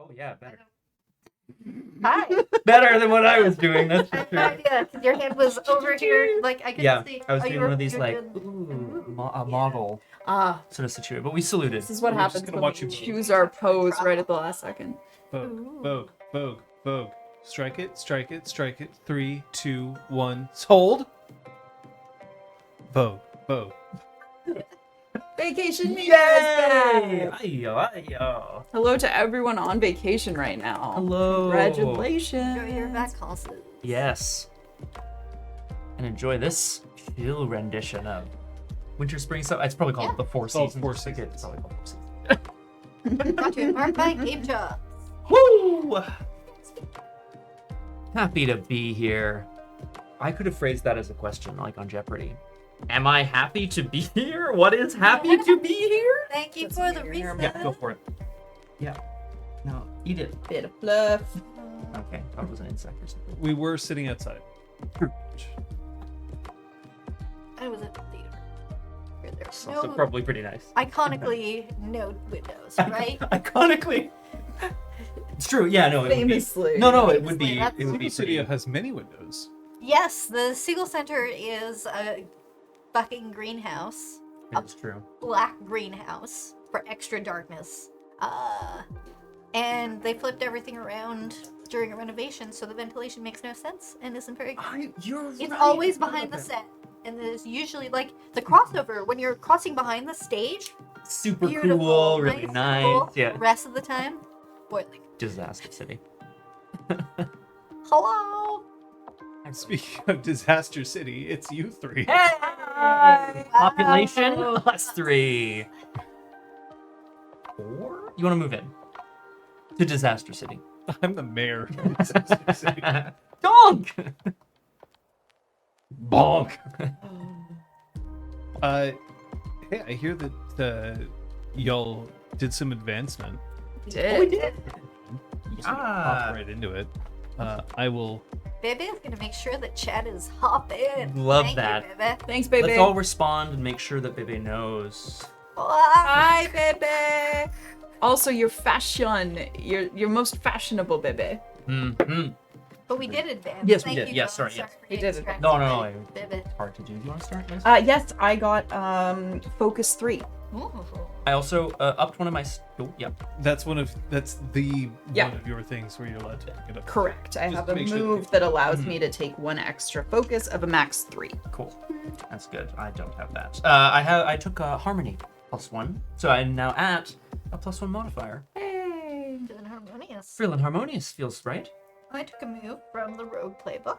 Oh yeah, better. Hi. Better than what I was doing. That's I for had no sure. idea, 'cause your hand was over here, like I couldn't Yeah, see. I was Oh, doing one of these like model sort of situation, but we saluted. This is what We're just happens gonna when watch we you choose our pose right at the last second. Vogue, vogue, vogue. Strike it, strike it, strike it. 3, 2, 1. Hold. Vogue, vogue. Vacation Yay! Mia is back! Ayo, ayo. Hello to everyone on vacation right now. Hello. Congratulations. Enjoy your vacances. Yes. And enjoy this chill rendition of Winter, Spring, Summer. It's probably called the Four called Seasons. Four I think Seasons. It's probably called Four Seasons. Brought to you in part by Game Job. Woo! Happy to be here. I could have phrased that as a question, like on Jeopardy. Am I happy to be here? What is happy to be here? Thank you That's for the weird. Here, reset. Yeah, go for it. Yeah. No, eat it. Bit of fluff. Okay, thought it was an insect or something. We were sitting outside. I was at the theater. Where there was It's also no, probably pretty nice. iconically no windows, right? Iconically. It's true. Yeah, no, it Famously. would be. No, it would Famously, be. that's- It would be City pretty. has many windows. Yes, the Siegel Center is a fucking greenhouse. It's true. Black greenhouse for extra darkness. And they flipped everything around during a renovation, so the ventilation makes no sense and isn't very good. You're It's right. always behind the set. And there's usually like the crossover when you're crossing behind the stage. Super Beautiful, cool, really nice, nice. cool. Yeah. Rest of the time, boiling. Disaster City. Hello. Speaking of Disaster City, it's you three. Hey! Population Wow. +3. 4? You want to move in to Disaster City? I'm the mayor of Disaster City. Donk! Bonk. Hey, I hear that y'all did some advancement. Did. Oh, we did. So hop right into it. I will. Baby is gonna make sure that chat is hopping. Love Thank that. You, baby. Thanks, baby. Let's all respond and make sure that Bebe knows. Hi, baby. Also, your fashion. Your most fashionable, baby. Mm-hmm. But we did advance. Yes, we Thank did. you, Yes, John. sorry, yes. for We getting did distracted No, by no. Baby. Hard to do. Do you want to start, Liz? Yes, I got Focus 3. Ooh. I also upped one of my. Oh, yep. That's one of Yeah. one of your things where you're allowed to pick it up. Correct. I Just have to a make sure that move that allows me to take one extra focus of a max 3. Cool. That's good. I don't have that. I took Harmony +1, so I'm now at a +1 modifier. Hey. Feeling harmonious. Feeling harmonious feels right. I took a move from the Rogue playbook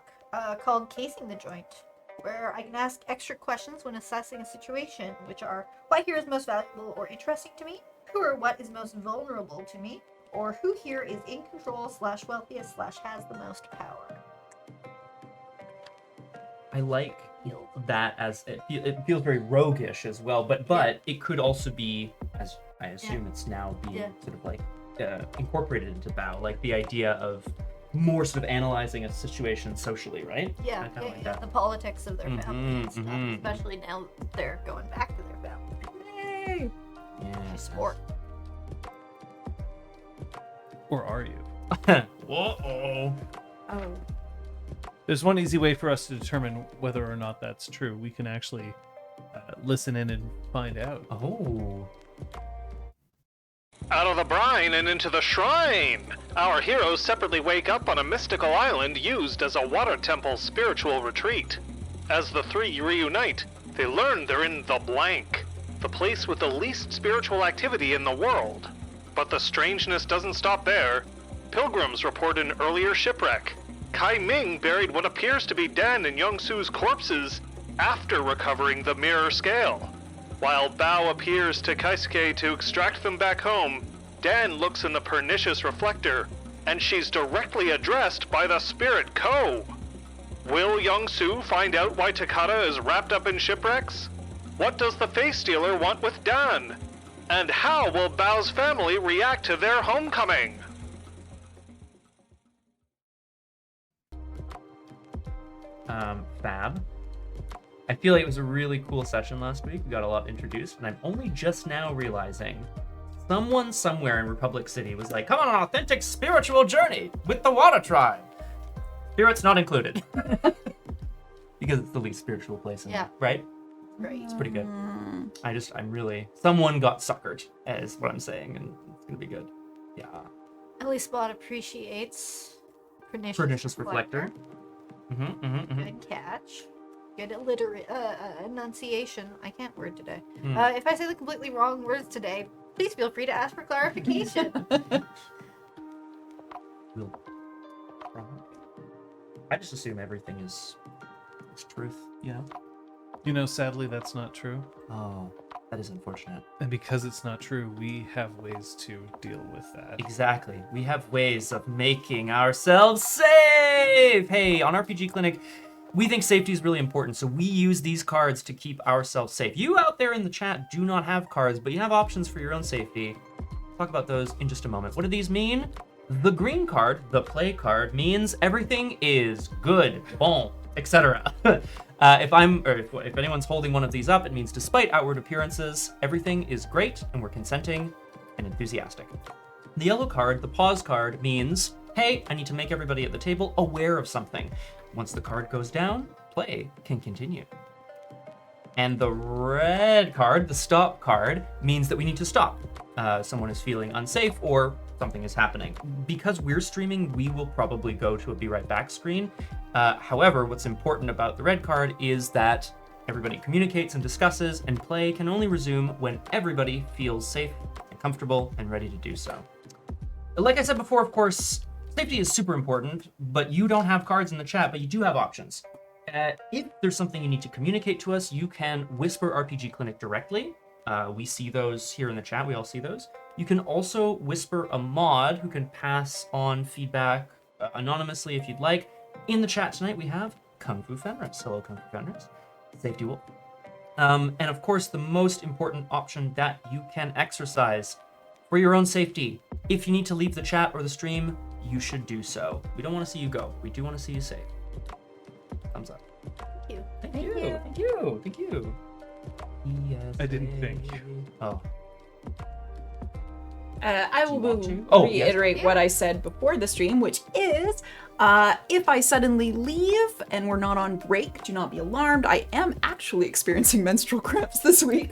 called Casing the Joint, where I can ask extra questions when assessing a situation, which are what here is most valuable or interesting to me, who or what is most vulnerable to me, or who here is in control / wealthiest / has the most power. I like that as it feels very roguish as well, but it could also be, as I assume it's now being sort of like incorporated into BOW, like the idea of more sort of analyzing a situation socially, right? Yeah, I kinda like that. the politics of their family and stuff, mhm. especially now that they're going back to their family. Hey. Yeah. Sport. Or are you? Whoa. Oh. There's one easy way for us to determine whether or not that's true. We can actually listen in and find out. Oh. Out of the brine and into the shrine! Our heroes separately wake up on a mystical island used as a water temple's spiritual retreat. As the three reunite, they learn they're in the blank, the place with the least spiritual activity in the world. But the strangeness doesn't stop there. Pilgrims report an earlier shipwreck. Kai Ming buried what appears to be Dan and Young-Su's corpses after recovering the mirror scale. While Bao appears to Kaisuke to extract them back home, Dan looks in the pernicious reflector, and she's directly addressed by the spirit Ko. Will Young-Su find out why Takata is wrapped up in shipwrecks? What does the face stealer want with Dan? And how will Bao's family react to their homecoming? Fab. I feel like it was a really cool session last week. We got a lot introduced, and I'm only just now realizing Someone somewhere in Republic City was like, come on an authentic spiritual journey with the Water Tribe. Spirit's not included. Because it's the least spiritual place in there, right? Right. It's pretty good. Someone got suckered, is what I'm saying, and it's gonna be good. Yeah. Ellie Spot appreciates Pernicious Reflector. Good catch. Good enunciation. I can't word today. Mm. If I say the completely wrong words today, please feel free to ask for clarification. I just assume everything is truth, you know? You know, sadly, that's not true. Oh, that is unfortunate. And because it's not true, we have ways to deal with that. Exactly. We have ways of making ourselves safe. Hey, on RPG Clinic, we think safety is really important, so we use these cards to keep ourselves safe. You out there in the chat do not have cards, but you have options for your own safety. Talk about those in just a moment. What do these mean? The green card, the play card, means everything is good, bon, etc. If anyone's holding one of these up, it means despite outward appearances, everything is great and we're consenting and enthusiastic. The yellow card, the pause card, means, hey, I need to make everybody at the table aware of something. Once the card goes down, play can continue. And the red card, the stop card, means that we need to stop. Someone is feeling unsafe or something is happening. Because we're streaming, we will probably go to a be right back screen. However, what's important about the red card is that everybody communicates and discusses, and play can only resume when everybody feels safe and comfortable and ready to do so. Like I said before, of course, safety is super important, but you don't have cards in the chat, but you do have options. If there's something you need to communicate to us, you can whisper RPG Clinic directly. We see those here in the chat. We all see those. You can also whisper a mod who can pass on feedback anonymously if you'd like. In the chat tonight, we have Kung Fu Fenris. Hello, Kung Fu Fenris. Safety Wolf. And of course, the most important option that you can exercise for your own safety. If you need to leave the chat or the stream, you should do so. We don't want to see you go. We do want to see you safe. Thumbs up. Thank you. Thank you. Thank you. Thank you. I didn't thank you. Oh. I Do you will want to? Oh, yes. reiterate what I said before the stream, which is if I suddenly leave and we're not on break, do not be alarmed. I am actually experiencing menstrual cramps this week.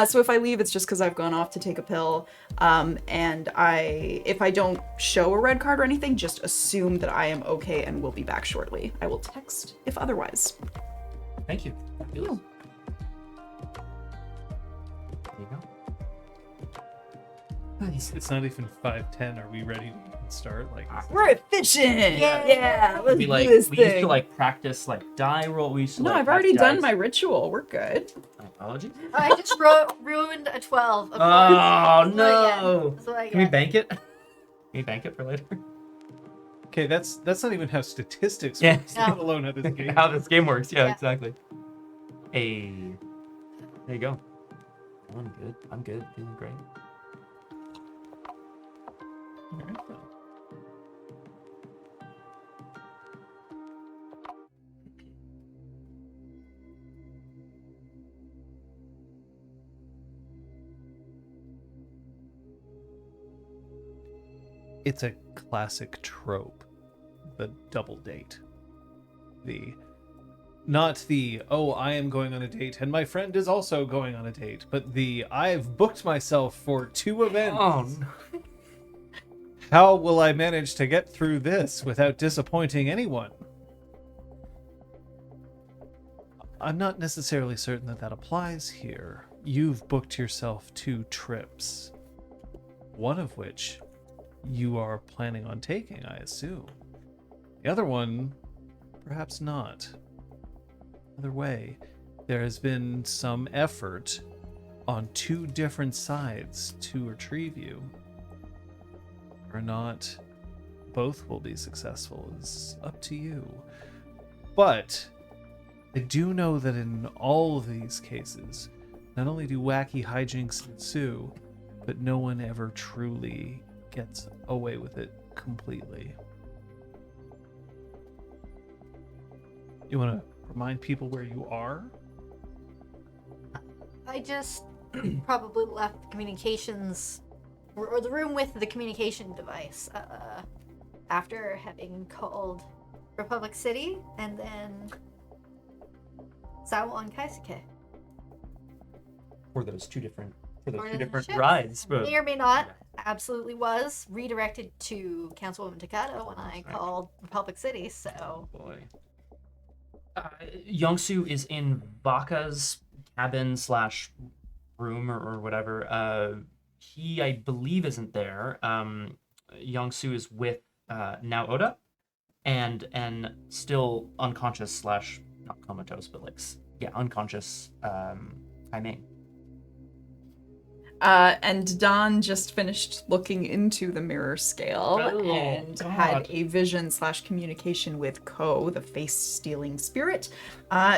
So if I leave, it's just because I've gone off to take a pill. And if I don't show a red card or anything, just assume that I am okay and will be back shortly. I will text if otherwise. Thank you. You. There you go. It's not even 5:10. Are we ready to start? Like, We're efficient. Yeah. Let's We do like this we used thing. to like practice like die roll. We used to No, like I've already have done dice. my ritual. We're good. Apologies. I just ruined a 12. Of Oh course. no! That's what I Can we get. bank it? Can we bank it for later? okay, that's not even how statistics Yeah. work, let alone how this game. How this game works? Yeah, Yeah. exactly. Hey, there you go. I'm good. I'm good. Feeling great. Alright, then. It's a classic trope, the double date. Not the, oh, I am going on a date and my friend is also going on a date, but the, I've booked myself for 2 events. Oh no. How will I manage to get through this without disappointing anyone? I'm not necessarily certain that applies here. You've booked yourself 2 trips, one of which you are planning on taking, I assume. The other one, perhaps not. Either way, there has been some effort on 2 different sides to retrieve you. Or not, both will be successful is up to you. But I do know that in all of these cases, not only do wacky hijinks ensue, but no one ever truly gets away with it completely. You want to remind people where you are? I just probably left communications or the room with the communication device, after having called Republic City and then Sawa and Kaisuke. For those two different ships. rides. But May or may not, absolutely was redirected to Councilwoman Takata when I called Republic City, so... Oh boy. Youngsu is in Baka's cabin / room or whatever. He, I believe, isn't there. Youngsu is with now Oda, and still unconscious / not comatose, but like unconscious. Taiming. And Don just finished looking into the mirror scale and had a vision / communication with Ko, the face-stealing spirit.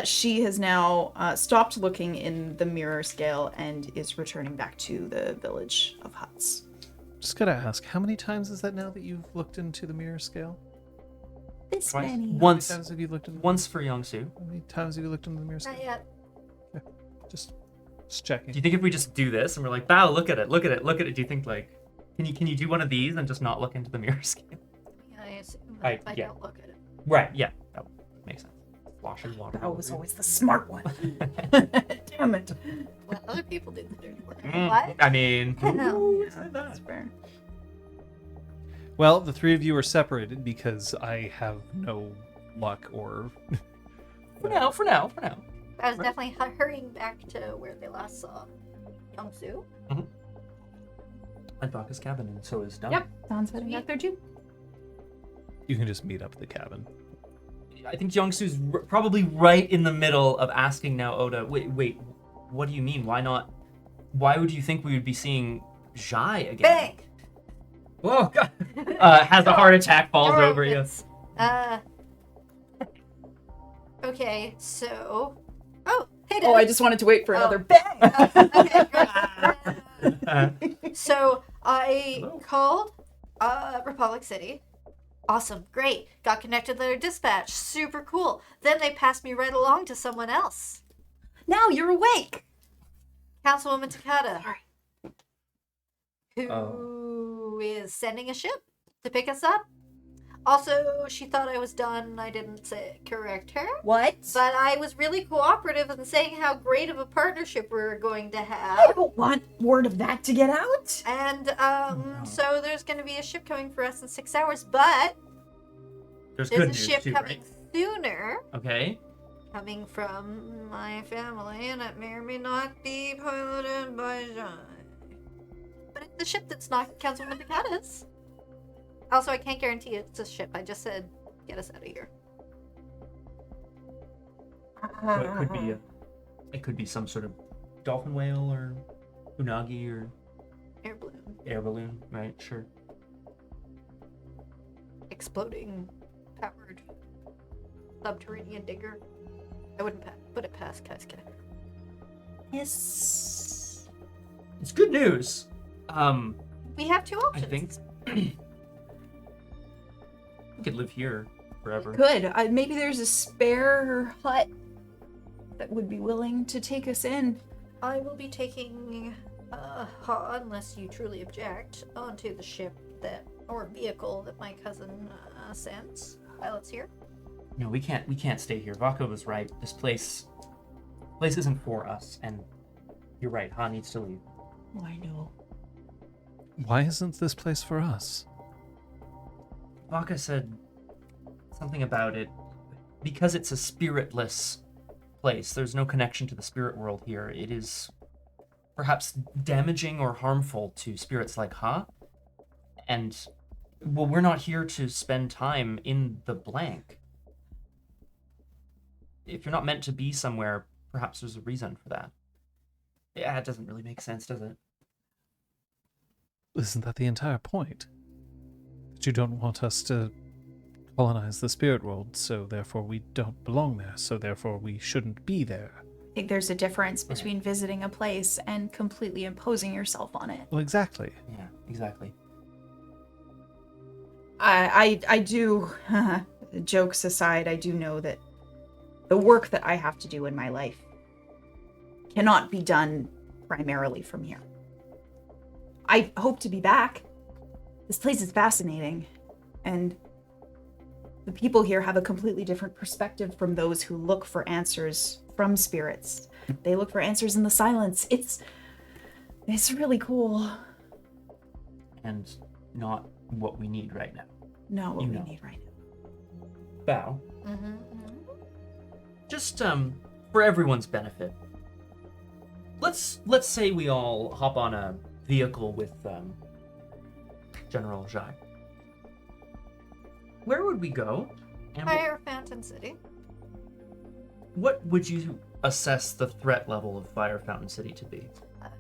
She has now stopped looking in the mirror scale and is returning back to the village of huts. Just gotta ask, how many times is that now that you've looked into the mirror scale? This Twice. many. Once. How many times have you looked in? Once for Youngsu. How many times have you looked into the mirror scale? Not yet. Just checking. Do you think if we just do this and we're like, Bao, look at it, do you think like, can you do one of these and just not look into the mirror scale? Yeah, I assume that if I yeah. don't look at it. Right. Yeah. That makes sense. Washing water. That was always the smart one. Damn it. Well, other people did the dirty work. Mm, What? I mean, Yeah, that's fair. Well, the three of you are separated because I have no luck or... for now. I was definitely hurrying back to where they last saw Youngsu. And Baka's cabin, and so is Don. Yep, Don's heading back there too. You can just meet up at the cabin. I think Youngsu's probably right in the middle of asking now Oda, wait, what do you mean? Why not? Why would you think we would be seeing Jai again? Bang! Whoa, God. Has a heart attack, falls Door over you. opens. Okay, so... Oh, hey, Oh, I just wanted to wait for another bang. Okay, great. So, I Hello. called Republic City. Awesome, great. Got connected to their dispatch. Super cool. Then they passed me right along to someone else. Now you're awake. Councilwoman Takata. Sorry. Who is sending a ship to pick us up. Also, she thought I was done. I didn't correct her. What? But I was really cooperative in saying how great of a partnership we were going to I have. don't want word of that to get out. And so there's going to be a ship coming for us in 6 hours, but There's there's good a news ship too, coming right? sooner, Okay. coming from my family, and it may or may not be piloted by Jai. But it's a ship that's not Councilwoman Takata's. Also, I can't guarantee it's a ship. I just said, get us out of here. So it could be some sort of dolphin whale or unagi or Air balloon. air balloon, right? Sure. Exploding, powered, subterranean digger. I wouldn't put it past Kaisuke. Yes. It's good news. We have two I options. think we could live here forever. Good. Maybe there's a spare hut that would be willing to take us in. I will be taking, unless you truly object, onto the ship or vehicle that my cousin sent. Pilots here. No, we can't stay here. Vaka was right. This place isn't for us, and you're right. Ha needs to leave. I know. Why isn't this place for us? Vaka said something about it because it's a spiritless place. There's no connection to the spirit world here. It is perhaps damaging or harmful to spirits like Ha. And well, we're not here to spend time in the blank. If you're not meant to be somewhere, perhaps there's a reason for that. Yeah, it doesn't really make sense, does it? Isn't that the entire point? That you don't want us to colonize the spirit world, so therefore we don't belong there, so therefore we shouldn't be there. I think there's a difference between visiting a place and completely imposing yourself on it. Well, exactly. Yeah, exactly. I do, jokes aside, I do know that the work that I have to do in my life cannot be done primarily from here. I hope to be back. This place is fascinating, and the people here have a completely different perspective from those who look for answers from spirits. They look for answers in the silence. It's really cool. And not what we need right now. Not what You we know. need right now. Bow. Mm-hmm. Just for everyone's benefit. Let's say we all hop on a vehicle with General Jai. Where would we go? And Fire Fountain City. what would you assess the threat level of Fire Fountain City to be?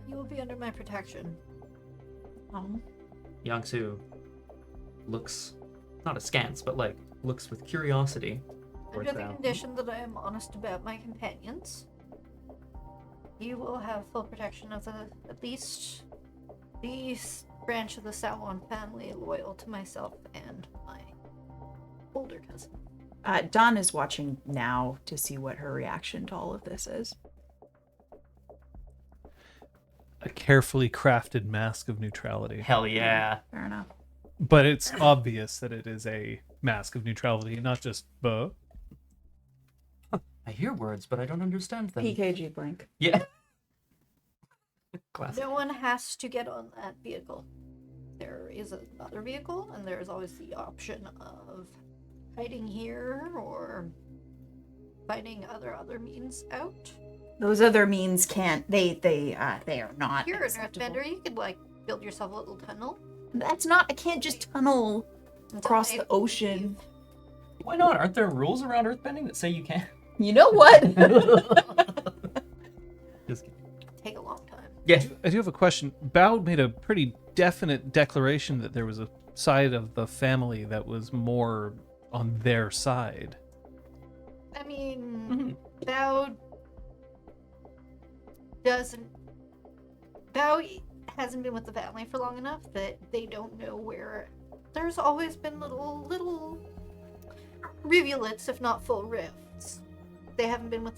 You will be under my protection. Oh. Yangsu looks not askance, but like looks with curiosity. Under the condition that I am honest about my companions, you will have full protection of at least the branch of the Salon family loyal to myself and my older cousin. Dawn is watching now to see what her reaction to all of this is. A carefully crafted mask of neutrality. Hell yeah. Fair enough. But it's obvious that it is a mask of neutrality, not just buh. I hear words, but I don't understand them. PKG blink. Yeah. Classic. No one has to get on that vehicle. There is another vehicle, and there is always the option of hiding here or finding other means out. Those other means can't. They are not. You're an acceptable. earthbender. You could build yourself a little tunnel. That's not. I can't just tunnel until across they the ocean. Why not? Aren't there rules around earthbending that say you can? You know what? Just kidding. take a long time. Yeah. I do have a question. Bao made a pretty definite declaration that there was a side of the family that was more on their side. I mean, Mhm. Bao hasn't been with the family for long enough that they don't know where. There's always been little rivulets, if not full rifts. They haven't been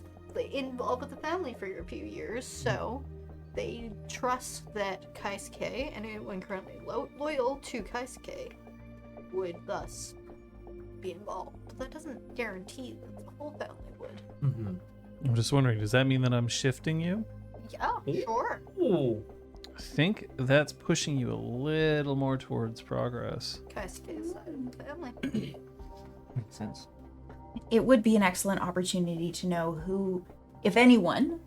involved with the family for a few years, so they trust that Kaisuke and anyone currently loyal to Kaisuke would thus be involved. But that doesn't guarantee that the whole family would. Mm-hmm. I'm just wondering, does that mean that I'm shifting you? Yeah, sure. Ooh. I think that's pushing you a little more towards progress. Kaisuke's side of the family. Makes sense. It would be an excellent opportunity to know who, if anyone,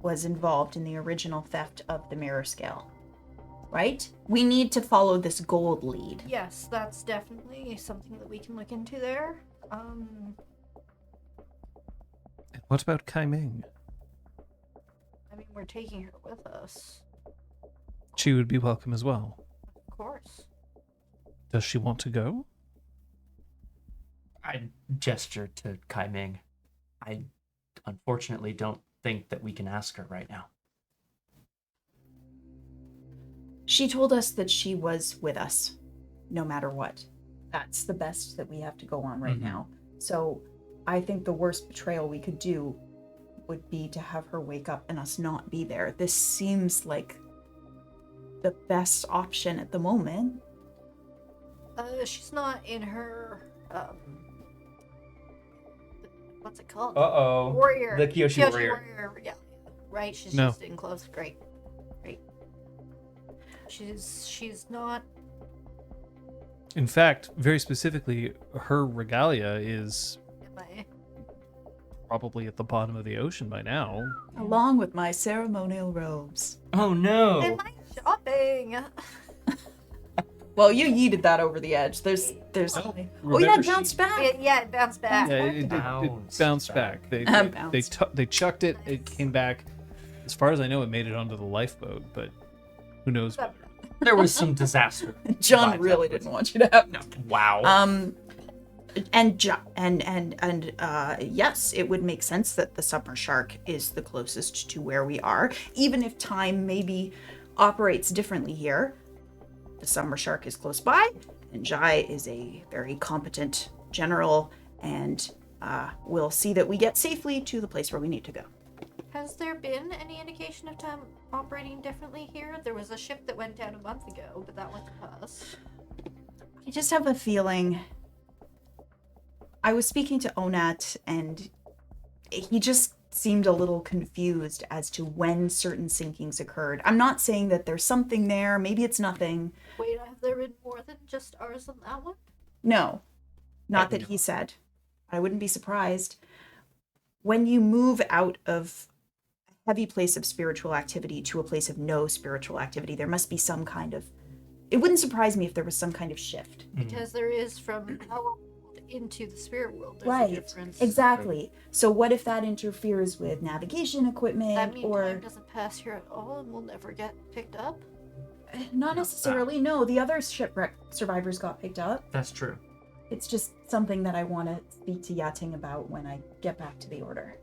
was involved in the original theft of the mirror scale. Right? We need to follow this gold lead. Yes, that's definitely something that we can look into there. And what about Kai Ming? I mean, we're taking her with us, She would be welcome as well. of course. Does she want to go? I gesture to Kai Ming. I unfortunately don't think that we can ask her right now. She told us that she was with us, no matter what. That's the best that we have to go on right Mhm. now. So I think the worst betrayal we could do would be to have her wake up and us not be there. This seems like the best option at the moment. She's not in her, what's it called? Uh-oh. Warrior. The Kyoshi warrior. Yeah, right? She's No. just in close. Great. She's not. In fact, very specifically, her regalia is Am I? probably at the bottom of the ocean by now. Along with my ceremonial robes. Oh no. Am I shopping? Well, you yeeted that over the edge. There's oh yeah, Remember it bounced back. Yeah, it bounced back. Yeah, it Bounced bounced back. They Bounced. they chucked it. It came back. As far as I know, it made it onto the lifeboat, but who knows? Whether. There was some disaster. John vibes really afterwards. didn't want you to have No. Wow. Yes, it would make sense that the summer shark is the closest to where we are, even if time maybe operates differently here. The summer shark is close by, and Jai is a very competent general, and we'll see that we get safely to the place where we need to go. Has there been any indication of time operating differently here? There was a ship that went down a month ago, but that wasn't us. I just have a feeling. I was speaking to Onat, and he just seemed a little confused as to when certain sinkings occurred. I'm not saying that there's something there. Maybe it's nothing. Wait, have there been more than just ours on that one? No, not that he said. I wouldn't be surprised. When you move out of a heavy place of spiritual activity to a place of no spiritual activity, there must be some kind of... It wouldn't surprise me if there was some kind of shift. Because there is from our world into the spirit world. There's Right, a difference. exactly. So what if that interferes with navigation equipment That means or... time doesn't pass here at all and we'll never get picked up? Not necessarily, no. The other shipwreck survivors got picked up. That's true. It's just something that I want to speak to Yating about when I get back to the Order.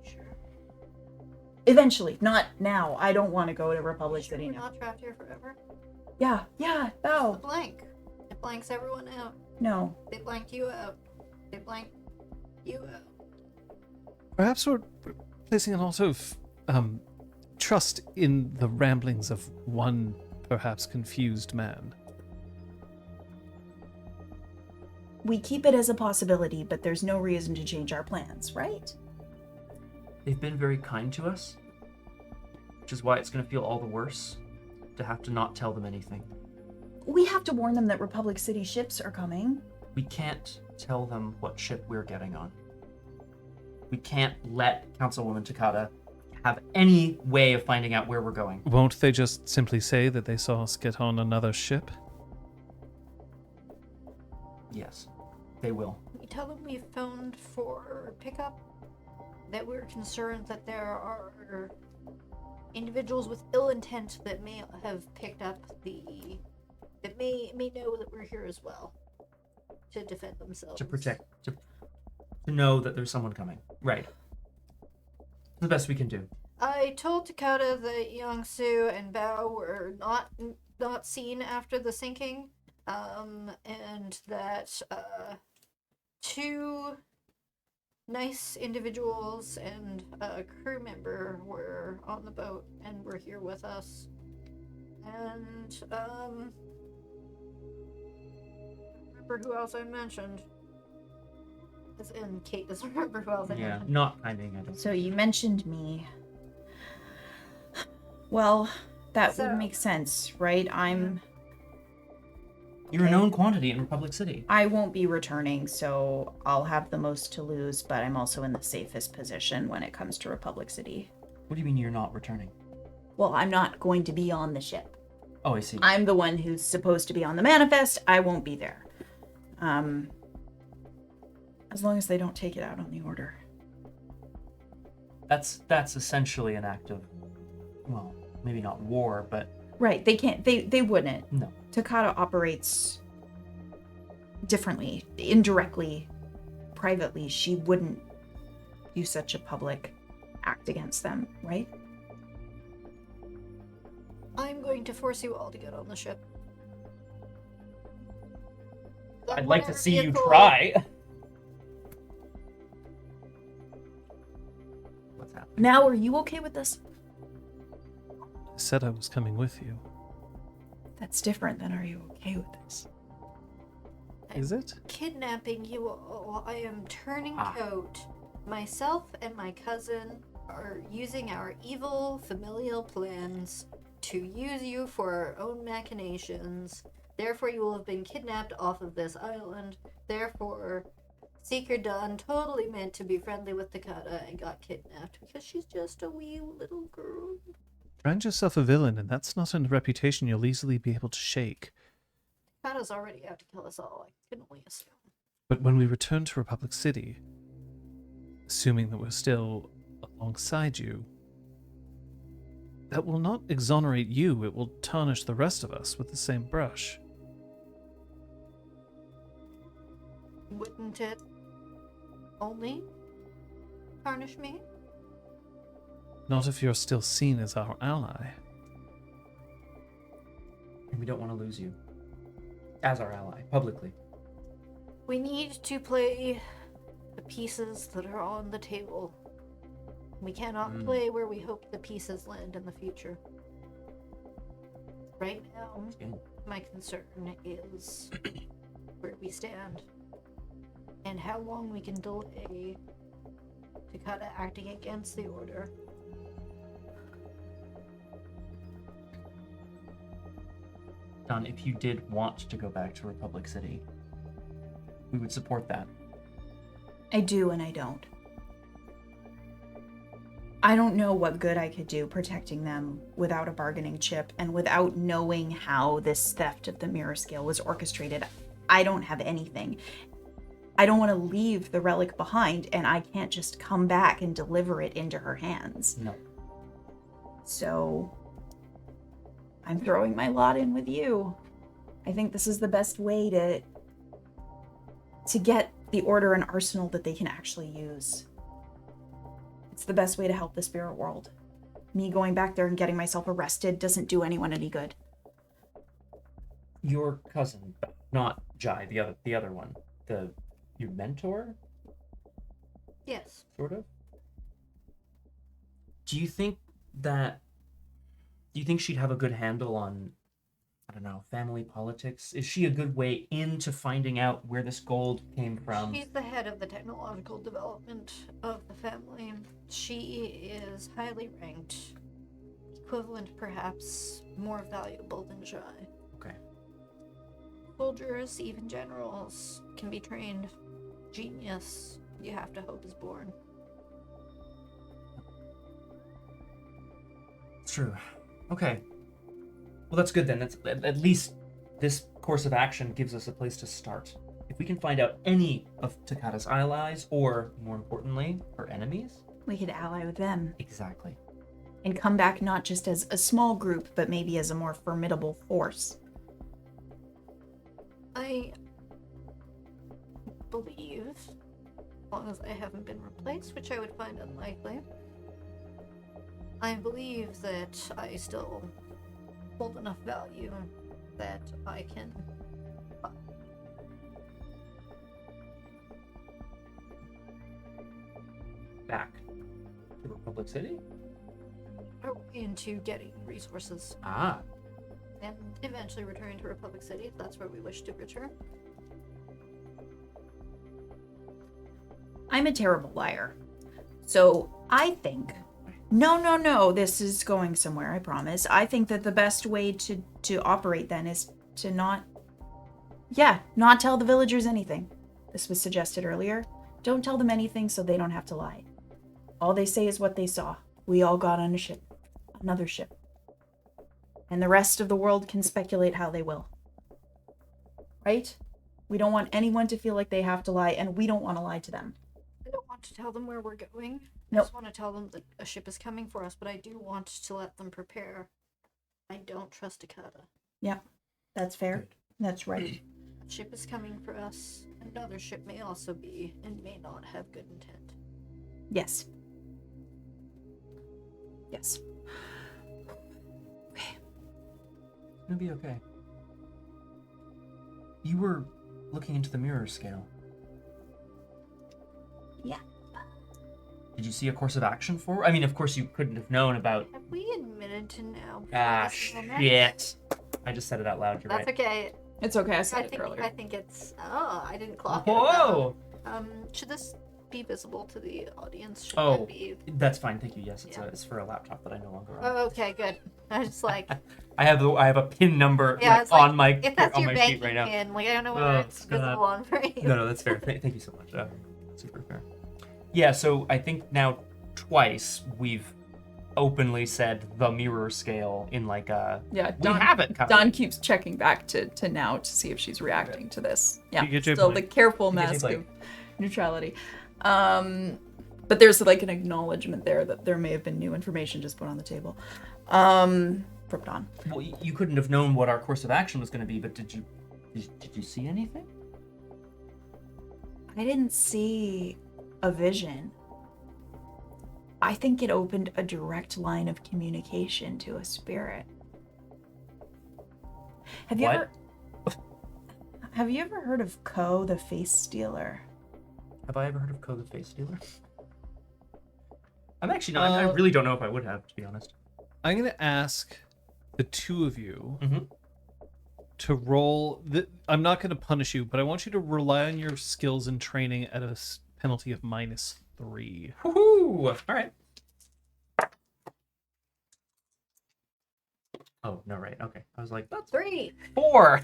Sure. Eventually, not now. I don't want to go to Republic Sure City we're now. not trapped here forever? Yeah, It's a no. blank. It blanks everyone out. No. They blanked you out. They blanked you out. Perhaps we're placing a lot of trust in the ramblings of one perhaps confused man. We keep it as a possibility, but there's no reason to change our plans, right? They've been very kind to us, which is why it's going to feel all the worse to have to not tell them anything. We have to warn them that Republic City ships are coming. We can't tell them what ship we're getting on. We can't let Councilwoman Takata have any way of finding out where we're going. Won't they just simply say that they saw us get on another ship? Yes, they will. We tell them we phoned for pickup, that we're concerned that there are individuals with ill intent that may have picked up that may know that we're here as well to defend themselves. To protect, to know that there's someone coming. Right. The best we can do. I told Takata that Young-Soo and Bao were not seen after the sinking, and that two nice individuals and a crew member were on the boat and were here with us. And remember who else I mentioned. As in Kate doesn't remember who else I Yeah, mentioned. not timing, I don't So you mentioned me. Well, that So- would make sense, right? You're a known quantity in Republic City. I won't be returning, so I'll have the most to lose, but I'm also in the safest position when it comes to Republic City. What do you mean you're not returning? Well, I'm not going to be on the ship. Oh, I see. I'm the one who's supposed to be on the manifest. I won't be there. As long as they don't take it out on the Order. That's essentially an act of, well, maybe not war, but Right, they can't, they wouldn't. no. Takata operates differently, indirectly, privately. She wouldn't do such a public act against them, right? I'm going to force you all to get on the ship. I'd like to Whatever see you vehicle- try. What's happening? Now, are you okay with this? I said I was coming with you. That's different than are you okay with this? Is it? Kidnapping you all. I am turning Ah. coat. Myself and my cousin are using our evil familial plans to use you for our own machinations. Therefore, you will have been kidnapped off of this island. Therefore, Seeker Dawn totally meant to be friendly with Takata and got kidnapped because she's just a wee little girl. Brand yourself a villain, and that's not a reputation you'll easily be able to shake. Takata's already out to kill us all. I can only assume. But when we return to Republic City, assuming that we're still alongside you, that will not exonerate you, it will tarnish the rest of us with the same brush. Wouldn't it only tarnish me? Not if you're still seen as our ally. And we don't want to lose you as our ally, publicly. We need to play the pieces that are on the table We cannot play where we hope the pieces land in the future. Right now, my concern is where we stand and how long we can delay Takata acting against the order. Don, if you did want to go back to Republic City, we would support that. I do and I don't. I don't know what good I could do protecting them without a bargaining chip and without knowing how this theft of the mirror scale was orchestrated. I don't have anything. I don't want to leave the relic behind, and I can't just come back and deliver it into her hands. No. So I'm throwing my lot in with you. I think this is the best way to get the order an arsenal that they can actually use. It's the best way to help the spirit world. Me going back there and getting myself arrested doesn't do anyone any good. Your cousin, not Jai, the other one, your mentor, Yes. sort of. Do you think she'd have a good handle on, I don't know, family politics? Is she a good way into finding out where this gold came from? She's the head of the technological development of the family. She is highly ranked, equivalent, perhaps more valuable than Jai. Okay. Soldiers, even generals, can be trained. Genius, you have to hope, is born. It's true. Okay. Well, that's good then. That's at least this course of action gives us a place to start. If we can find out any of Takata's allies, or more importantly, her enemies. We could ally with them Exactly. and come back not just as a small group, but maybe as a more formidable force. I believe, as long as I haven't been replaced, which I would find unlikely, I believe that I still hold enough value that I can Back to Republic City? into getting resources Ah. and eventually returning to Republic City if that's where we wish to return. I'm a terrible liar. So I think, no, this is going somewhere, I promise. I think that the best way to operate then is to not tell the villagers anything. This was suggested earlier. Don't tell them anything so they don't have to lie. All they say is what they saw. We all got on a ship. Another ship. And the rest of the world can speculate how they will. Right? We don't want anyone to feel like they have to lie, and we don't want to lie to them. I don't want to tell them where we're going. I Nope. just want to tell them that a ship is coming for us, but I do want to let them prepare. I don't trust Takata. Yeah, that's fair. Good. That's right. A ship is coming for us. Another ship may also be and may not have good intent. Yes. Yes. It's gonna be okay. You were looking into the mirror scale. Yeah. Did you see a course of action for? I mean, of course you couldn't have known about. Have we admitted to now? Ah, this moment? shit. I just said it out loud. You're That's right. okay. It's okay, I said I it earlier. think it's. Oh, I didn't clock Whoa! it. Should this be visible to the audience? Should Oh, that be? that's fine. Thank you. Yes, Yeah. it's for a laptop that I no longer own. Oh, okay, good. I was just like, I have a PIN number yeah, like, it's like, on my if that's on your my banking sheet right now. pin, like I don't know whether Oh, it's God. visible on for you. No, that's fair. Thank you so much. Super fair. Yeah, so I think now twice we've openly said the mirror scale in like a Yeah, we have it covered. Don keeps checking back to now to see if she's reacting to this. Yeah, You get your still point. the careful You get your mask point. of neutrality. But there's like an acknowledgement there that there may have been new information just put on the table. From Don. Well, you couldn't have known what our course of action was going to be, but did you see anything? I didn't see a vision. I think it opened a direct line of communication to a spirit. Have you What? Have you ever heard of Ko, the face stealer? Have I ever heard of Ko the Face Stealer? I'm actually not. I really don't know if I would have, to be honest. I'm going to ask the two of you Mhm. to roll. I'm not going to punish you, but I want you to rely on your skills and training at a penalty of -3. Woohoo! All right. Oh no! Right. Okay. I was like, that's 3. 4.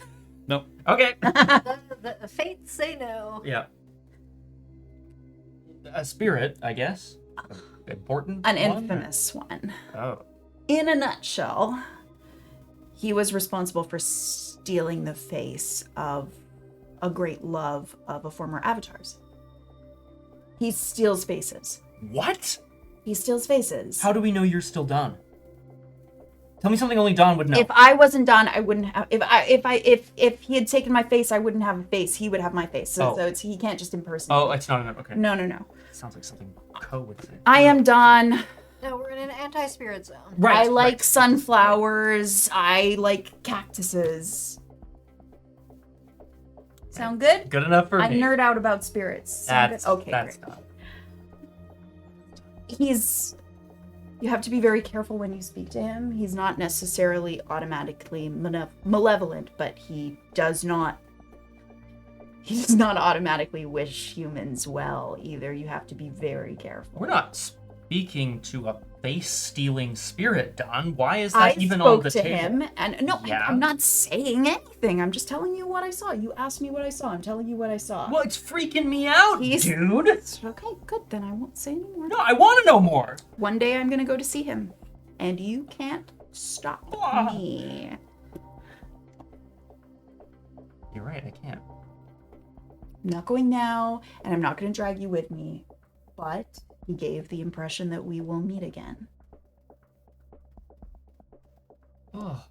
Nope. Okay. The fates say no. Yeah. A spirit, I guess. Important. An one? infamous one. Oh. In a nutshell, he was responsible for stealing the face of a great love of a former avatar's. He steals faces. What? He steals faces. How do we know you're still Don? Tell me something only Don would know. If I wasn't Don, I wouldn't have. If he had taken my face, I wouldn't have a face. He would have my face. So, he can't just impersonate. Oh, it's not enough. Okay. No. Sounds like something Co would say. I am Don. No, we're in an anti-spirit zone. Right. I like sunflowers. I like cactuses. Sound good? Good enough for I me. nerd out about spirits. Sound That's good? Okay, That's great. not. You have to be very careful when you speak to him. He's not necessarily automatically malevolent, but he does not automatically wish humans well either. You have to be very careful. We're not speaking to a face-stealing spirit, Don. Why is that even on the spoke to table? him, and no, Yeah. I'm not saying anything. I'm just telling you what I saw. You asked me what I saw. I'm telling you what I saw. Well, it's freaking me out, He's- dude. Okay, good. Then I won't say anymore. No, I want to know more. One day I'm gonna go to see him, and you can't stop Ah. me. You're right. I can't. I'm not going now, and I'm not going to drag you with me, but he gave the impression that we will meet again. Oh.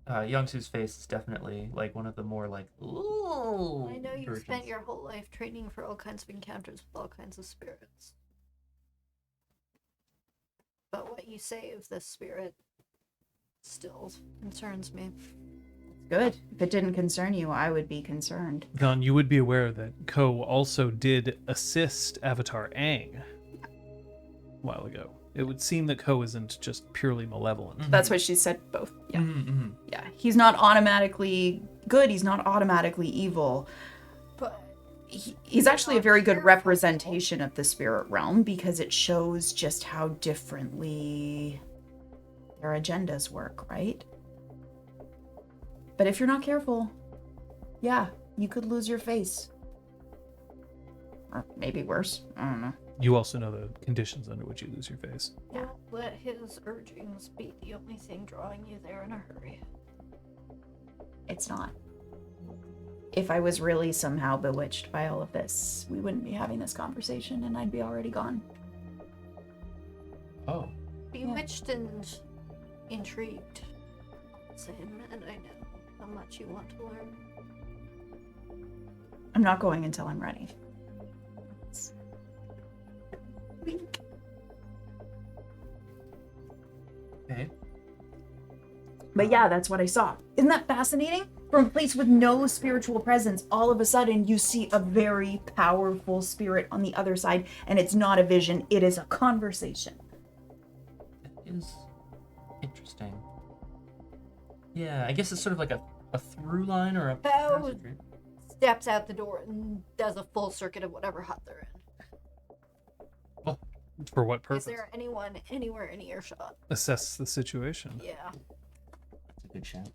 Youngsu's face is definitely like one of the more like. Ooh. I know you've versions. spent your whole life training for all kinds of encounters with all kinds of spirits. But what you say of this spirit still concerns me. Good. If it didn't concern you, I would be concerned. Gon, you would be aware that Ko also did assist Avatar Aang a while ago. It would seem that Ko isn't just purely malevolent. That's what she said, both. Yeah. Mm-hmm. Yeah. He's not automatically good, he's not automatically evil. But He's actually a very good Careful. representation of the spirit realm because it shows just how differently their agendas work, right? But if you're not careful, yeah, you could lose your face. Or maybe worse. I don't know. You also know the conditions under which you lose your face. Yeah. don't let his urgings be the only thing drawing you there in a hurry. It's not. If I was really somehow bewitched by all of this, we wouldn't be having this conversation and I'd be already gone. Oh. Bewitched and intrigued. Same, and I know how much you want to learn. I'm not going until I'm ready. Okay. But yeah, that's what I saw. Isn't that fascinating? From a place with no spiritual presence, all of a sudden you see a very powerful spirit on the other side, and it's not a vision, it is a conversation. That is interesting. Yeah, I guess it's sort of like a through line or a How- passage, right? Steps out the door and does a full circuit of whatever hut they're in. For what Is purpose? there anyone anywhere in earshot? Assess the situation. Yeah. That's a good shout.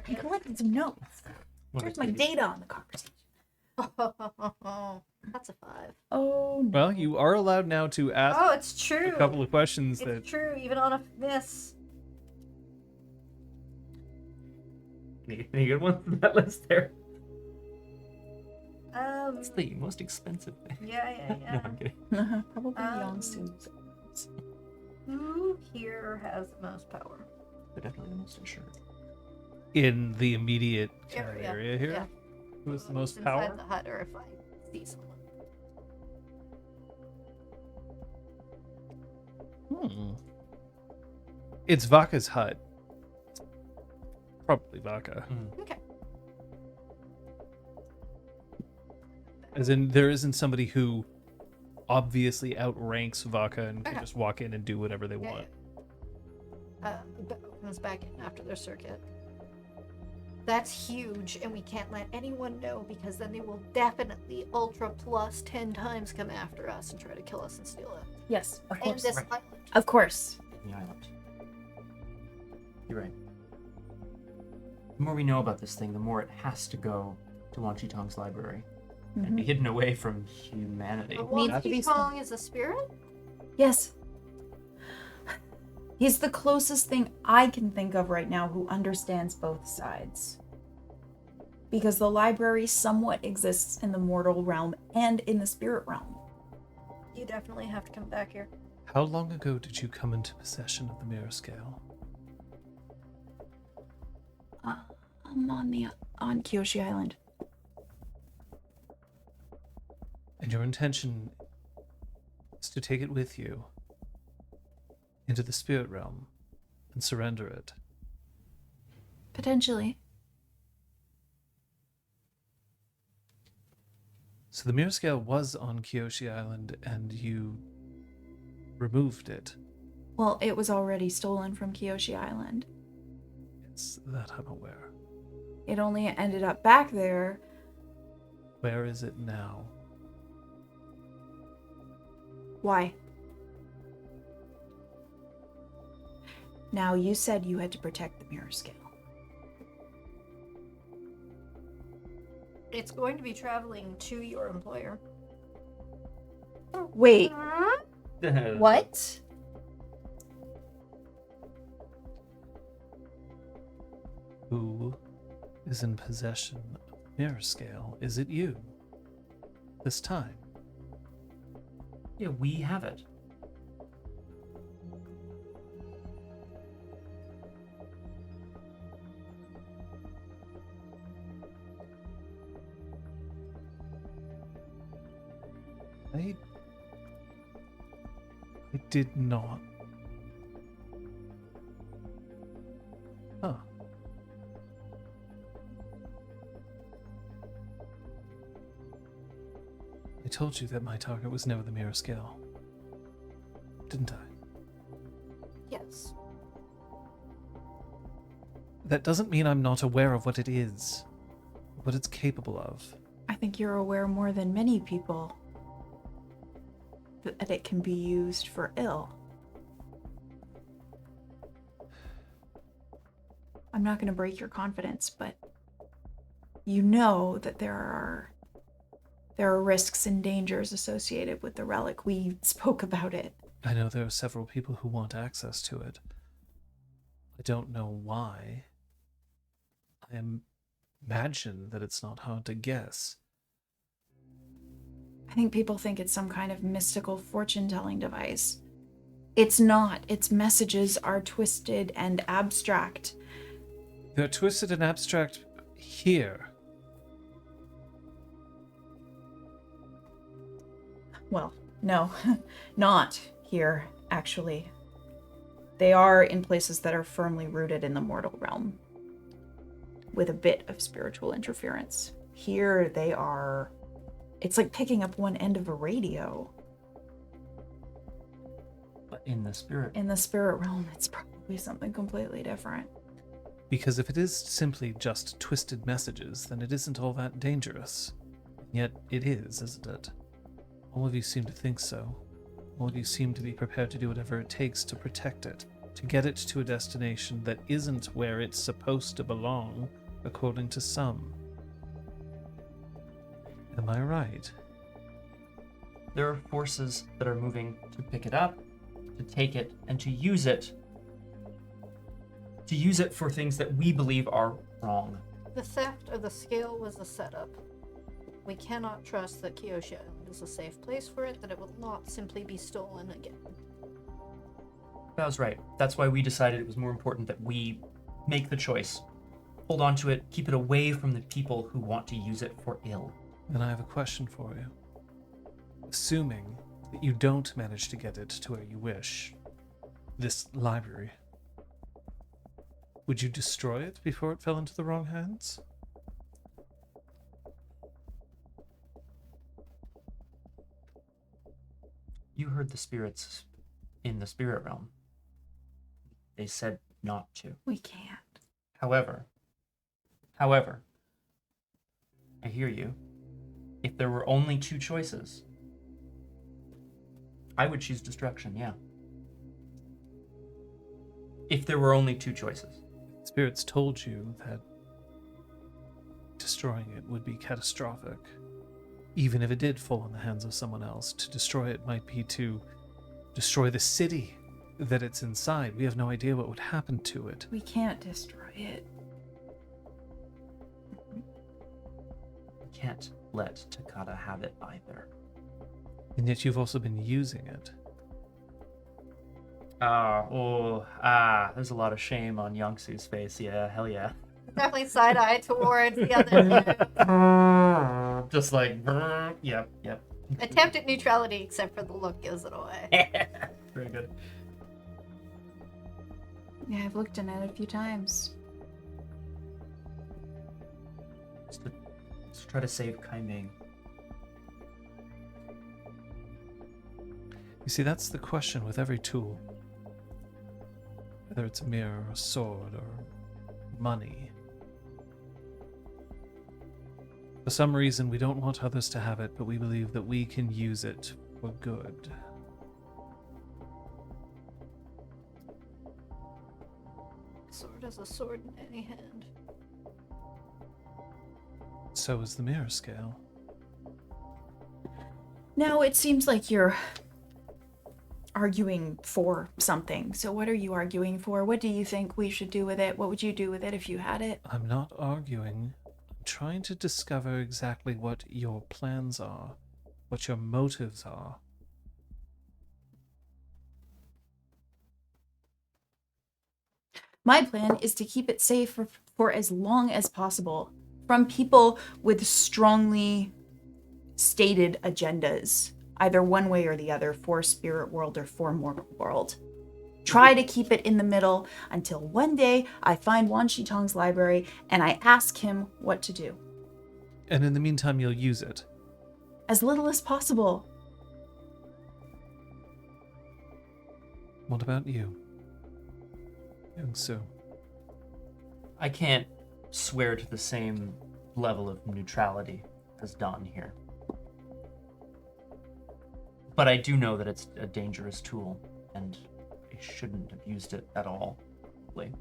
I collected some notes. Here's my data on the conversation. That's a 5. Oh no. Well, you are allowed now to ask Oh, it's true. a couple of questions It's that true, even on a miss. Any good ones on that list there? That's Um. the most expensive thing. Yeah. No, I'm kidding. Probably young students. Who here has the most power? They're definitely the most insured. in the immediate kind of Area, area here. yeah. Who has the most Inside power? the hut, or if I see someone. It's Vaka's hut. Probably Vaka. Okay. As in, there isn't somebody who obviously outranks Vaka and can Okay. just walk in and do whatever they want. Comes back in after their circuit. That's huge, and we can't let anyone know because then they will definitely ultra plus 10 times come after us and try to kill us and steal it. Yes, of And course. this Right. island. Of course. The island. You're right. The more we know about this thing, the more it has to go to Wan Tong's library and be hidden away from humanity. But Needs Wan to be Tong is a spirit? Yes. He's the closest thing I can think of right now who understands both sides. Because the library somewhat exists in the mortal realm and in the spirit realm. You definitely have to come back here. How long ago did you come into possession of the mirror scale? I'm on Kyoshi Island. And your intention is to take it with you into the spirit realm and surrender it. Potentially. So the mirror scale was on Kyoshi Island and you removed it. Well, it was already stolen from Kyoshi Island. It's that I'm aware. It only ended up back there. Where is it now? Why? Now, you said you had to protect the mirror scale. It's going to be traveling to your employer. Wait, what? Who is in possession of the mirror scale? Is it you? This time? Yeah, we have it. I did not. Huh. I told you that my target was never the mirror scale. Didn't I? Yes. That doesn't mean I'm not aware of what it is, what it's capable of. I think you're aware more than many people that it can be used for ill. I'm not going to break your confidence, but you know that there are risks and dangers associated with the relic. We spoke about it. I know there are several people who want access to it. I don't know why. I imagine that it's not hard to guess. I think people think it's some kind of mystical fortune-telling device. It's not. Its messages are twisted and abstract. They're twisted and abstract here. Well, no, not here, actually. They are in places that are firmly rooted in the mortal realm, with a bit of spiritual interference. Here they are... It's like picking up one end of a radio. But in the spirit. In the spirit realm, it's probably something completely different. Because if it is simply just twisted messages, then it isn't all that dangerous. Yet it is, isn't it? All of you seem to think so. All of you seem to be prepared to do whatever it takes to protect it, to get it to a destination that isn't where it's supposed to belong, according to some. Am I right? There are forces that are moving to pick it up, to take it, and to use it. To use it for things that we believe are wrong. The theft of the scale was a setup. We cannot trust that Kyoshi Island is a safe place for it, that it will not simply be stolen again. That was right. That's why we decided it was more important that we make the choice. Hold on to it, keep it away from the people who want to use it for ill. Then I have a question for you. Assuming that you don't manage to get it to where you wish, this library, would you destroy it before it fell into the wrong hands? You heard the spirits in the spirit realm. They said not to. We can't. However, I hear you. If there were only two choices, I would choose destruction, yeah. If there were only two choices. Spirits told you that destroying it would be catastrophic. Even if it did fall in the hands of someone else, to destroy it might be to destroy the city that it's inside. We have no idea what would happen to it. We can't destroy it. Can't let Takata have it either. And yet you've also been using it. There's a lot of shame on Youngsu's face. Yeah, hell yeah. Definitely side eye towards the other. Just like, yep. Attempt at neutrality, except for the look gives it away. Very good. Yeah, I've looked in it a few times. Let's try to save Kaiming. You see, that's the question with every tool. Whether it's a mirror, or a sword, or money. For some reason, we don't want others to have it, but we believe that we can use it for good. Sword is a sword in any hand. So is the mirror scale. Now it seems like you're arguing for something. So what are you arguing for? What do you think we should do with it? What would you do with it if you had it? I'm not arguing. I'm trying to discover exactly what your plans are, what your motives are. My plan is to keep it safe for as long as possible from people with strongly stated agendas, either one way or the other, for spirit world or for mortal world. Try to keep it in the middle until one day I find Wan Shitong's library and I ask him what to do. And in the meantime, you'll use it. As little as possible. What about you, Youngsu? I can't swear to the same level of neutrality as Don here. But I do know that it's a dangerous tool, and I shouldn't have used it at all. Probably.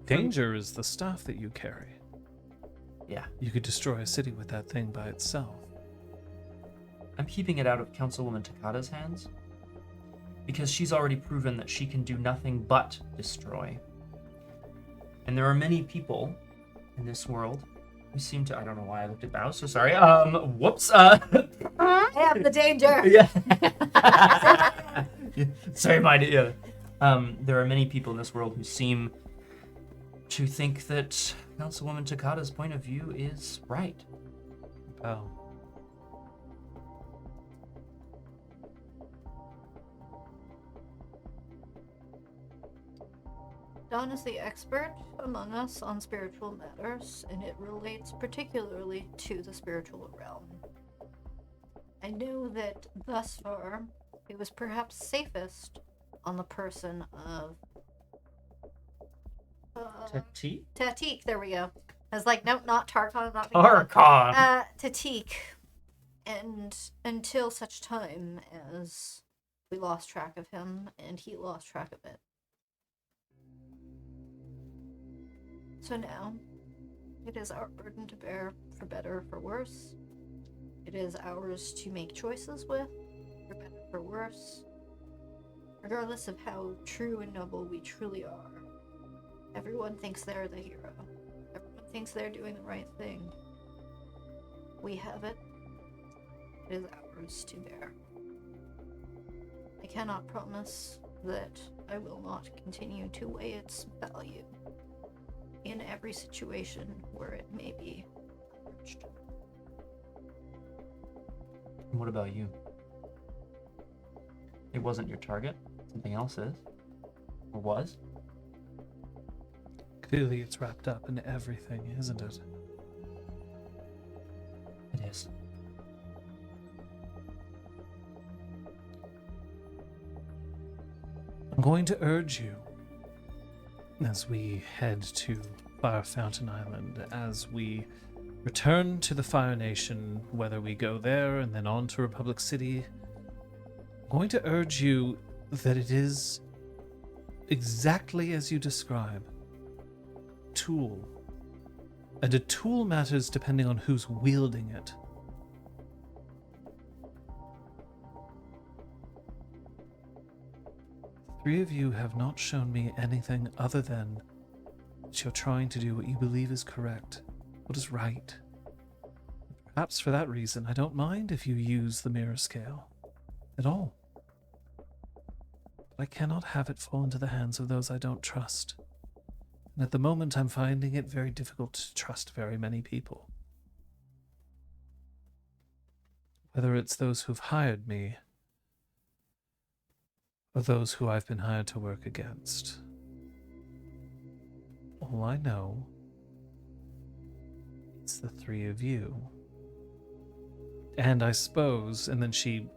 Danger is the stuff that you carry. Yeah. You could destroy a city with that thing by itself. I'm keeping it out of Councilwoman Takata's hands, because she's already proven that she can do nothing but destroy. And there are many people in this world who seem to... I don't know why I looked at Bao, so sorry. Whoops. I have the danger. Yeah. Sorry, my... Yeah. There are many people in this world who seem to think that Councilwoman Takata's point of view is right. Oh. Don is the expert among us on spiritual matters, and it relates particularly to the spiritual realm. I know that thus far, it was perhaps safest on the person of Tatik, there we go. I was like, nope, not Tarkon, not Tarkon! Tatik. And until such time as we lost track of him, and he lost track of it. So now, it is our burden to bear, for better or for worse. It is ours to make choices with, for better or for worse. Regardless of how true and noble we truly are. Everyone thinks they're the hero. Everyone thinks they're doing the right thing. We have it. It is ours to bear. I cannot promise that I will not continue to weigh its value in every situation where it may be approached. And what about you? It wasn't your target. Something else is. Or was. Clearly it's wrapped up in everything, isn't it? It is. going to urge you, as we head to Fire Fountain Island, as we return to the Fire Nation, whether we go there and then on to Republic City, I'm going to urge you that it is exactly as you describe. Tool. And a tool matters depending on who's wielding it. Three of you have not shown me anything other than that you're trying to do what you believe is correct, what is right. Perhaps for that reason, I don't mind if you use the mirror scale at all. But I cannot have it fall into the hands of those I don't trust. And at the moment, I'm finding it very difficult to trust very many people. Whether it's those who've hired me, or those who I've been hired to work against. All I know is the three of you. And I suppose, and then she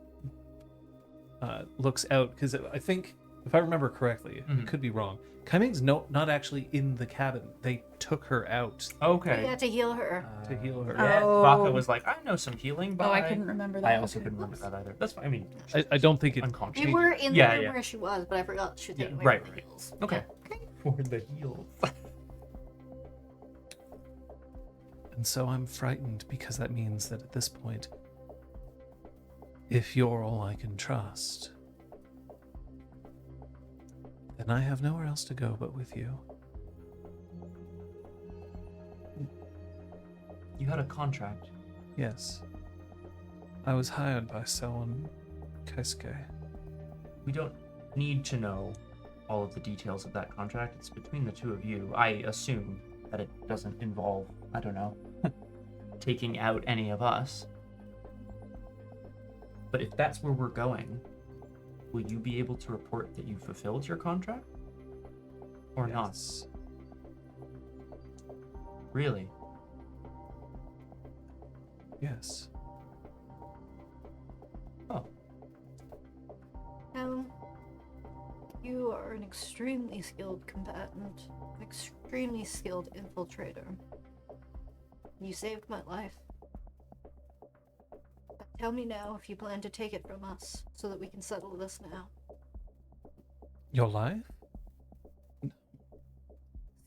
looks out, because I think, if I remember correctly, I could be wrong, Kaiming's not actually in the cabin. They took her out Okay. Yeah, to heal her. to heal her. Yeah, Oh. Baka was like, I know some healing, but Oh, I couldn't remember that. I also Okay. couldn't remember that either. That's fine. I mean, I don't think it... unconscious. We were in the Yeah, room yeah. where she was, but I forgot she was Yeah, taking away right, from the right. heals. Okay. Yeah. Okay. For the heals. And so I'm frightened because that means that at this point, if you're all I can trust, then I have nowhere else to go but with you. You had a contract. Yes. I was hired by Selwyn Keisuke. We don't need to know all of the details of that contract. It's between the two of you. I assume that it doesn't involve, I don't know, taking out any of us. But if that's where we're going, will you be able to report that you fulfilled your contract? Or not? Yes. Really? Yes. Oh. Now, you are an extremely skilled combatant, an extremely skilled infiltrator. You saved my life. But tell me now if you plan to take it from us, so that we can settle this now. Your life?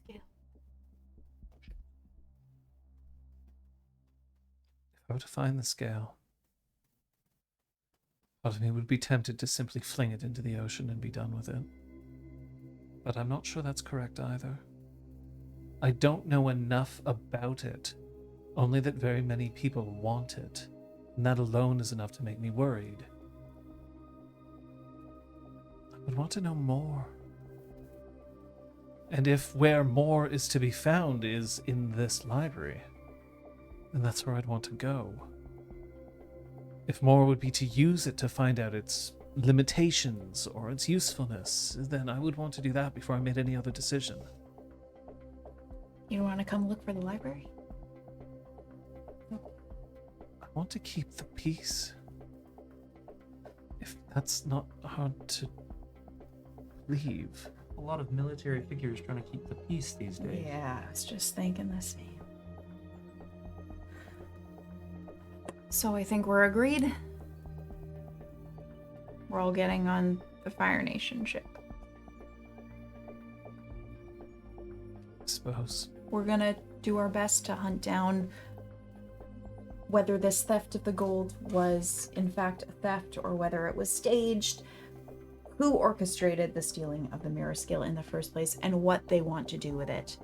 Skill. If I were to find the scale, part of me would be tempted to simply fling it into the ocean and be done with it. But I'm not sure that's correct either. I don't know enough about it, only that very many people want it, and that alone is enough to make me worried. I would want to know more. And if where more is to be found is in this library, then that's where I'd want to go. If more would be to use it to find out its limitations or its usefulness, then I would want to do that before I made any other decision. You want to come look for the library? I want to keep the peace. If that's not hard to leave. A lot of military figures trying to keep the peace these days. Yeah, I was just thinking the same. So I think we're agreed. We're all getting on the Fire Nation ship. I suppose. We're gonna do our best to hunt down whether this theft of the gold was in fact a theft or whether it was staged, who orchestrated the stealing of the mirror scale in the first place, and what they want to do with it.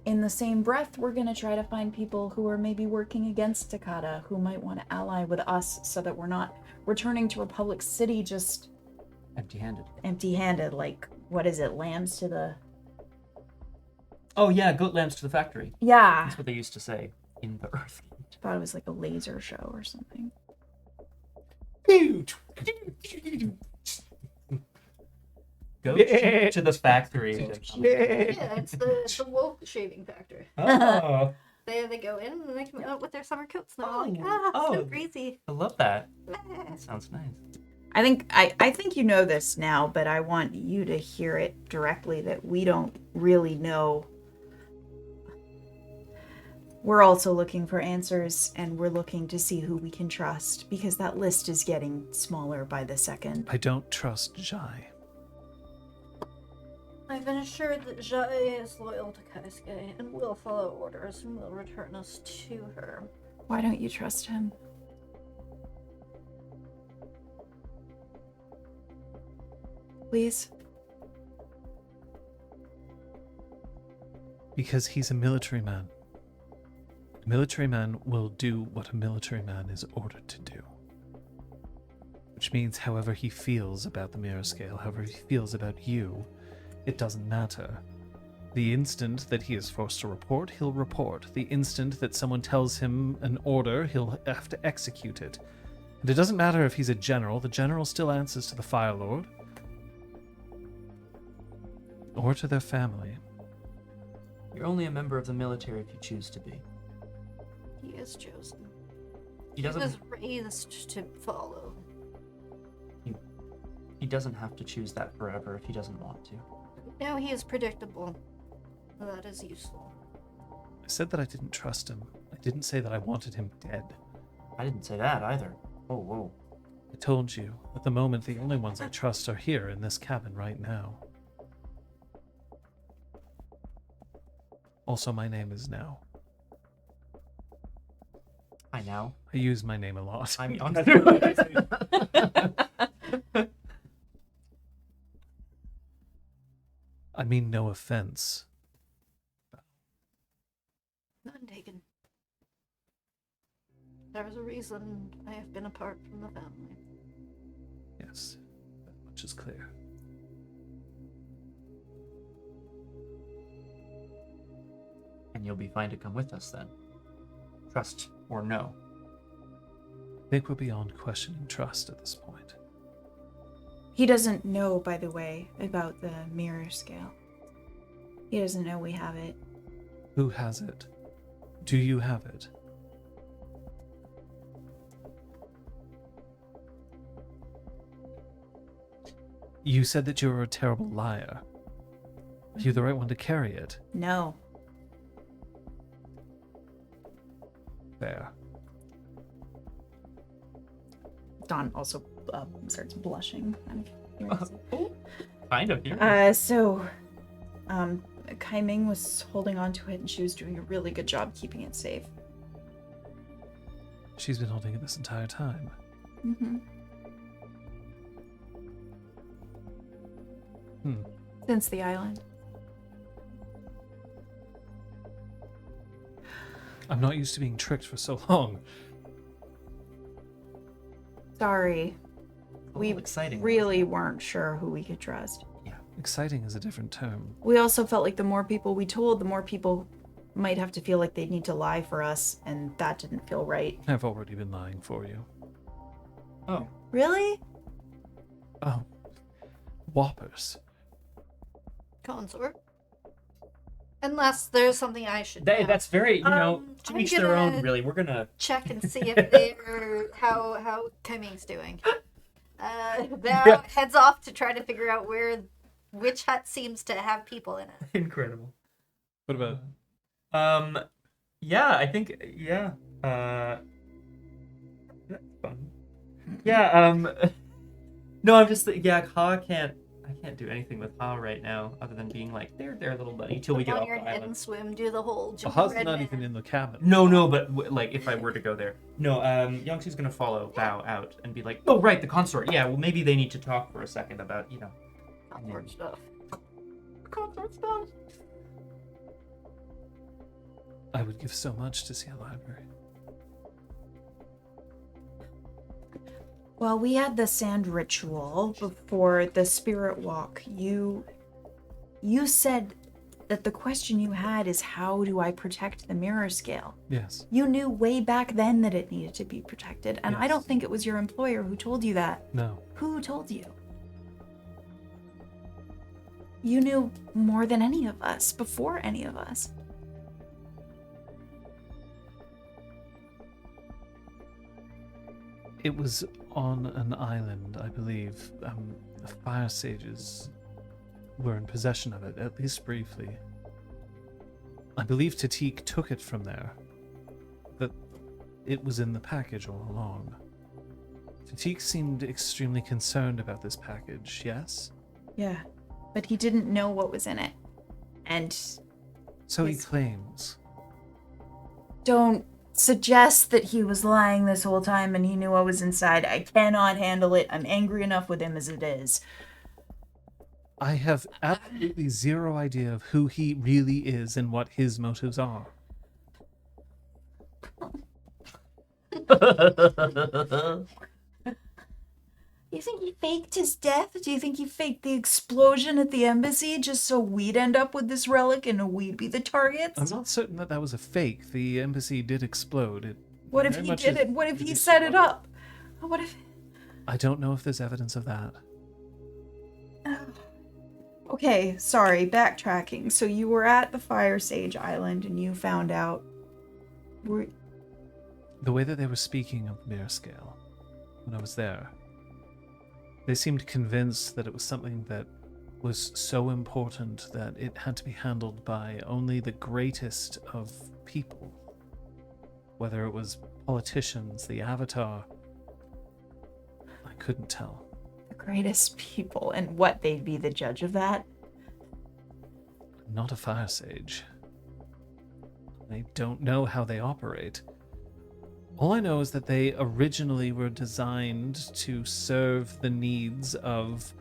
In the same breath, we're going to try to find people who are maybe working against Takata, who might want to ally with us so that we're not returning to Republic City just Empty-handed. empty-handed, like, what is it, lambs to the... Oh yeah, goat lambs to the factory. Yeah. That's what they used to say in the Earth. Thought it was like a laser show or something. Go to the factory. Yeah, it's the wolf shaving factory. Oh, They go in and they come out with their summer coats and they're all like, Oh. so Oh. crazy. I love that. Meh. That sounds nice. I think you know this now, but I want you to hear it directly that we don't really know. We're also looking for answers, and we're looking to see who we can trust, because that list is getting smaller by the second. I don't trust Jai. I've been assured that Jai is loyal to Kaisuke and will follow orders and will return us to her. Why don't you trust him? Please? Because he's a military man. A military man will do what a military man is ordered to do. Which means however he feels about the mirror scale, however he feels about you, it doesn't matter. The instant that he is forced to report, he'll report. The instant that someone tells him an order, he'll have to execute it. And it doesn't matter if he's a general, the general still answers to the Fire Lord. Or to their family. You're only a member of the military if you choose to be. He is chosen. He was doesn't. raised to follow. He doesn't have to choose that forever if he doesn't want to. Now he is predictable. That is useful. I said that I didn't trust him. I didn't say that I wanted him dead. I didn't say that either. Oh, whoa. I told you, at the moment the only ones I trust are here in this cabin right now. Also, my name is Now. Hi now. I use my name a lot. I'm I mean no offense. None taken. There is a reason I have been apart from the family. Yes, that much is clear. And you'll be fine to come with us then. Trust or no. I think we're beyond questioning trust at this point. He doesn't know, by the way, about the mirror scale. He doesn't know we have it. Who has it? Do you have it? You said that you were a terrible liar. Are you the right one to carry it? No. Fair. Dawn also starts blushing. Kind of. Yeah. Kai Ming was holding on to it, and she was doing a really good job keeping it safe. She's been holding it this entire time. Mm-hmm. Hmm. Since the island. I'm not used to being tricked for so long. Sorry. We exciting. really weren't sure who we could trust. Yeah. Exciting is a different term. We also felt like the more people we told, the more people might have to feel like they'd need to lie for us, and that didn't feel right. I've already been lying for you. Oh. Really? Oh. Whoppers. Consort. Unless there's something I should know. That's very, to I'm each their gonna own, really. We're gonna check and see if they're how Cummings doing. Val heads off to try to figure out which hut seems to have people in it. incredible. What about? Yeah, I think that's fun. Yeah, no, I'm just I can't do anything with Ha right now other than being like, there, little buddy, till we get on off your the head island. and swim, do the whole jump. Ha's not even in the cabin. No, but like if I were to go there. No, Youngsu's gonna follow Bao out and be like, oh right, the consort. Yeah, well maybe they need to talk for a second about, Consort stuff. consort stuff. I would give so much to see a library. Well, we had the sand ritual before the spirit walk. You said that the question you had is, how do I protect the mirror scale? Yes. You knew way back then that it needed to be protected, and I Yes. don't think it was your employer who told you that. No. Who told you? You knew more than any of us, before any of us. It was on an island, I believe. The fire sages were in possession of it, at least briefly. I believe Tatik took it from there. That it was in the package all along. Tatik seemed extremely concerned about this package, yes? Yeah, but he didn't know what was in it. And So he claims. don't suggest that he was lying this whole time and he knew what was inside. I cannot handle it. I'm angry enough with him as it is. I have absolutely zero idea of who he really is and what his motives are. You think he faked his death? Do you think he faked the explosion at the embassy just so we'd end up with this relic and we'd be the targets? I'm not certain that was a fake. The embassy did explode. What if he did it? What if he set it up? What if... I don't know if there's evidence of that. Okay, sorry, backtracking. So you were at the Fire Sage Island and you found out... The way that they were speaking of Mearscale when I was there, they seemed convinced that it was something that was so important that it had to be handled by only the greatest of people. Whether it was politicians, the Avatar, I couldn't tell. The greatest people, and what, they'd be the judge of that? I'm not a fire sage. I don't know how they operate. All I know is that they originally were designed to serve the needs of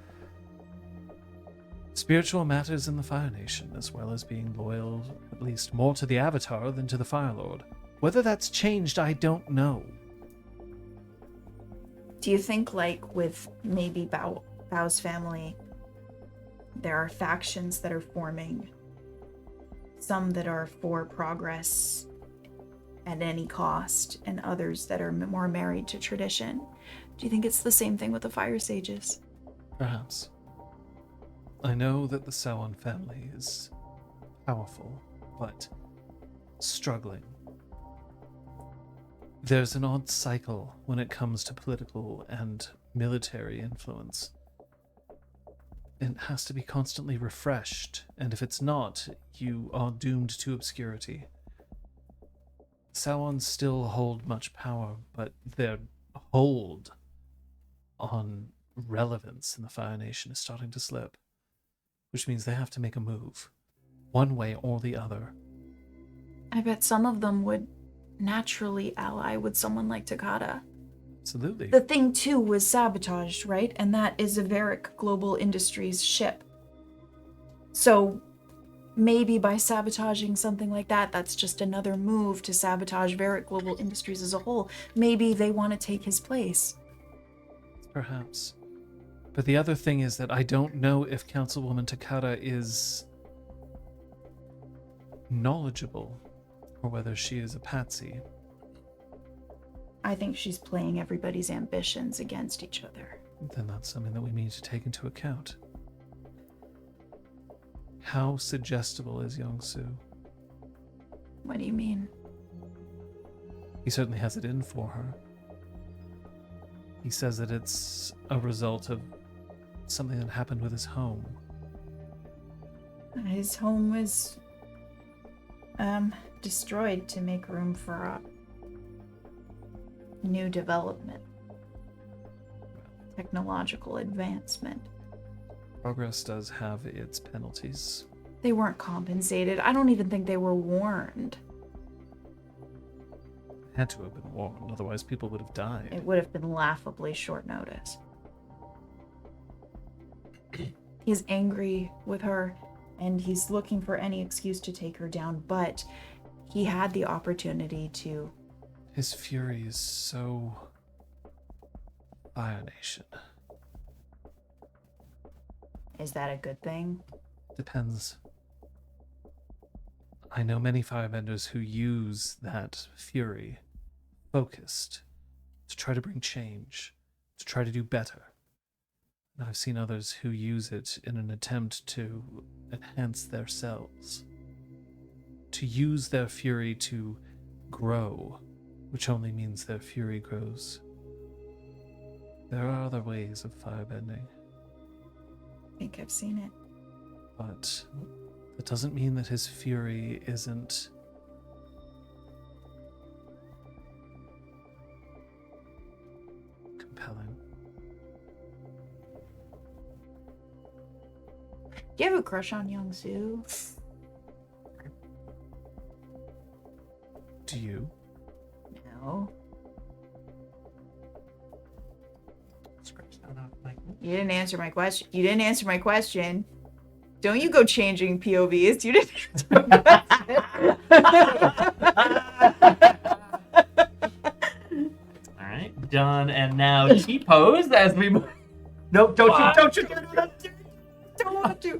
spiritual matters in the Fire Nation, as well as being loyal, at least more to the Avatar than to the Fire Lord. Whether that's changed, I don't know. Do you think, like, with maybe Bao's family, there are factions that are forming? Some that are for progress at any cost, and others that are more married to tradition. Do you think it's the same thing with the Fire Sages? Perhaps. I know that the Sauron family is powerful, but struggling. There's an odd cycle when it comes to political and military influence. It has to be constantly refreshed, and if it's not, you are doomed to obscurity. Sauron still hold much power, but their hold on relevance in the Fire Nation is starting to slip, which means they have to make a move, one way or the other. I bet some of them would naturally ally with someone like Takata. Absolutely. The thing, too, was sabotaged, right? And that is a Varric Global Industries ship. So maybe by sabotaging something like that, that's just another move to sabotage Varric Global Industries as a whole. Maybe they want to take his place. Perhaps. But the other thing is that I don't know if Councilwoman Takata is knowledgeable, or whether she is a patsy. I think she's playing everybody's ambitions against each other. Then that's something that we need to take into account. How suggestible is Yongsu? What do you mean? He certainly has it in for her. He says that it's a result of something that happened with his home. His home was destroyed to make room for a new development. Technological advancement. Progress does have its penalties. They weren't compensated. I don't even think they were warned. Had to have been warned, otherwise people would have died. It would have been laughably short notice. He's angry with her, and he's looking for any excuse to take her down, but he had the opportunity to. His fury is so Fire Nation. Is that a good thing? Depends. I know many firebenders who use that fury focused to try to bring change, to try to do better. And I've seen others who use it in an attempt to enhance themselves, to use their fury to grow, which only means their fury grows There are other ways of firebending, I think I've seen it. but that doesn't mean that his fury isn't compelling. Do you have a crush on Youngsu? Do you? No. Scratch that off my. You didn't answer my question. You didn't answer my question. Don't you go changing POVs. You didn't answer my question. All right, done. And now T-pose as we move. Nope, don't you Don't want to.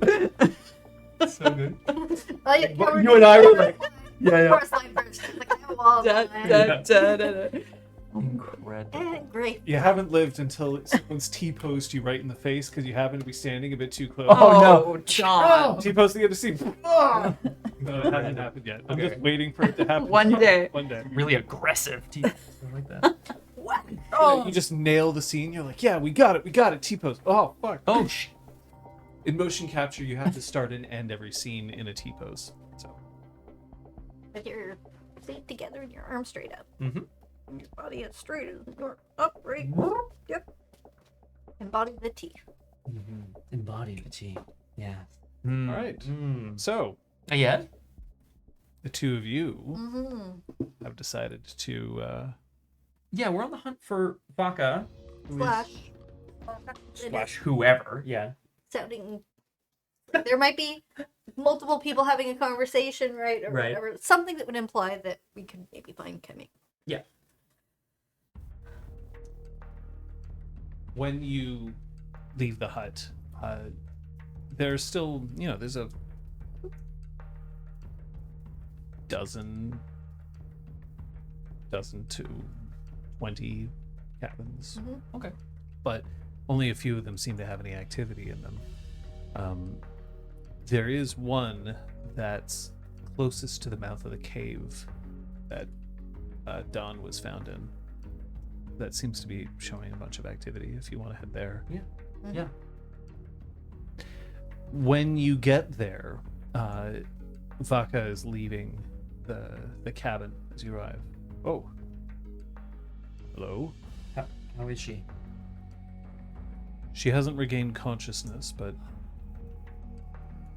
So good. You and I were like, yeah. First line first. Like, I have a wall. Da, da, da, da, da. Incredible. Great. You haven't lived until someone's T-posed you right in the face because you happen to be standing a bit too close. Oh, no. John. T-posed the other scene. No, it hasn't happened yet. I'm Okay. just waiting for it to happen. One day. One day. Really aggressive T-pose. I like that. What? You just nail the scene. You're like, yeah, we got it. T-pose. Oh, fuck. Oh, shit. In motion capture, you have to start and end every scene in a T-pose. So With your feet together and your arms straight up. Mm-hmm. And your body as straight as your upright. Yep. Embody the T. Mm-hmm. Embody the T. Yeah. all right. So Yeah. the two of you Mm-hmm. have decided to. Yeah, we're on the hunt for Vaca. Slash. Whoever. Yeah. Sounding. There might be multiple people having a conversation, right? Or Right. whatever. Something that would imply that we could maybe find Kemi. Yeah. When you leave the hut, there's still, there's a dozen to 20 cabins. Mhm. Okay. But only a few of them seem to have any activity in them. There is one that's closest to the mouth of the cave that Don was found in. That seems to be showing a bunch of activity if you want to head there. Yeah. Mhm. Yeah. When you get there, Vaca is leaving the cabin as you arrive. Oh. Hello? How is she? She hasn't regained consciousness, but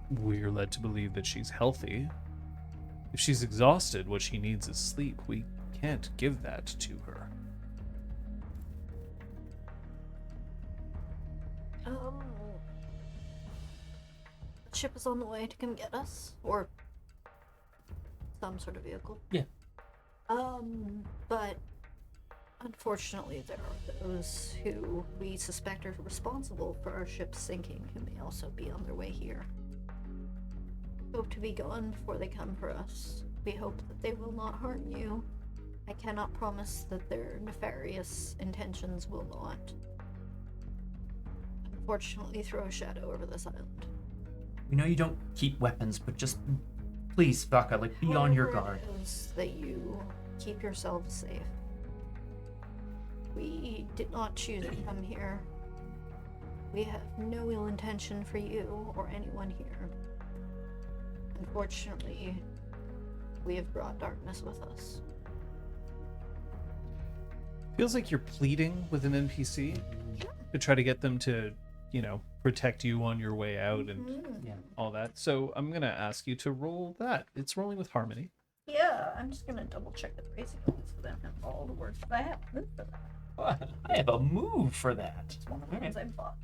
we're led to believe that she's healthy. If she's exhausted, what she needs is sleep. We can't give that to her. The ship is on the way to come get us, or some sort of vehicle. Yeah. But unfortunately, there are those who we suspect are responsible for our ship sinking who may also be on their way here. Hope to be gone before they come for us. We hope that they will not harm you. I cannot promise that their nefarious intentions will not, unfortunately, throw a shadow over this island. We know you don't keep weapons, but just please, Vaca, like, be on your However guard. it is that you keep yourselves safe. We did not choose to come here. We have no ill intention for you or anyone here. Unfortunately, we have brought darkness with us. Feels like you're pleading with an NPC to try to get them to, protect you on your way out and Yeah. all that. So I'm going to ask you to roll that. It's rolling with Harmony. Yeah, I'm just gonna double check the phrasing of this so that I have all the words that I have for that. I have a move for that. It's one of the ones I bought.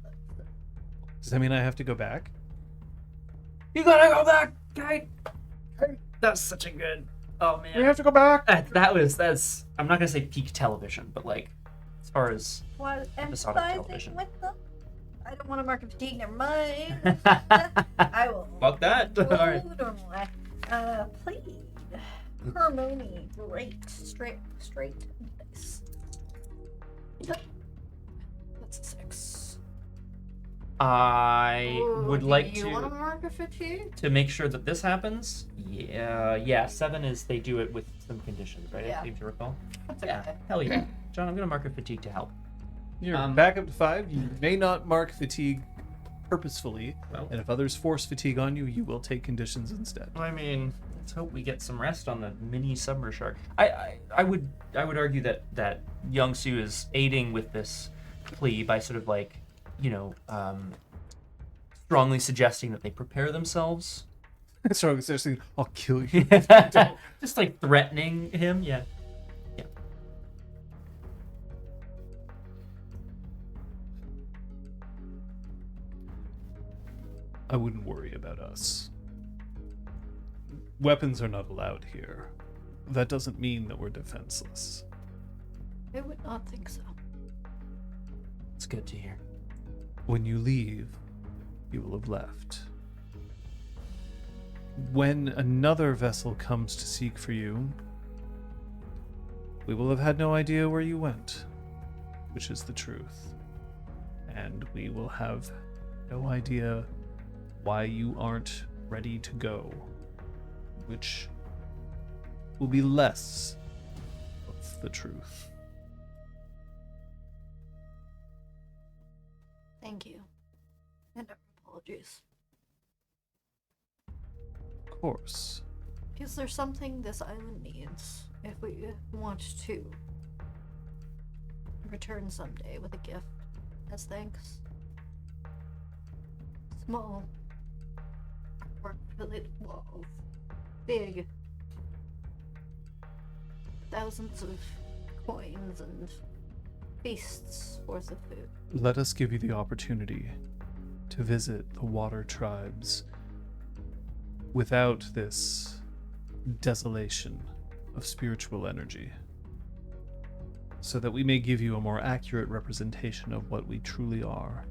Does that mean I have to go back? You gotta go back, guy. That's such a good. Oh man. We have to go back. That's. I'm not gonna say peak television, but like, as far as. What Episodic emphasizing television. with them? I don't want to mark of fatigue. Never mind. I will. Fuck that. All right. Normal. Please. Harmony. Great. Straight. Nice. That's a 6. I would like You want to to mark of fatigue? make sure that this happens. Yeah. 7 is they do it with some conditions, right? Yeah. I seem to recall. That's Yeah. okay. Hell yeah. John, I'm gonna mark a fatigue to help. You're back up to 5. You may not mark fatigue purposefully, Well. and if others force fatigue on you, you will take conditions instead. I mean, let's hope we get some rest on the mini summer shark. I would argue that Young Su is aiding with this plea by sort of like, strongly suggesting that they prepare themselves. So seriously, I'll kill you. Just like threatening him, yeah. I wouldn't worry about us. Weapons are not allowed here. That doesn't mean that we're defenseless. I would not think so. It's good to hear. When you leave, you will have left. When another vessel comes to seek for you, we will have had no idea where you went, which is the truth. And we will have no idea why you aren't ready to go, which will be less of the truth. Thank you. And our apologies. Of course. Is there something this island needs if we want to return someday with a gift as thanks? Small work-related walls. Big. Thousands of coins and feasts worth of food. Let us give you the opportunity to visit the water tribes without this desolation of spiritual energy, so that we may give you a more accurate representation of what we truly are.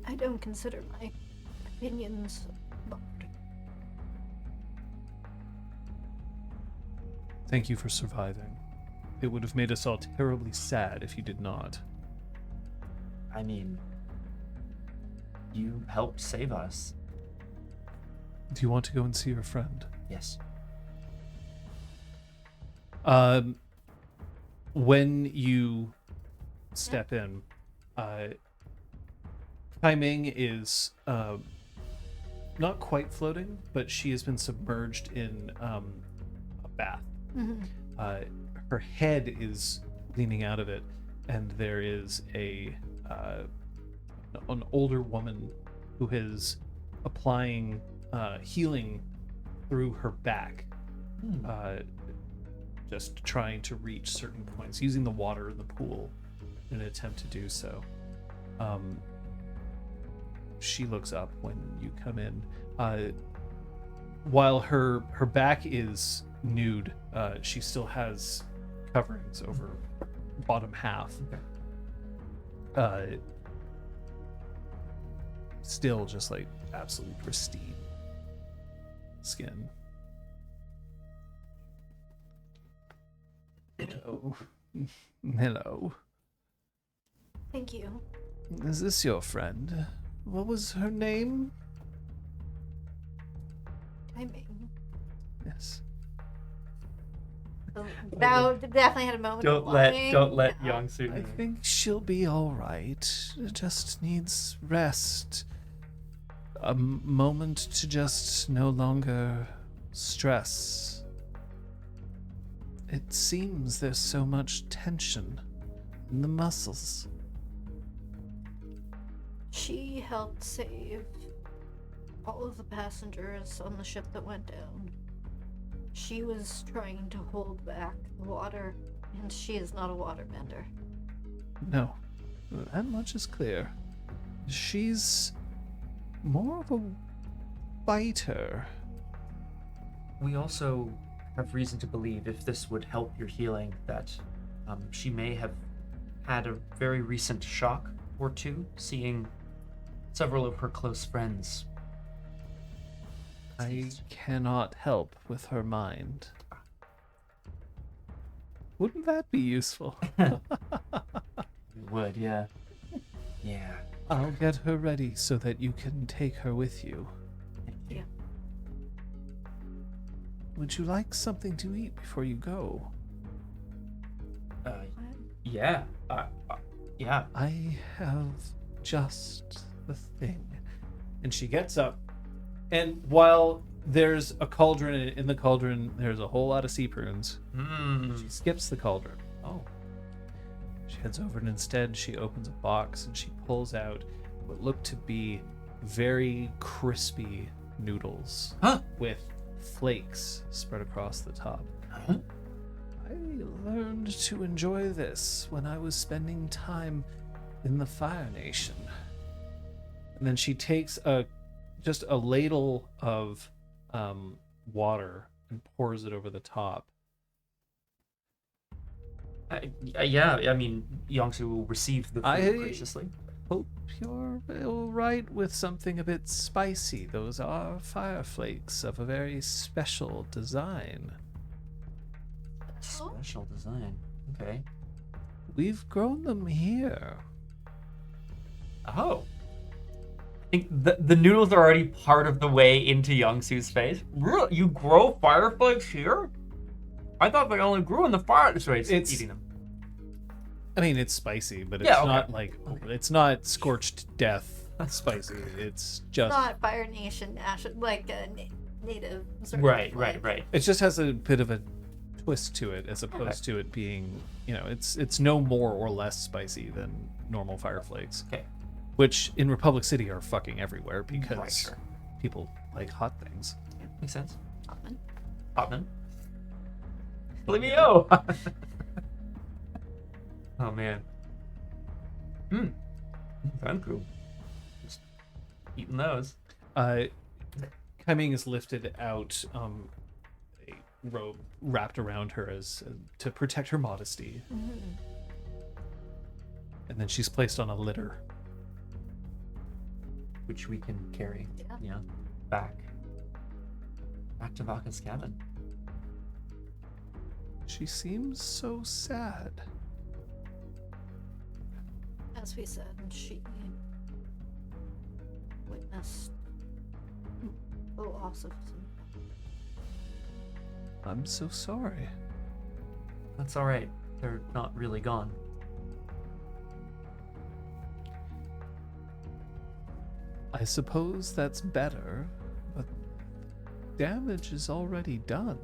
I don't consider my opinions bothered. Thank you for surviving. It would have made us all terribly sad if you did not. I mean, you helped save us. Do you want to go and see your friend? Yes. When you step in, Tai Ming is not quite floating, but she has been submerged in a bath. Mm-hmm. Her head is leaning out of it, and there is an older woman who is applying healing through her back, just trying to reach certain points, using the water in the pool in an attempt to do so. She looks up when you come in. While her back is nude, she still has coverings over bottom half. Still just like absolutely pristine skin. Hello. Hello. Thank you. Is this your friend? What was her name? Timing. Yes. Bao definitely had a moment. Don't of let longing. Young Su. I think she'll be all right. Just needs rest. A moment to just no longer stress. It seems there's so much tension in the muscles. She helped save all of the passengers on the ship that went down. She was trying to hold back the water, and she is not a waterbender. No, that much is clear. She's more of a fighter. We also have reason to believe, if this would help your healing, that she may have had a very recent shock or two, seeing several of her close friends. I cannot help with her mind. Wouldn't that be useful? We would, yeah. Yeah. I'll get her ready so that you can take her with you. Yeah. Would you like something to eat before you go? Yeah. Yeah. I have just the thing. And she gets up, and while there's a cauldron, and in the cauldron there's a whole lot of sea prunes, she skips the cauldron. Oh. She heads over, and instead she opens a box and she pulls out what look to be very crispy noodles with flakes spread across the top. Huh? I learned to enjoy this when I was spending time in the Fire Nation. And then she takes just a ladle of water and pours it over the top. Yeah, I mean, Yongsu will receive the food graciously. Hope you're all right with something a bit spicy. Those are fire flakes of a very special design. Special design. Okay. We've grown them here. Oh. I think the noodles are already part of the way into Youngsu's face. Really? You grow fireflies here? I thought they only grew in the fire. Sorry, it's eating them. I mean, it's spicy, but it's not like it's not scorched death spicy. It's just Not Fire Nation, like a native sort Right, of right. it just has a bit of a twist to it, as opposed to it being, it's no more or less spicy than normal fire flakes. Okay. Which in Republic City are fucking everywhere because Right, sure. people like hot things. Makes sense. Hotman. Hotman. Leave me oh. Oh man. Fanku. Just eating those. Kaiming is lifted out, a robe wrapped around her as to protect her modesty, and then she's placed on a litter. Which we can carry. Yeah. Back to Vaka's cabin. She seems so sad. As we said, she witnessed the loss of some. I'm so sorry. That's all right. They're not really gone. I suppose that's better, but damage is already done.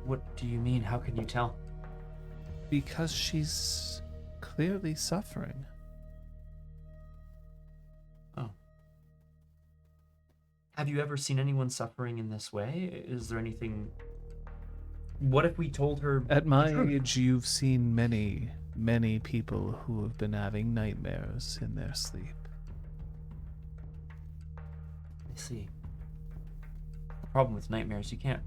What do you mean? How can you tell? Because she's clearly suffering. Oh. Have you ever seen anyone suffering in this way? Is there anything... What if we told her... At my age, you've seen many, many people who have been having nightmares in their sleep. I see. The problem with nightmares, you can't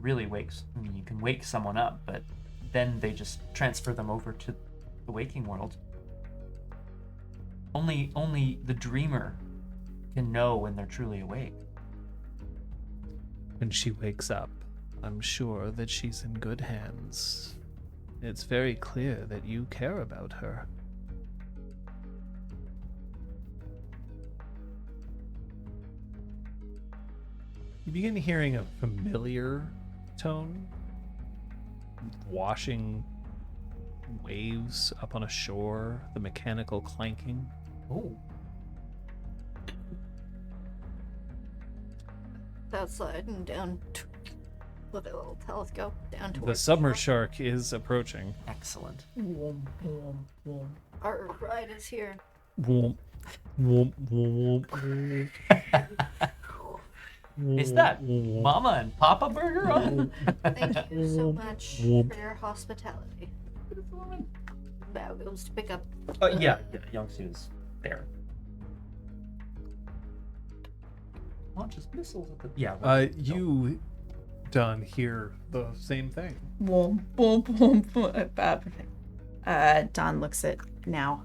really wake... I mean, you can wake someone up, but then they just transfer them over to the waking world. Only the dreamer can know when they're truly awake. When she wakes up, I'm sure that she's in good hands. It's very clear that you care about her. You begin hearing a familiar tone, washing waves up on a shore, the mechanical clanking. Oh. Outside and down with a little telescope down The towards submerged shark is approaching. Excellent. Our ride is here. Womp, womp, womp. Is that Mama and Papa Burger on? Thank you so much for your hospitality. Bao goes to pick up. Yeah, Youngsu's there. Launches missiles at the... Yeah. You, Dunn, hear the same thing. Don looks at now.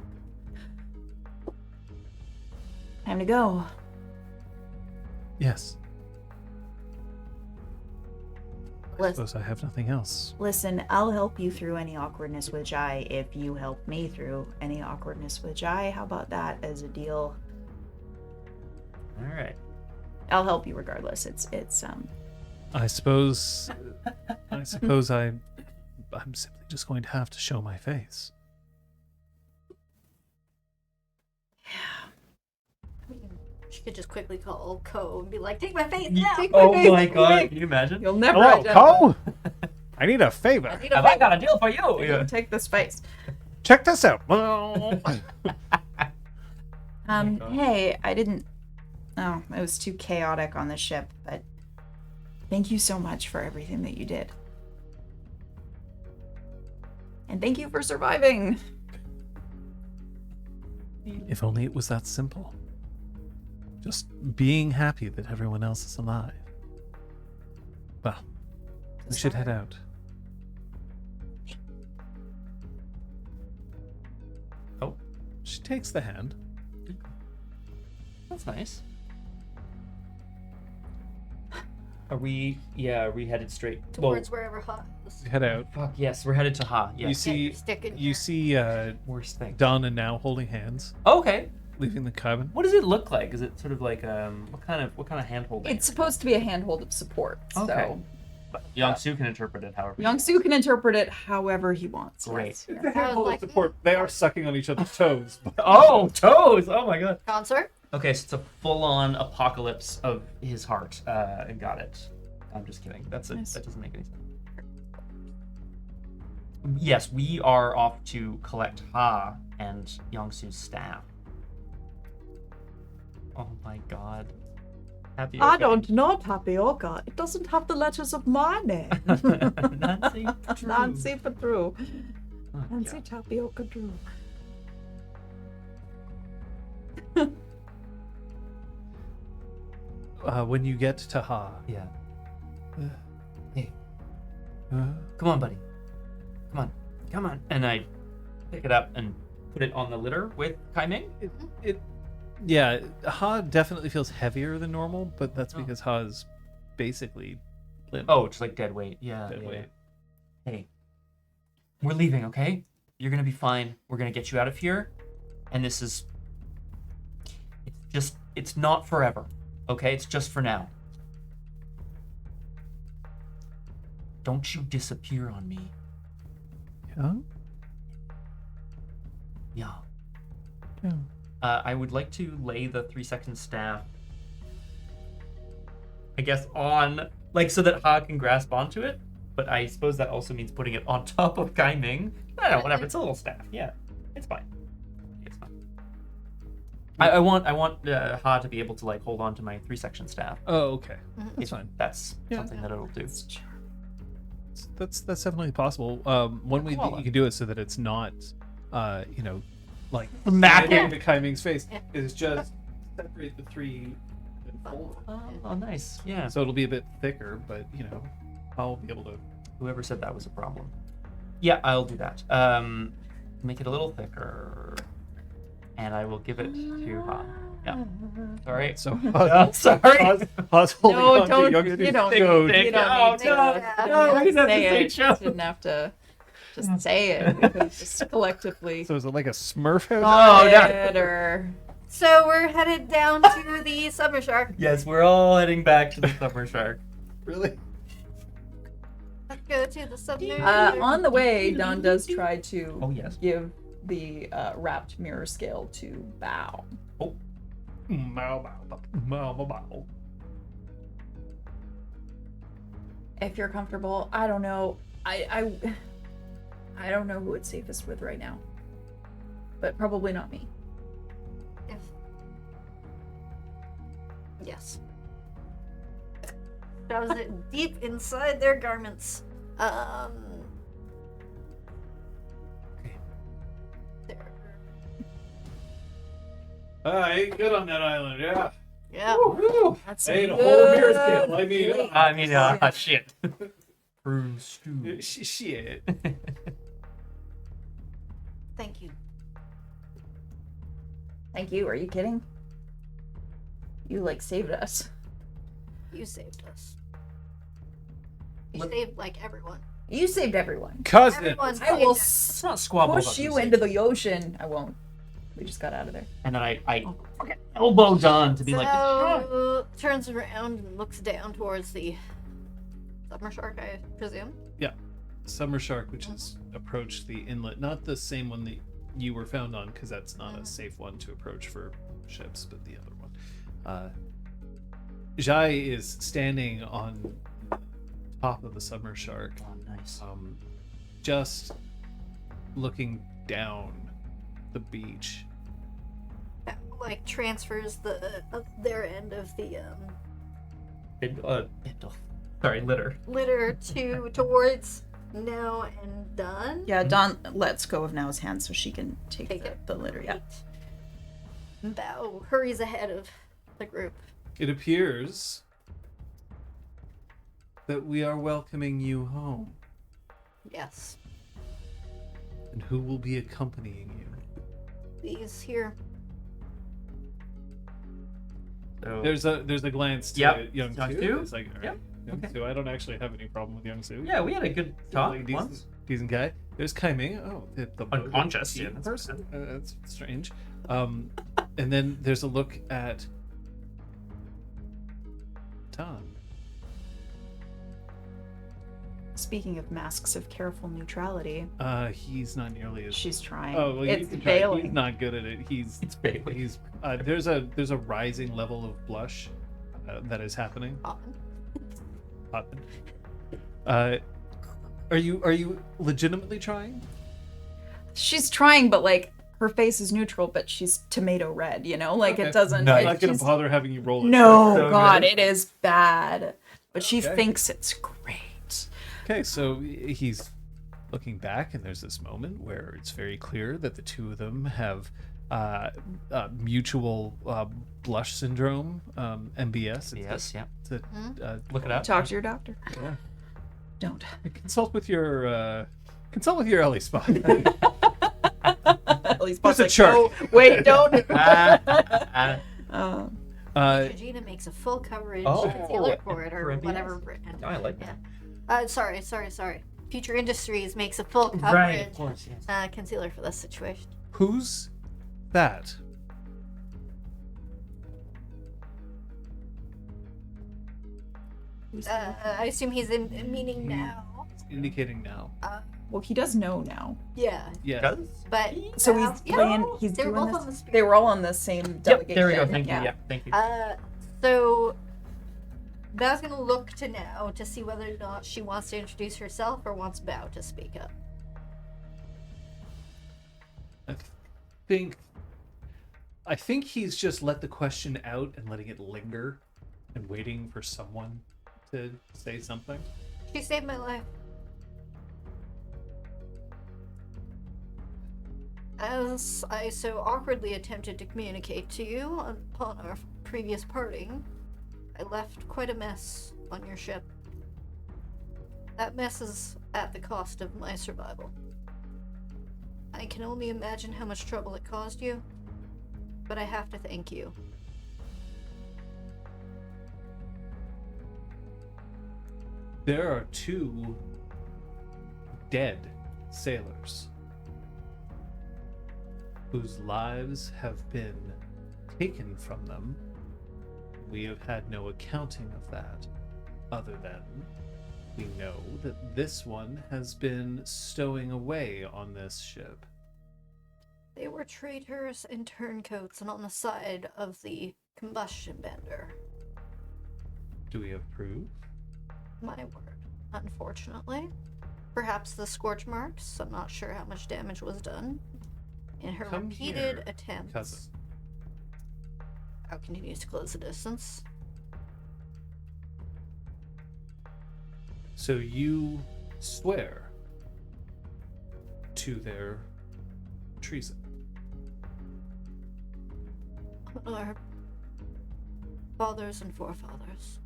Time to go. Yes. I Listen, suppose I have nothing else. listen, I'll help you through any awkwardness with Jai if you help me through any awkwardness with Jai. How about that as a deal? All right. I'll help you regardless. It's I suppose I I'm simply just going to have to show my face. She could just quickly call Co and be like, "Take my face Ye- now." Take my Oh face, my god, quick. can you imagine? You'll never Hello, identify. Cole. I need a favor. I need a Have I favor. got a deal for you? Yeah. Take this face. Check this out. Hey, I didn't. Oh, it was too chaotic on the ship, but thank you so much for everything that you did. And thank you for surviving. If only it was that simple. Just being happy that everyone else is alive. Well, we should head out. Oh, She takes the hand. that's nice. Are we headed straight Towards wherever hot is. We head out. Fuck yes, we're headed to Ha. You Yes. see, Stick in you here. see Worst thing. Donna now holding hands, Okay. leaving the cabin. What does it look like? Is it sort of like what kind of hand holding? It's supposed to be a handhold of support, Okay. so Young-Soo can interpret it however. Young-Soo can interpret it however he wants. Great. Yes. a handhold of support. They are sucking on each other's toes. Oh, toes! Oh my god. Concert. Okay, so it's a full-on apocalypse of his heart. Got it. I'm just kidding. That's it. Nice. That doesn't make any sense. Yes, we are off to collect Ha and Young-Soo's staff. Oh my god. Happy. I don't know tapioca. It doesn't have the letters of my name. Nancy Drew. Nancy for Drew. Oh, Nancy God. Tapioca Drew. When you get to Ha, Yeah. Hey, uh, come on, buddy. Come on. And I pick it up and put it on the litter with Kai Ming. yeah, Ha definitely feels heavier than normal, but that's Oh. because Ha is basically limp. Oh, just like dead weight. Yeah. Dead weight. Hey, we're leaving, okay? You're gonna be fine. We're gonna get you out of here. And this is. It's not forever, okay? It's just for now. Don't you disappear on me. Yeah? Yeah. Yeah. I would like to lay the 3-second staff, I guess, on, like, so that Ha can grasp onto it. But I suppose that also means putting it on top of Kai Ming. I don't know, whatever. It's a little staff. Yeah, it's fine. It's fine. I want Ha to be able to like hold on to my 3-section staff. Oh, okay. That's If fine. That's Yeah. something that it'll do. That's definitely possible. One way that koala. you can do it so that it's not, like Smacking. into Kai Ming's face is just separate the three and fold it. Oh, nice. Yeah. So it'll be a bit thicker, but I'll be able to. Whoever said that was a problem. Yeah, I'll do that. Make it a little thicker, and I will give it to Ha. Yeah. Sorry. So Sorry. Ha's holding No, on don't. to Young You Su's don't. goat. You don't Oh, need to. no. No, we didn't have to say say it. show. Didn't have to just say it. We could just collectively So is it like a Smurf house? Oh, no. it or So we're headed down to the summer shark. Yes, we're all heading back to the summer shark. Really? Let's go to the summer. on the way, Don does try to Oh yes. give the wrapped mirror scale to Bow. Bow, bow, bow, bow, bow. If you're comfortable, I don't know. I don't know who it's safest with right now. But probably not me. Yes. Shoves it deep inside their garments. There. I ate good on that island, yeah. Yeah. That's I ate a good. whole beer scale. I mean, shit. Prune stew. Shit. Thank you. Thank you. Are you kidding? You like saved us. You saved us. You saved like everyone. You saved everyone. Cousin. Everyone I will saved Let's not squabble push about you these into things. the ocean. I won't. We just got out of there. And then I fucking elbow Don to be like, So turns around and looks down towards the summer shark, I presume. Summer Shark, which has approached the inlet, not the same one that you were found on, because that's not a safe one to approach for ships, but the other one. Jai is standing on top of the Summer Shark, Oh, nice. just looking down the beach. That, like transfers their end of the Litter. litter towards now and done. Yeah, Dawn lets go of Now's hand so she can take the litter. Yeah. Bao hurries ahead of the group. It appears that we are welcoming you home. Yes. And who will be accompanying you? These here. So, There's a glance to Yep. Young Young Soo. Soo? It's like, all right, Yep. Young Okay. Soo. I don't actually have any problem with Young Soo. yeah, we had a good talk Like, once. decent guy. There's Kai Ming. Oh, the Unconscious, the yeah, that's person. That's strange. And then there's a look at Tom. Speaking of masks of careful neutrality, He's not nearly as. she's trying. Oh, well, It's you can try. He's failing. not good at it. He's failing. He's there's a rising level of blush that is happening. Happen. Are you legitimately trying? She's trying, but like her face is neutral, but she's tomato red. You know, like Okay. it doesn't. Nice. I'm not gonna she's- bother having you roll it. No, So God, good. it is bad. But she Okay. thinks it's great. Okay, so he's looking back, and there's this moment where it's very clear that the two of them have mutual blush syndrome, MBS. Yes, yeah. It's a, Look it up. Talk to your doctor. Yeah. Don't. consult with your Ellie spot. At least There's a like, chart. "No, wait, don't. Regina makes a full coverage Oh, concealer for it, or for MBS. whatever brand. I like that. Sorry. Future Industries makes a full coverage Right, of course, yes. concealer for this situation. Who's that? I assume he's in meaning now. Indicating now. Well, he does know now. Yeah, Yeah. but So he's yeah, playing. He's they were doing both this. on the They were all on the same Yep, delegation. there we go. Thank you. Yeah, thank you. So Bao's gonna look to now to see whether or not she wants to introduce herself or wants Bao to speak up. I think he's just let the question out and letting it linger and waiting for someone to say something. She saved my life. As I so awkwardly attempted to communicate to you upon our previous parting, I left quite a mess on your ship. That mess is at the cost of my survival. I can only imagine how much trouble it caused you, but I have to thank you. There are two dead sailors whose lives have been taken from them. We have had no accounting of that, other than we know that this one has been stowing away on this ship. They were traitors and turncoats and on the side of the combustion bender. Do we have proof? My word. Unfortunately. Perhaps the scorch marks. I'm not sure how much damage was done. In her Come repeated here, attempts. cousin. Bao continues to close the distance. So you swear to their treason. Our fathers and forefathers.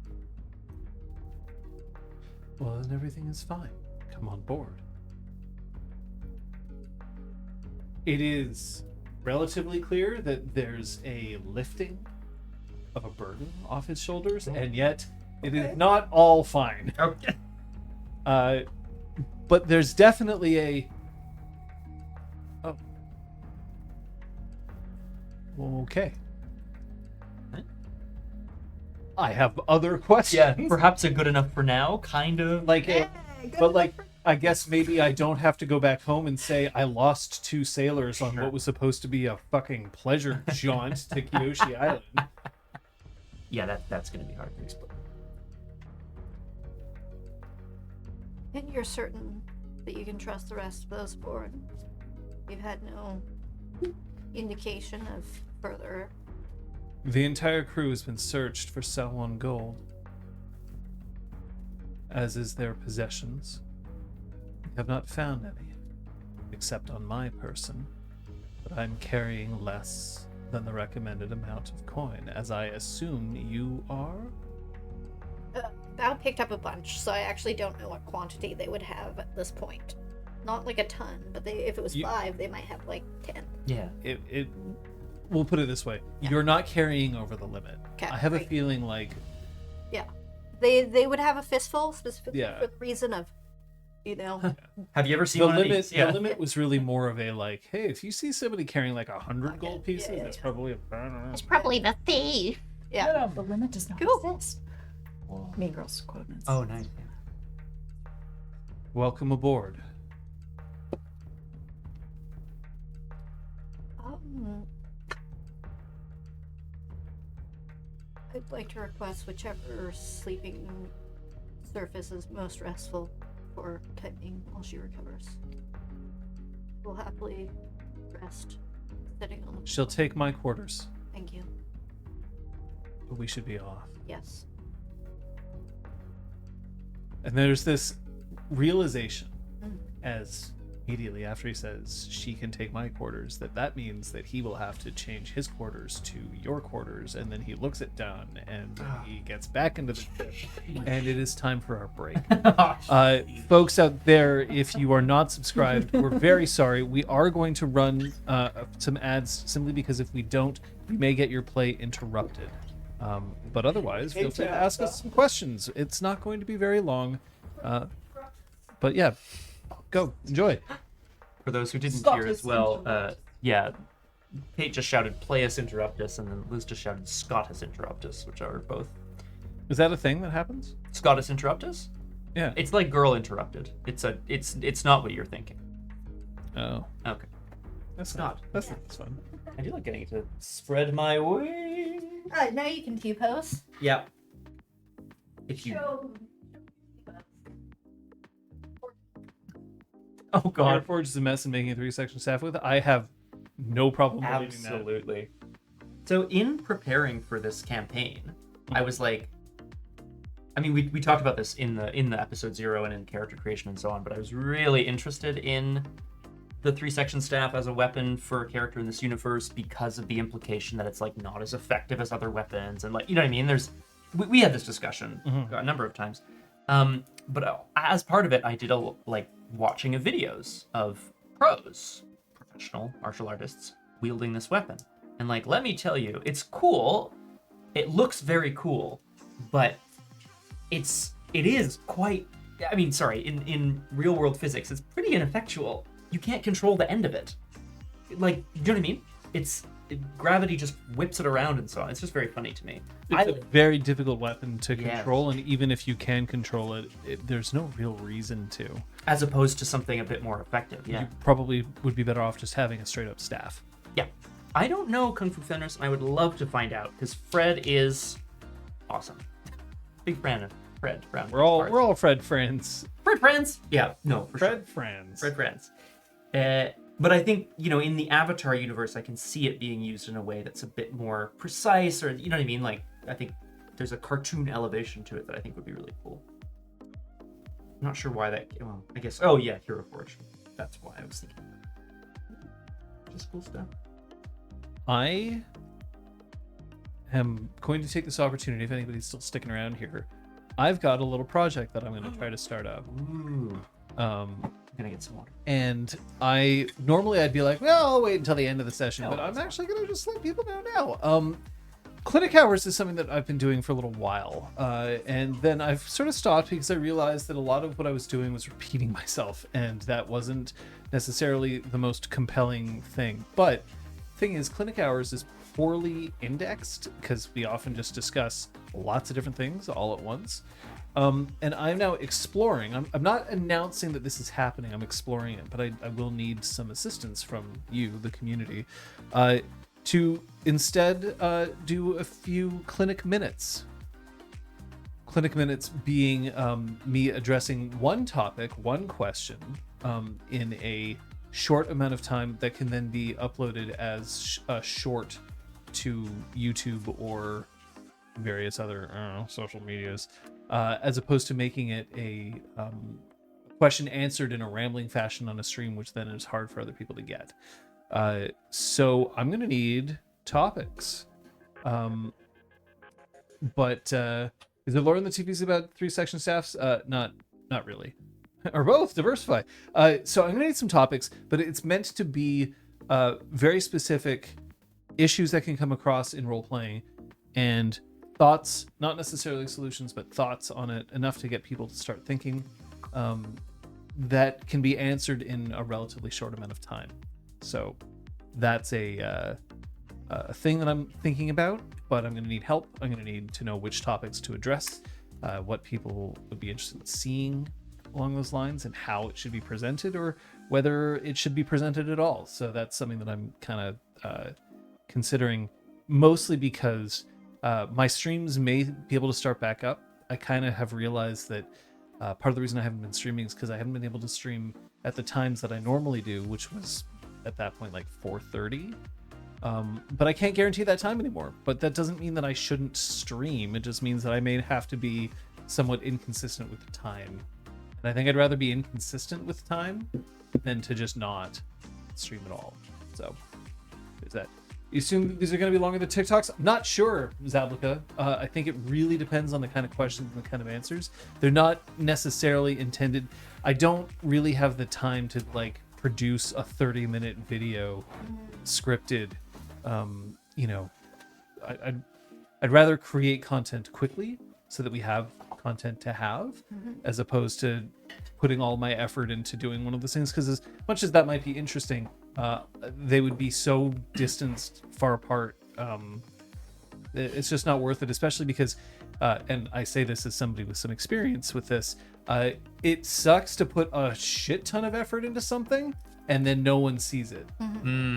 Well, then everything is fine. Come on board. It is relatively clear that there's a lifting of a burden off his shoulders, and yet it is not all fine. Okay. But there's definitely a... Oh. Well, okay. I have other questions. Yeah, perhaps a good enough for now, kind of. Like, Yeah, good but like, I guess maybe I don't have to go back home and say I lost 2 sailors on what was supposed to be a fucking pleasure jaunt to Kyoshi Island. Yeah, that's going to be hard to explain. And you're certain that you can trust the rest of those aboard? You've had no indication of further... The entire crew has been searched for Salwon gold, as is their possessions. We have not found any, except on my person, but I'm carrying less than the recommended amount of coin, as I assume you are? Bao picked up a bunch, so I actually don't know what quantity they would have at this point. Not like a ton, but if it was 5, they might have like 10. Yeah. We'll put it this way. Yeah. You're not carrying over the limit. Okay, I have a right. feeling like... Yeah. They would have a fistful specifically Yeah. for the reason of, you know... Have you ever seen The one limit, of these? Yeah. the limit was really more of a like, hey, if you see somebody carrying like 100 gold pieces, yeah, that's yeah. probably a... It's probably the thief. Yeah. The limit does not Cool. exist. Mean Girls quote. Oh, nice. Welcome aboard. I'd like to request whichever sleeping surface is most restful for Typing while she recovers. We'll happily rest sitting on the She'll take my quarters, Thank you. but we should be off. Yes. And there's this realization Mm. as immediately after he says she can take my quarters, that means that he will have to change his quarters to your quarters, and then he looks at Don and then he gets back into the ship, and it is time for our break. Folks out there, if you are not subscribed, we're very sorry. We are going to run some ads simply because if we don't, we may get your play interrupted. But otherwise, feel free to ask us some questions. It's not going to be very long. But yeah, go. Enjoy. For those who didn't hear as well, yeah, Kate just shouted, "Play us, interrupt us," and then Liz just shouted, "Scott us, interrupt us," which are both. Is that a thing that happens? Scott us, interrupt us? Yeah. It's like girl interrupted. It's not what you're thinking. Oh. Okay. That's not. That's fun. I do like getting to spread my wings. Now you can T-pose. Yeah. If you. Oh God. Airforge is a mess and making a 3-section staff with. I have no problem believing that. Absolutely. So in preparing for this campaign, I was like, I mean, we talked about this in the episode 0 and in character creation and so on, but I was really interested in the 3-section staff as a weapon for a character in this universe because of the implication that it's like not as effective as other weapons, and like, you know what I mean? We had this discussion a number of times. But as part of it, I did watching of videos of pros, professional martial artists, wielding this weapon. And like, let me tell you, it's cool. It looks very cool, but it is quite, I mean, sorry, in real world physics, it's pretty ineffectual. You can't control the end of it. Like, do you know what I mean? Gravity just whips it around and so on. It's just very funny to me. It's a very difficult weapon to Yes. control, and even if you can control it, there's no real reason to. As opposed to something a bit more effective, yeah. You probably would be better off just having a straight up staff. Yeah. I don't know Kung Fu Fenris, and I would love to find out, because Fred is awesome. Big fan of Fred Brown. We're all Fred friends. Fred friends? Yeah, no, for Fred sure. friends. Fred friends. But I think, in the Avatar universe, I can see it being used in a way that's a bit more precise, or, you know what I mean? Like, I think there's a cartoon elevation to it that I think would be really cool. I'm not sure why that, well, I guess, oh yeah, Hero Forge. That's why I was thinking. Just cool stuff. I am going to take this opportunity, if anybody's still sticking around here. I've got a little project that I'm going to try to start up. Ooh. I'm gonna get some water. And I'd be like, well, I'll wait until the end of the session, but I'm actually going to just let people know now. Clinic hours is something that I've been doing for a little while. And then I've sort of stopped because I realized that a lot of what I was doing was repeating myself, and that wasn't necessarily the most compelling thing. But thing is, clinic hours is poorly indexed because we often just discuss lots of different things all at once. And I'm now exploring. I'm not announcing that this is happening. I'm exploring it, but I will need some assistance from you, the community, to instead do a few clinic minutes. Clinic minutes being me addressing one topic, one question, in a short amount of time that can then be uploaded as a short to YouTube or various other social medias, as opposed to making it a question answered in a rambling fashion on a stream, which then is hard for other people to get. So I'm gonna need topics. But is there lore in the TPC about 3-section staffs? Not really. Or both, diversify. So I'm gonna need some topics, but it's meant to be very specific issues that can come across in role playing and thoughts, not necessarily solutions, but thoughts on it, enough to get people to start thinking, that can be answered in a relatively short amount of time. So that's a thing that I'm thinking about, but I'm going to need help. I'm going to need to know which topics to address, what people would be interested in seeing along those lines, and how it should be presented, or whether it should be presented at all. So that's something that I'm kind of considering, mostly because my streams may be able to start back up. I kind of have realized that part of the reason I haven't been streaming is because I haven't been able to stream at the times that I normally do, which was at that point like 4:30. But I can't guarantee that time anymore. But that doesn't mean that I shouldn't stream. It just means that I may have to be somewhat inconsistent with the time. And I think I'd rather be inconsistent with time than to just not stream at all. So there's that. You assume these are going to be longer than TikToks? I'm not sure, Zablika. I think it really depends on the kind of questions and the kind of answers. They're not necessarily intended. I don't really have the time to like produce a 30-minute video scripted. I'd rather create content quickly so that we have content to have, as opposed to putting all my effort into doing one of those things, because as much as that might be interesting, they would be so distanced, far apart. It's just not worth it, especially because, and I say this as somebody with some experience with this, it sucks to put a shit ton of effort into something and then no one sees it.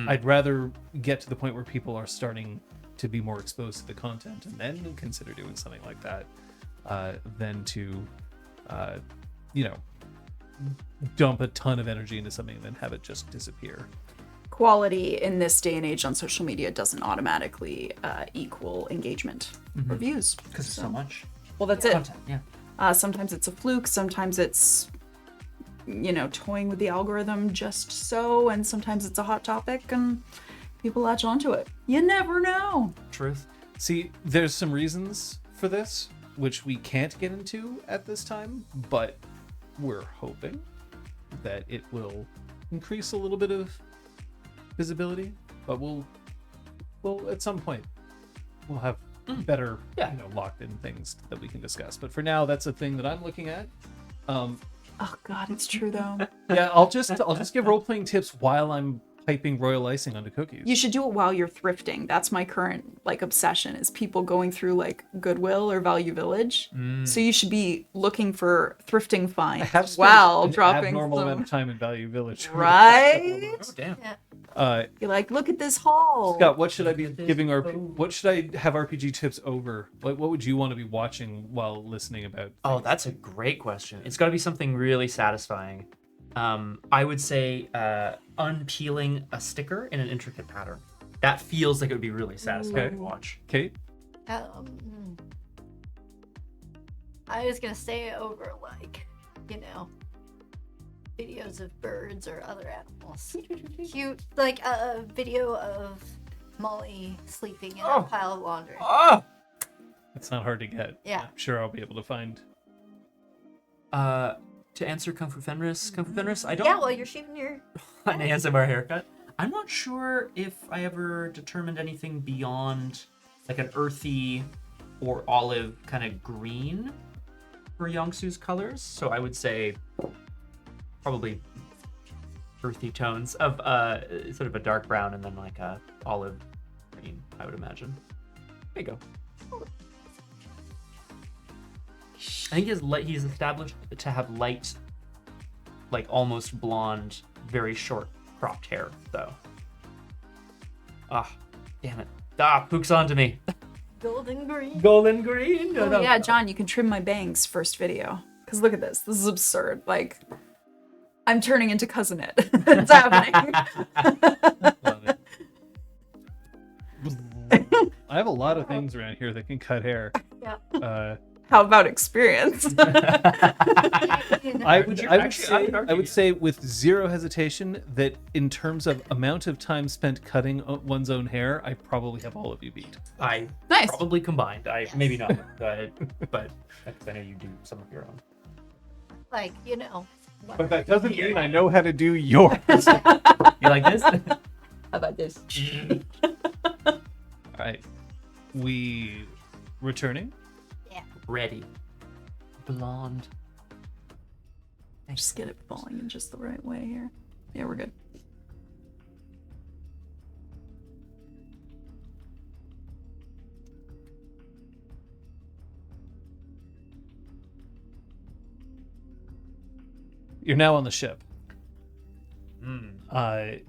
I'd rather get to the point where people are starting to be more exposed to the content and then consider doing something like that, than to, dump a ton of energy into something and then have it just disappear. Quality in this day and age on social media doesn't automatically equal engagement or views. Because there's so much. Well, that's Content, yeah. Sometimes it's a fluke. Sometimes it's, toying with the algorithm just so. And sometimes it's a hot topic and people latch onto it. You never know. Truth. See, there's some reasons for this, which we can't get into at this time, but we're hoping that it will increase a little bit of visibility, but we'll at some point we'll have better locked in things that we can discuss. But for now, that's a thing that I'm looking at. Oh God, it's true though. Yeah, I'll just give role-playing tips while I'm piping royal icing onto cookies. You should do it while you're thrifting. That's my current obsession, is people going through Goodwill or Value Village. So you should be looking for thrifting finds while dropping abnormal some... amount of time in Value Village. Right? Oh, damn. Yeah. You're like, look at this haul. Scott, what should I be giving what should I have RPG tips over? What would you want to be watching while listening about? Oh, that's a great question. It's got to be something really satisfying. I would say unpeeling a sticker in an intricate pattern. That feels like it would be really satisfying to watch. Kate? I was gonna say over videos of birds or other animals. Cute, like a video of Molly sleeping in a pile of laundry. Oh! It's not hard to get. Yeah. I'm sure I'll be able to find. To answer Kung Fu Fenris, I don't... Yeah, well, you're shooting your... an ASMR haircut. I'm not sure if I ever determined anything beyond an earthy or olive kind of green for Yongsu's colors. So I would say probably earthy tones of sort of a dark brown and then a olive green. green, I would imagine. There you go. I think he's established to have light, like almost blonde, very short cropped hair, though. Ah, damn it. Pook's onto me. Golden green. Golden green? No, Oh, no. yeah, John, you can trim my bangs first video. Because look at this. This is absurd. Like, I'm turning into Cousin Ed. It's happening. Love it. I have a lot of things around here that can cut hair. Yeah. How about experience? I would say say with zero hesitation that in terms of amount of time spent cutting one's own hair, I probably have all of you beat. I Nice. probably combined. Maybe not, but I know you do some of your own. Like, you know. But that doesn't mean I know how to do yours. You like this? How about this? All right. We returning? Ready. Blonde. Just get it falling in just the right way here. Yeah, we're good. You're now on the ship. Mm.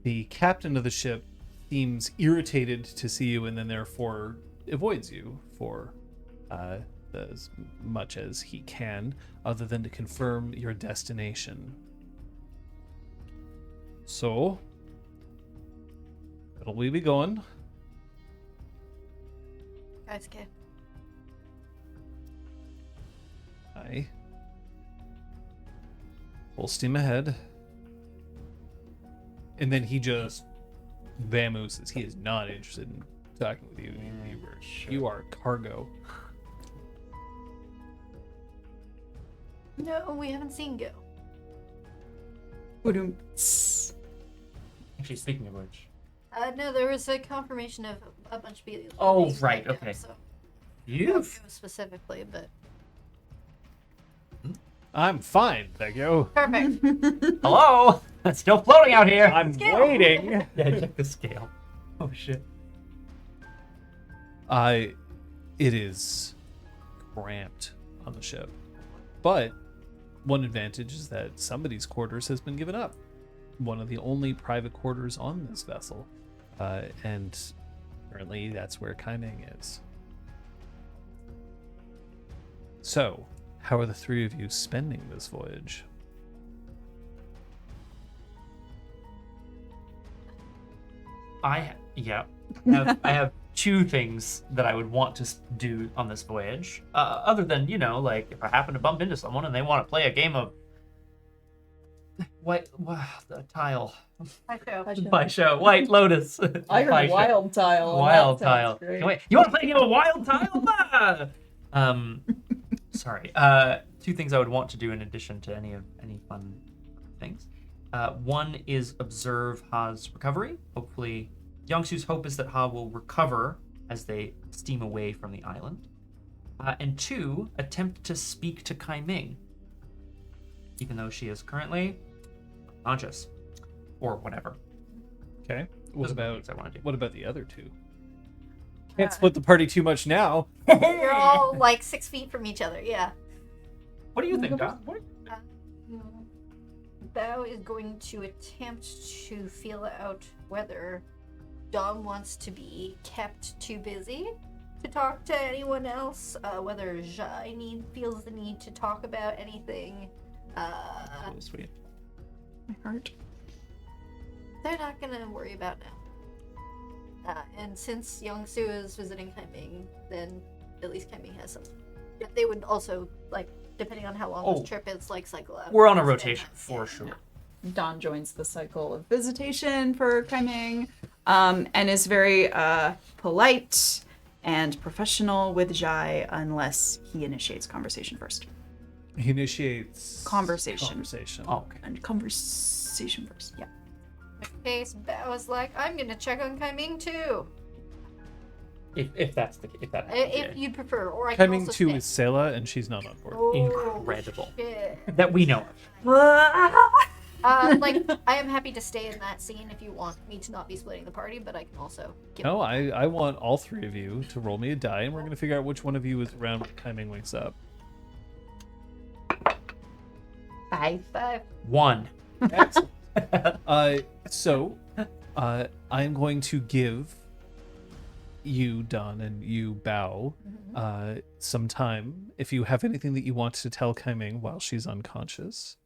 The captain of the ship seems irritated to see you and then therefore avoids you for as much as he can, other than to confirm your destination. So, where'll we be going? Guys, okay. Aye. Full steam ahead. And then he just vamooses. He is not interested in talking with you. You are cargo. No, we haven't seen Go. Boom. Actually, speaking of which. No, there was a confirmation of a bunch of people. Oh, being right, Go, okay. So, You? not Go specifically, but I'm fine, thank you. perfect. Hello? It's still floating out here. I'm Scale. waiting. Yeah, check the scale. Oh, shit. It is cramped on the ship. But one advantage is that somebody's quarters has been given up. One of the only private quarters on this vessel. And currently that's where Kaiming is. So, how are the three of you spending this voyage? I have two things that I would want to do on this voyage. Other than, you know, like if I happen to bump into someone and they want to play a game of the tile I show. by show White Lotus. I By heard show. wild tile. and Wild that sounds tile. great. Wait, you want to play a game of wild tile? Sorry. Two things I would want to do in addition to any fun things. One is observe Ha's recovery. Hopefully, Youngsu's hope is that Ha will recover as they steam away from the island. And two, attempt to speak to Kaiming, even though she is currently unconscious or whatever. Okay. Those are the things I want to do. What about the other two? Can't split the party too much now. You're all like 6 feet from each other. Yeah. What do you think, Doc? What? Bao is going to attempt to feel out whether Dom wants to be kept too busy to talk to anyone else, whether Jai feels the need to talk about anything. Oh, sweet. My heart. They're not gonna worry about now. And since Youngsu is visiting Kaiming, then at least Kaiming has some. But they would also, like, depending on how long Oh. this trip is, like, cycle out. We're on a rotation for sure. Dawn joins the cycle of visitation for Kaiming, and is very polite and professional with Jai unless he initiates conversation first. He initiates Conversation. Oh, okay. And conversation first, yeah. In case Bao is like, I'm gonna check on Kaiming too. If that happens, If you prefer, or I can Coming also to stay. is Selah, and she's not on board. Oh, Incredible. shit. that we know of. I am happy to stay in that scene if you want me to not be splitting the party, but I can also give No, I want all three of you to roll me a die, and we're going to figure out which one of you is around when Kaiming wakes up. 5. 1. Excellent. I'm going to give you, Don, and you, Bao, some time. If you have anything that you want to tell Kaiming while she's unconscious,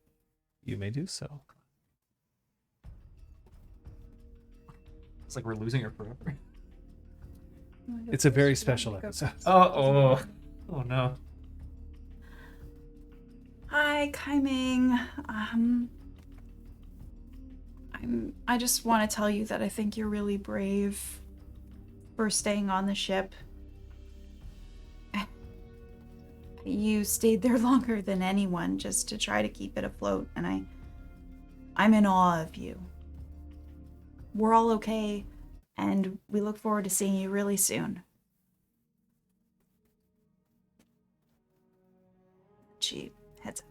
you may do so. It's like we're losing her forever. It's a very special episode. Oh no. Hi, Kaiming. I just want to tell you that I think you're really brave for staying on the ship. You stayed there longer than anyone just to try to keep it afloat, and I'm in awe of you. We're all okay, and we look forward to seeing you really soon. She heads up.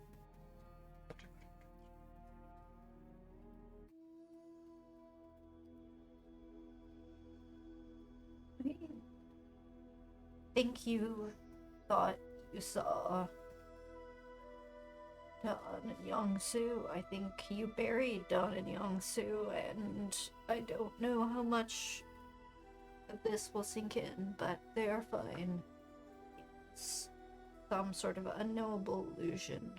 I think you thought you saw Don and Young-Soo. I think you buried Don and Young-Soo, and I don't know how much of this will sink in, but they are fine. It's some sort of unknowable illusion.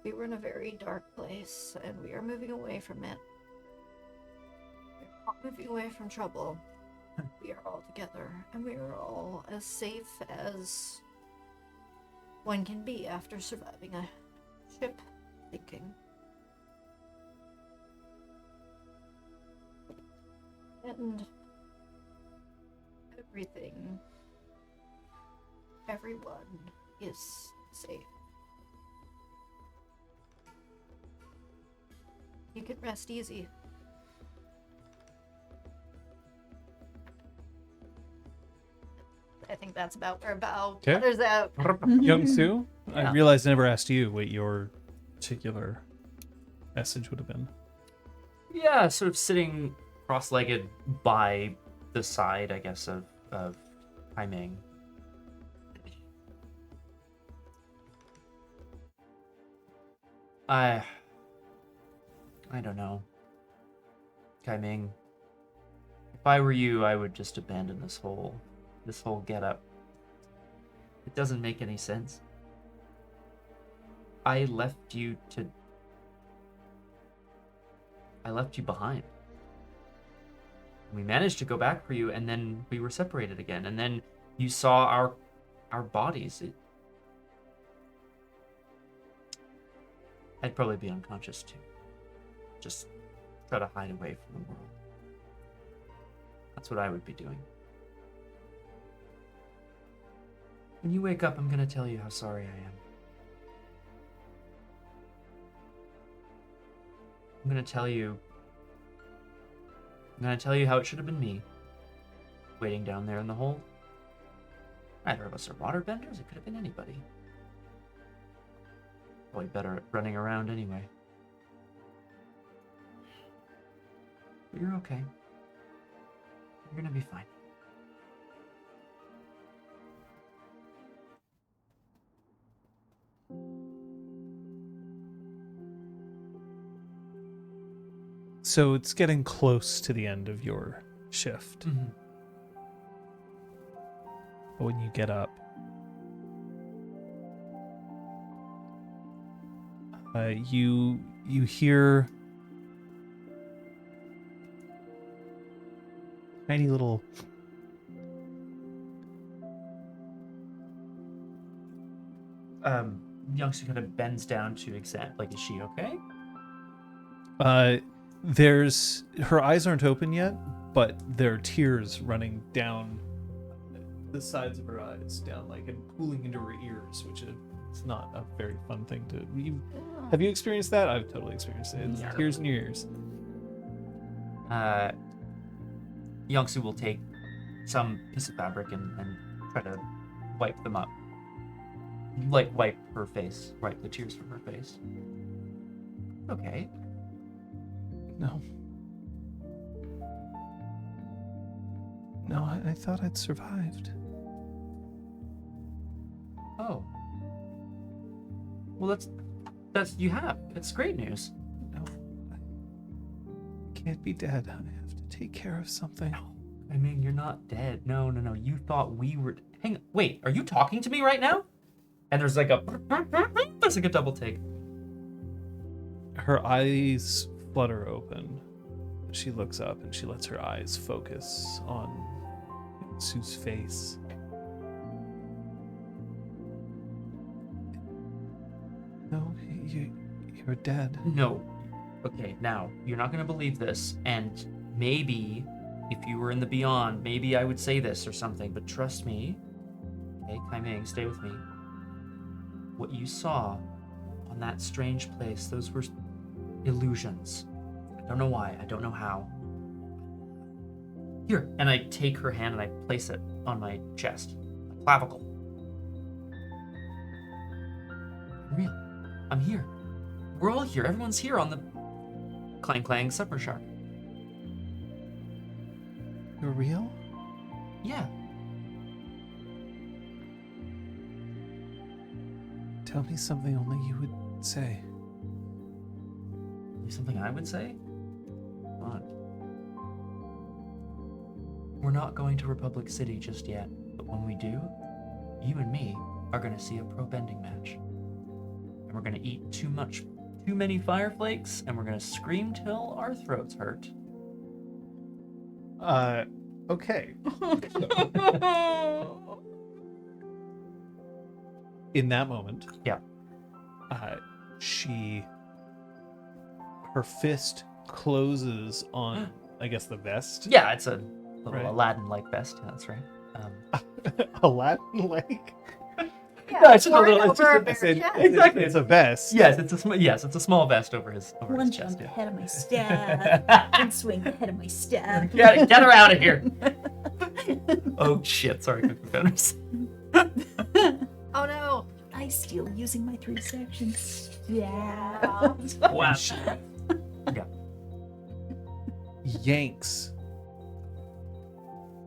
We were in a very dark place, and we are moving away from it. We're not moving away from trouble. We are all together, and we are all as safe as one can be after surviving a ship sinking. And everyone is safe. You can rest easy. I think that's about where Bao putters out. Young-Soo, I Yeah. realized I never asked you what your particular message would have been. Yeah, sort of sitting cross-legged by the side, I guess, of Kaiming. I don't know. Kaiming, if I were you, I would just abandon this whole getup. It doesn't make any sense. I left you behind. We managed to go back for you, and then we were separated again, and then you saw our bodies. I'd probably be unconscious too. Just try to hide away from the world. That's what I would be doing. When you wake up, I'm gonna tell you how sorry I am. I'm gonna tell you how it should have been me, waiting down there in the hole. Neither of us are waterbenders. It could have been anybody. Probably better at running around anyway. But you're okay. You're gonna be fine. So it's getting close to the end of your shift. Mm-hmm. But when you get up, you hear tiny little Youngster kind of bends down to examine. Like, is she okay? there's her eyes aren't open yet, but there are tears running down the sides of her eyes, down like and pooling into her ears, which is not a very fun thing to. Have you experienced that? I've totally experienced it. It's Yeah. tears in your ears. Youngsu will take some piece of fabric and try to wipe them up. Like wipe her face, wipe the tears from her face. Okay. No. No, I thought I'd survived. Oh. Well, that's you have. It's great news. No, I can't be dead. I have to take care of something. I mean, you're not dead. No. You thought we were. Hang on. Wait, are you talking to me right now? And there's like a double take. Her eyes flutter open. She looks up and she lets her eyes focus on Sue's face. No, you're dead. No. Okay, now you're not gonna believe this, and maybe if you were in the beyond, maybe I would say this or something. But trust me. Okay, Kai Ming, stay with me. What you saw on that strange place, those were illusions. I don't know why. I don't know how. Here, and I take her hand and I place it on my chest, my clavicle. I'm real. I'm here. We're all here. Everyone's here on the Clang Clang Supper Shark. You're real? Yeah. Tell me something only you would say. Something I would say? What? We're not going to Republic City just yet, but when we do, you and me are going to see a pro bending match. And we're going to eat too many fire flakes, and we're going to scream till our throats hurt. Okay. In that moment, Yeah. her fist closes on, I guess, the vest. Yeah, it's a little Right. Aladdin-like vest. Yeah, that's right. Aladdin like. Yeah, No, it's just a pouring little- it's over just a a- bare chest. Exactly. It's a vest. Yes, it's a small vest over his One chest. jump Yeah. ahead of my staff. One swing ahead of my staff. Get her out of here. Oh shit! Sorry, Cookie Feathers. Oh no. I steal using my 3 sections. Yeah. Wow. And she yanks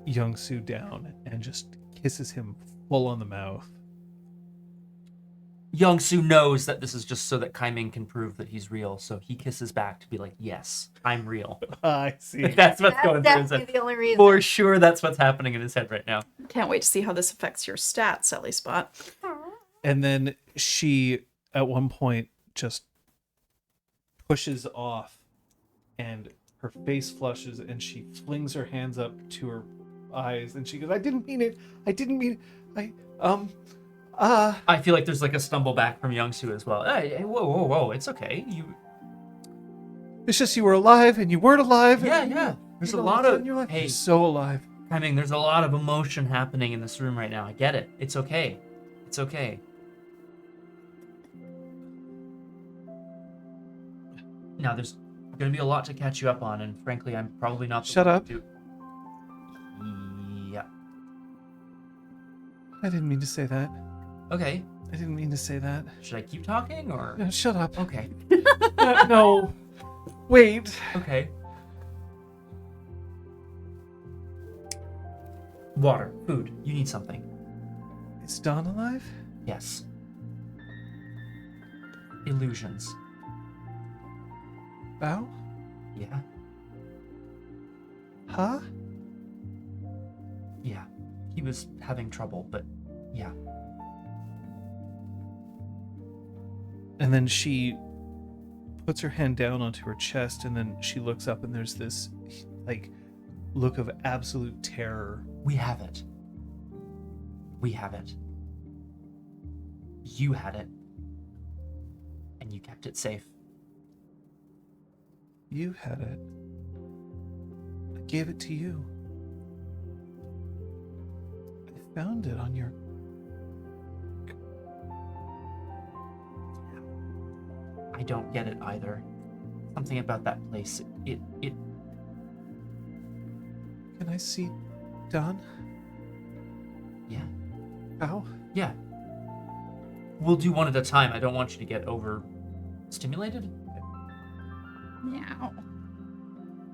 Young-Soo down and just kisses him full on the mouth. Young-Soo knows that this is just so that Kai Ming can prove that he's real, so he kisses back to be like, yes, I'm real. I see. That's what's going That's through his definitely head. the only reason. For sure, that's what's happening in his head right now. Can't wait to see how this affects your stats, Sally Spot. And then she, at one point, just pushes off, and her face flushes, and she flings her hands up to her eyes, and she goes, I didn't mean it. I I feel like there's like a stumble back from Young-Soo as well. Hey, whoa, it's okay. It's just you were alive, and you weren't alive. Yeah. There's a You're lot alive of, in your life. hey, You're so alive. I mean, there's a lot of emotion happening in this room right now. I get it. It's okay. It's okay. Now, there's going to be a lot to catch you up on, and frankly, I'm probably not the Shut one up. to- Yeah. I didn't mean to say that. Okay. I didn't mean to say that. Should I keep talking, or? No, shut up. Okay. No. Wait. Okay. Water, food. You need something. Is Dawn alive? Yes. Illusions. Bao? Yeah. Huh? Yeah. He was having trouble, but yeah. And then she puts her hand down onto her chest, and then she looks up, and there's this, like, look of absolute terror. We have it. We have it. You had it. And you kept it safe. You had it. I gave it to you. I found it on your... I don't get it either. Something about that place. It Can I see Dawn? yeah. Bao? Yeah. We'll do one at a time. I don't want you to get over stimulated. Meow.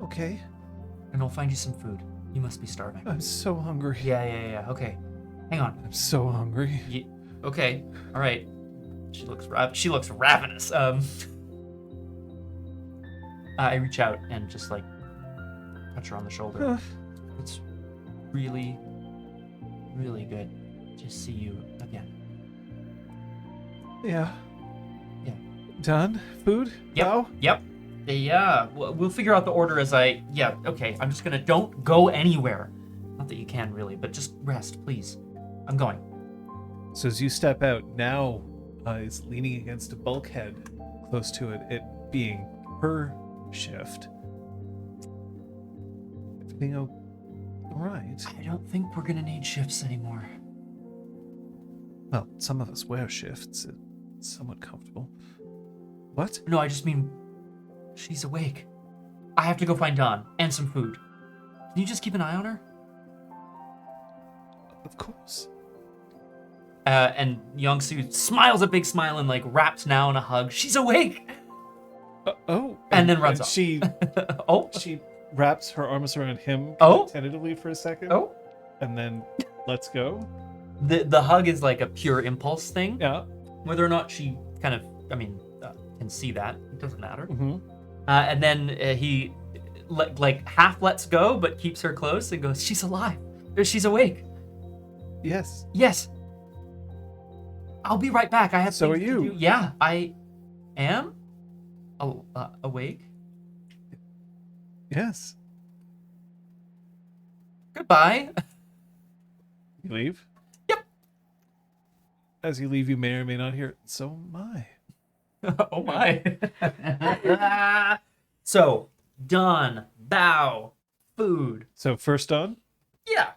Okay. And I'll find you some food. You must be starving. I'm so hungry. Yeah. Okay. Hang on. I'm so hungry. Okay. All right. She looks ravenous. I reach out and just like touch her on the shoulder. It's really, really good to see you again. Yeah. Yeah. Done? Food? Yep. Now? Yep. Yeah. We'll figure out the order as I. Yeah. Okay. I'm just gonna. Don't go anywhere. Not that you can really, but just rest, please. I'm going. So as you step out, now is leaning against a bulkhead close to it, it being her shift. Everything all right? I don't think we're gonna need shifts anymore. Well, some of us wear shifts. It's somewhat comfortable. What? No, I just mean she's awake. I have to go find Dawn and some food. Can you just keep an eye on her? Of course. And Youngsu smiles a big smile and like wraps now in a hug. She's awake. And then runs off. She Oh. she wraps her arms around him Oh. tentatively for a second. Oh. And then lets go. The hug is like a pure impulse thing. Yeah. Whether or not she kind of, can see that, it doesn't matter. Mm-hmm. And then he like half lets go, but keeps her close and goes, "She's alive. She's awake. Yes. Yes. I'll be right back. I have So things are to you. do." Yeah, I am awake. Yes. Goodbye. You leave? Yep. As you leave, you may or may not hear it. So am I. Oh my. So, done. Bow. Food. So first on? Yeah.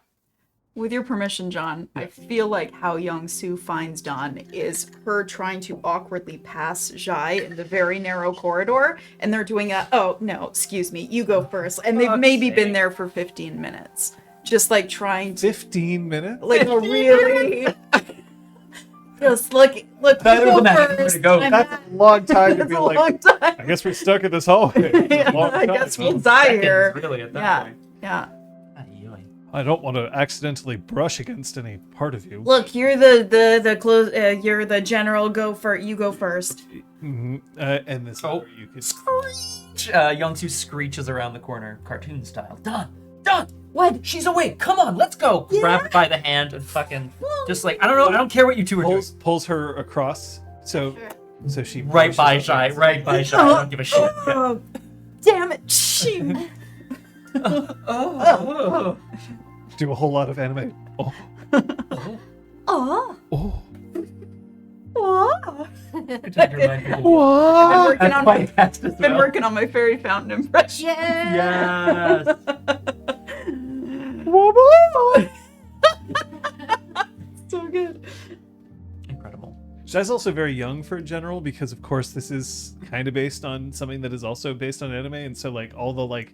With your permission, John, I feel like how Young Soo finds Dawn is her trying to awkwardly pass Jai in the very narrow corridor, and they're doing oh, no, excuse me, you go first. And they've maybe been there for 15 minutes. Just like trying to, 15 minutes? like, a really... Just look, Better you than that. go first. Go. I'm That's not- a long time to That's be a like, long time. I guess we're stuck in this hallway. It's a long I time. guess we'll die Seconds, here. really, at that Yeah, point. yeah. I don't want to accidentally brush against any part of you. Look, you're the close. You're the general. You go first. Mhm. And this Oh. where you could... Screech! Youngsu screeches around the corner, cartoon style. Done! What? She's awake! Come on, let's go! Grab her by the hand and fucking just like, I don't know, I don't care what you two are doing. pulls her across. So she Right pushes by up Shy, against- right by Shy. I don't give a shit. Oh, damn it! Shing. Oh. Do a whole lot of anime. Oh. Oh. Oh. Oh. What? Been working on my fairy fountain impression. Yes! So good. Incredible. Shai's also very young for general because, of course, this is kind of based on something that is also based on anime, and so like all the like,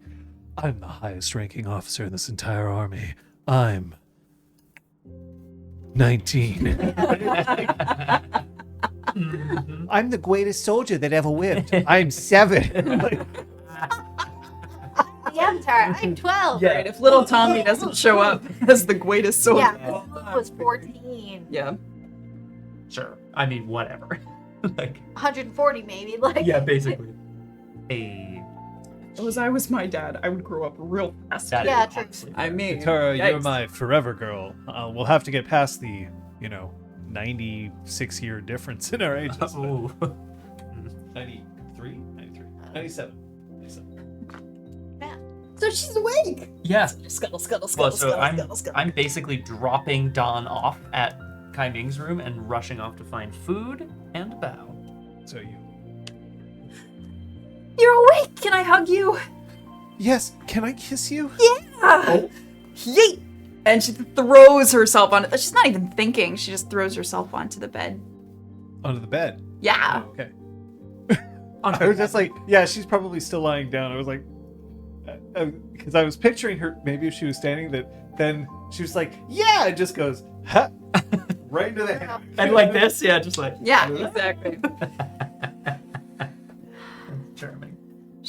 I'm the highest ranking officer in this entire army. I'm 19. I'm the greatest soldier that ever lived. I'm 7. Like, The Avatar. I'm 12. Yeah. Right, if little Tommy doesn't show up as the greatest soldier. Yeah, Luke was 14. Yeah. Sure. I mean, whatever. Like, 140 maybe. Like. yeah, basically. Hey. As I was my dad, I would grow up real fast. That Yeah, is true. absolutely I mean, Tara, you're yikes. my forever girl. We'll have to get past the, 96-year difference in our ages. but- Ooh. 93? 97. So she's awake. Yeah. Scuttle, scuttle, Well, scuttle, so scuttle, scuttle. I'm basically dropping Dawn off at Kai Ming's room and rushing off to find food and bow. So you... You're awake. Can I hug you? Yes, can I kiss you? Yeah. Yeet. And she throws herself on it. She's not even thinking. She just throws herself onto the bed. Under the bed. Yeah. Oh, okay. I was just like, yeah, she's probably still lying down. I was like, because I was picturing her, maybe if she was standing, that then she was like, yeah, it just goes, ha, right into the hammock. And like this, yeah, just like. Yeah, exactly. Charming.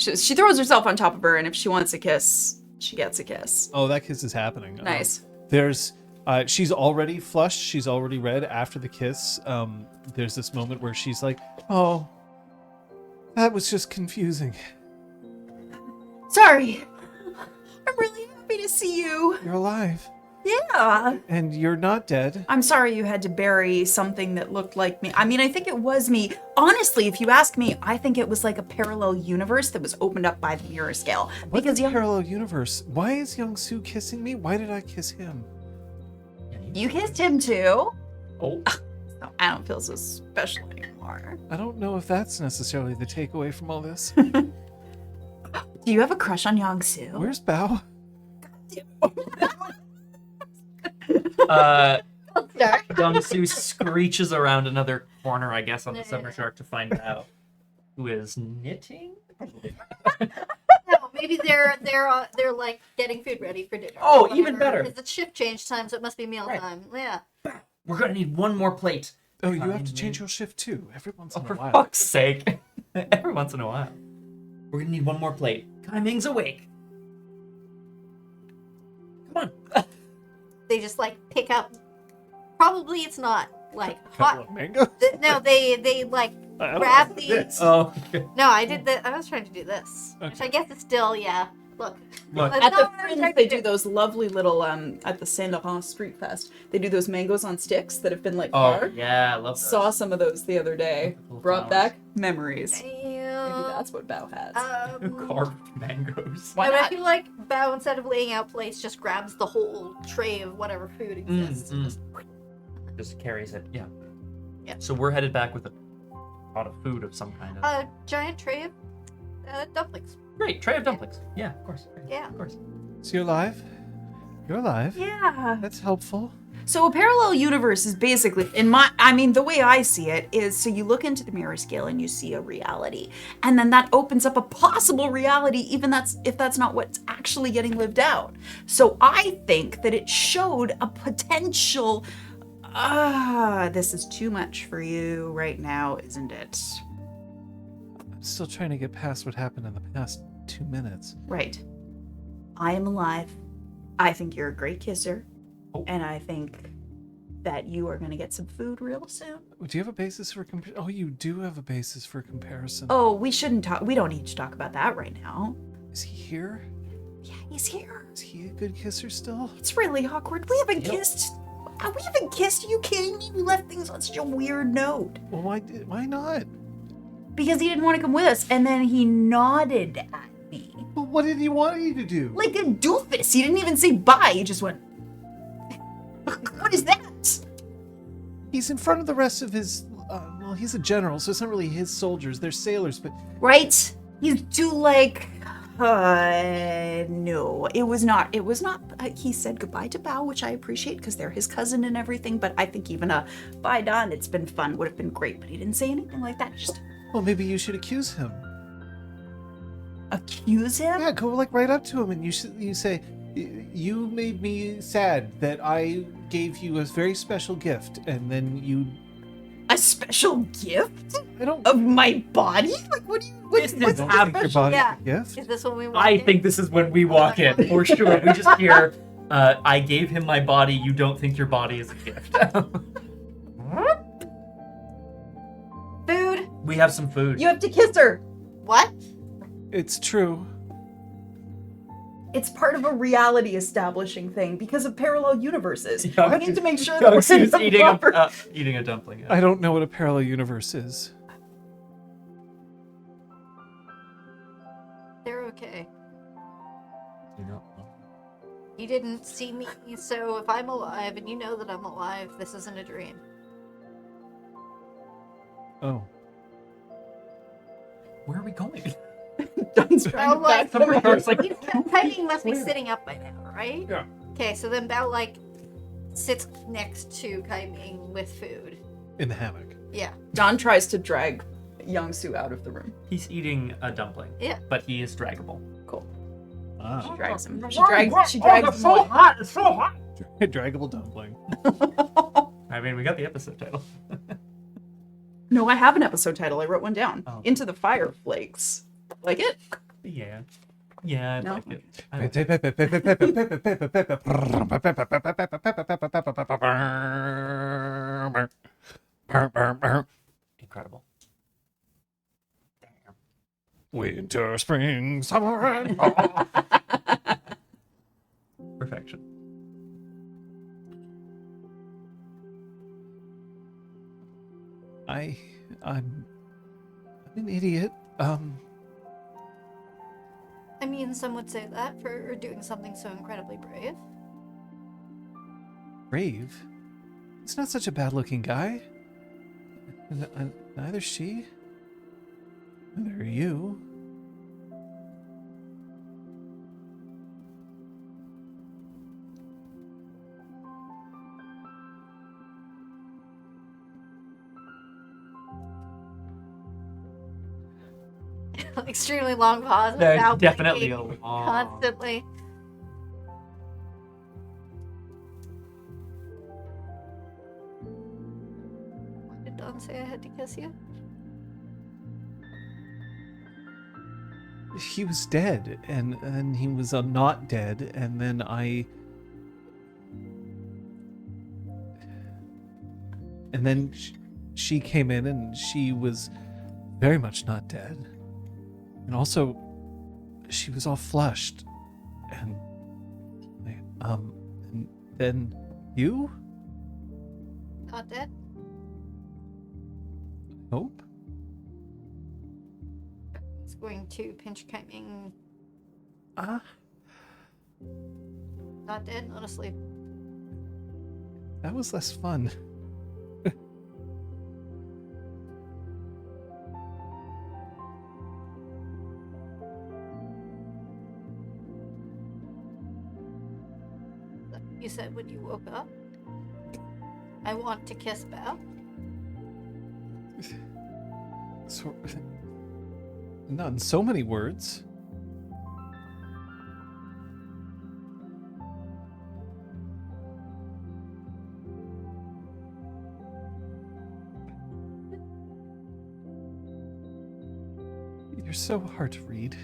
She throws herself on top of her, and if she wants a kiss, she gets a kiss. Oh, that kiss is happening. Nice. There's she's already flushed, she's already red after the kiss. There's this moment where she's like, oh, that was just confusing. Sorry. I'm really happy to see you. You're alive. Yeah. And you're not dead. I'm sorry you had to bury something that looked like me. I mean, I think it was me. Honestly, if you ask me, I think it was like a parallel universe that was opened up by the mirror scale. What's Because a Young- parallel universe? Why is Young Soo kissing me? Why did I kiss him? you kissed him too. Oh. So I don't feel so special anymore. I don't know if that's necessarily the takeaway from all this. Do you have a crush on Young Soo? Where's Bao? Young Soo screeches around another corner, I guess, on the summer shark to find out who is knitting. No, maybe they're like getting food ready for dinner. Oh, or even whatever. better. It's shift change time, so it must be meal Right. time. Yeah. We're gonna need one more plate. Oh, you have to change your shift too. Every once Oh, in a for while. fuck's sake! Every once in a while, we're gonna need one more plate. Kai Ming's awake. Come on. They just like pick up. Probably it's not like Couple hot. of mango. No, they like I don't grab know the. this. Oh, No, I did that. I was trying to do this, which Okay. I guess is still Look. look. It's At the not what I'm Fringe, trying they to do those lovely little at the Saint Laurent Street Fest. They do those mangoes on sticks that have been like Oh carved. yeah, I love those. Saw some of those the other day. Little Brought flowers. back memories. Maybe Damn. that's what Bao has. Carved mangoes. Why But I not? feel like Bao, instead of laying out plates, just grabs the whole tray of whatever food exists. and just- Just carries it. Yeah. Yeah. So we're headed back with a pot of food of some kind of. A giant tray of dumplings. Great tray of dumplings. Yeah, of course. Yeah. Of course. So you're alive? You're alive. Yeah. That's helpful. So a parallel universe is basically, the way I see it is, so you look into the mirror scale and you see a reality, and then that opens up a possible reality, even if that's not what's actually getting lived out. So I think that it showed a potential. This is too much for you right now, isn't it? I'm still trying to get past what happened in the past 2 minutes. Right. I am alive. I think you're a great kisser. Oh. And I think that you are going to get some food real soon. Do you have a basis for Oh, you do have a basis for comparison. Oh, we shouldn't talk. We don't need to talk about that right now. Is he here? Yeah, he's here. Is he a good kisser still? It's really awkward. We haven't Yep. kissed. We haven't kissed. Are you kidding me? We left things on such a weird note. Well, why not? Because he didn't want to come with us, and then he nodded at me. Well, what did he want you to do? Like a doofus. He didn't even say bye. He just went, what is that? He's in front of the rest of his. Well, he's a general, so it's not really his soldiers. They're sailors, but Right? He's too like, no, it was not. He said goodbye to Bao, which I appreciate because they're his cousin and everything. But I think even a bye, Don, it's been fun, would have been great. But he didn't say anything like that. Just well, maybe you should accuse him. accuse him? Yeah, go like right up to him and you say, "You made me sad that I gave you a very special gift," and then you. A special gift I don't. of my body? Like, what do you? This is how Your body Yeah. a gift. Is this when we walk I in? think this is when we walk in, for sure. We just hear, I gave him my body, you don't think your body is a gift. Food. We have some food. You have to kiss her. What? It's true. It's part of a reality establishing thing because of parallel universes. Yeah, We need to make sure that we're Youngsu's in the proper- eating a dumpling. Yeah. I don't know what a parallel universe is. They're okay. You know, You didn't see me, so if I'm alive and you know that I'm alive, this isn't a dream. Oh. where are we going? Don's trying Bao to like, back up. Shark's like, Kai must be where? sitting up by now, right? Yeah. Okay, so then Bao like sits next to Kai Ming with food. In the hammock. Yeah. Don tries to drag Youngsu out of the room. He's eating a dumpling. Yeah. But he is draggable. Cool. Ah. She drags him. She drags him so away. hot! It's so hot! Draggable dumpling. I mean, we got the episode title. No, I have an episode title. I wrote one down. Oh. Into the Fire, Flakes. Like it? Yeah, I'd No? like it. I like it. Incredible. Winter, spring, summer, and fall. Perfection. I'm an idiot. I mean, some would say that for doing something so incredibly brave. Brave? He's not such a bad-looking guy. Neither she. Neither are you. Extremely long pause. There's without definitely a blinking long... constantly. Why did Dawn say I had to kiss you? He was dead, and he was not dead, and then And then she came in, and she was very much not dead. And also, she was all flushed. And then you? Not dead? Hope? He's going to pinch Kaiming. Not dead, not asleep. That was less fun. You said when you woke up. I want to kiss Bao. So, not in so many words. You're so hard to read.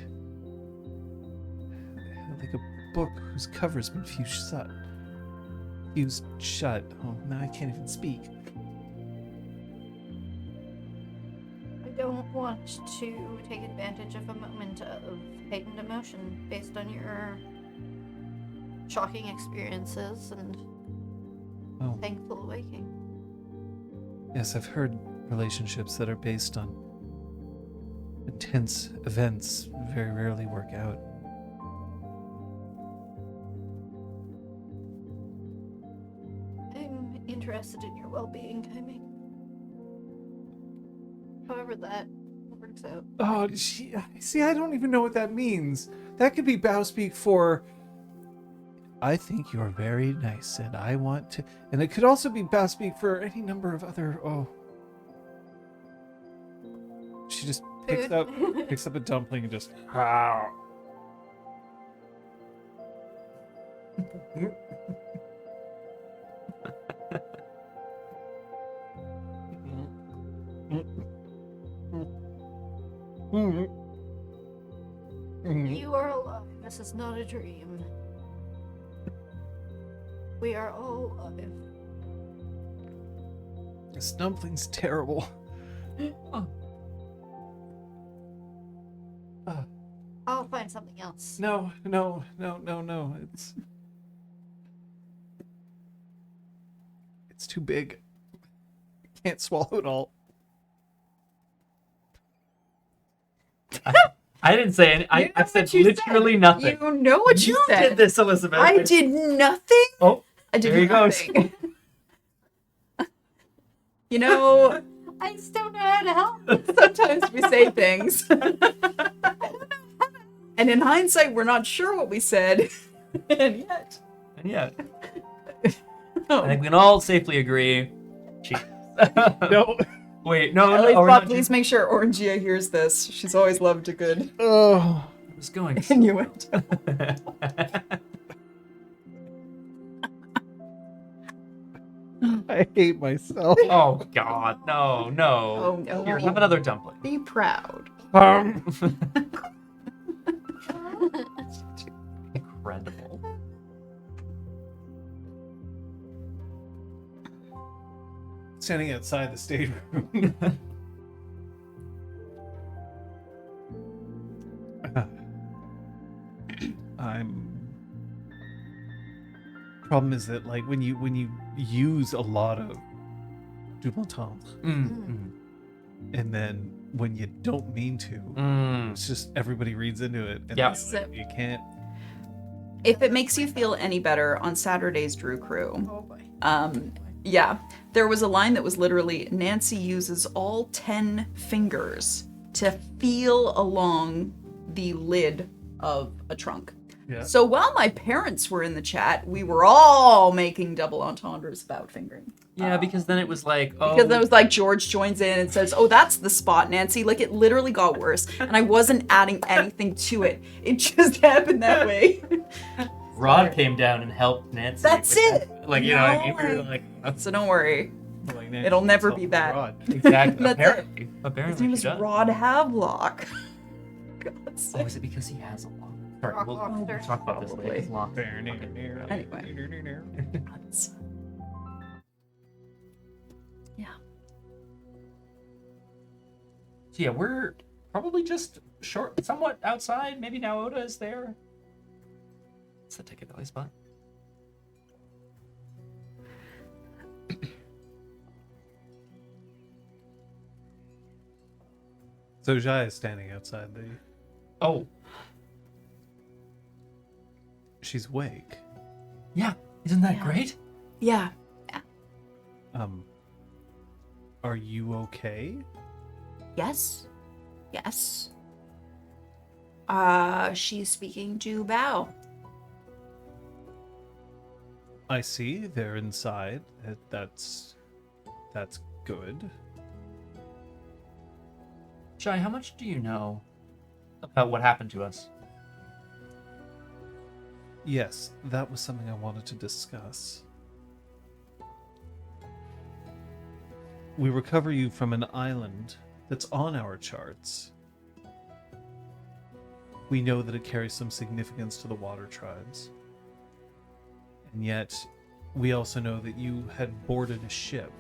Like a book whose cover's been fused shut. Oh, now I can't even speak. I don't want to take advantage of a moment of heightened emotion based on your shocking experiences and Oh, thankful awakening. yes, I've heard relationships that are based on intense events very rarely work out. I'm interested in your well-being, Kaiming. However that works out. Oh, see, I don't even know what that means. That could be Bao speak for, I think you're very nice and I want to, and it could also be Bao speak for any number of other, She just picks up a dumpling and just, You are alive. This is not a dream. We are all alive. This dumpling's terrible. I'll find something else. No. It's too big. I can't swallow it all. I didn't say any. I said literally nothing. You know what you said. did this, Elizabeth. I did nothing. Oh, I did there you go. nothing. You know, I just don't know how to help. sometimes we say things. And in hindsight, we're not sure what we said. And yet. And yeah, Oh. I think we can all safely agree. Cheers. No. Wait, no, Ellie, we're Bob, not please make sure Orangia hears this. She's always loved a good Oh. It was going. innuendo. I hate myself. Oh God, no. Oh, no. Here, have another dumpling. Be proud. standing outside the stateroom. Problem is that like when you use a lot of double-entendres, and then when you don't mean to, it's just everybody reads into it, and Yeah. like, you can't. If it makes you feel any better, on Saturday's Drew Crew, Oh boy. yeah, there was a line that was literally, Nancy uses all 10 fingers to feel along the lid of a trunk. Yeah. So while my parents were in the chat, we were all making double entendres about fingering. Yeah, because then it was like, oh, Because it was like George joins in and says, "Oh, that's the spot, Nancy." Like it literally got worse, and I wasn't adding anything to it. It just happened that way. Rod came down and helped Nancy. That's with it. that. Like, you know, No we were way. like, So don't worry. Like, Nancy It'll never tells be bad. Rod. exactly. That's it. apparently. Apparently. His name she is does. Rod Havelock. God's Oh, sake. is it because he has a lock? Sorry, Rock we'll lobster. talk about this later. Probably. His lock. Nuts. Yeah. So yeah, we're probably just somewhat outside. Maybe now Oda is there. It's the ticket belly spot. So Jai is standing outside the. Oh, She's awake. yeah. Isn't that Yeah. great? Yeah. Are you okay? Yes. Yes. She's speaking to Bao. I see. They're inside. That's good. Jai, how much do you know about what happened to us? Yes, that was something I wanted to discuss. We recover you from an island that's on our charts. We know that it carries some significance to the water tribes. And yet, we also know that you had boarded a ship.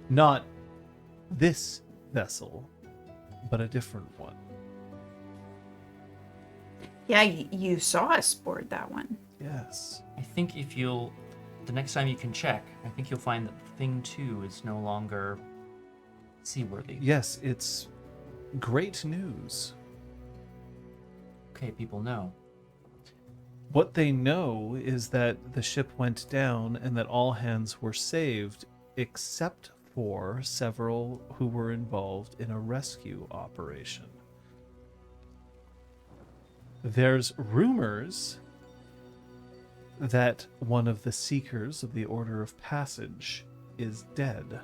Not this vessel, but a different one. Yeah, you saw us board that one. Yes. I think if you'll, the next time you can check, I think you'll find that Thing 2 is no longer seaworthy. Yes, it's great news. Okay, people know. What they know is that the ship went down and that all hands were saved, except for several who were involved in a rescue operation. There's rumors that one of the Seekers of the Order of Passage is dead.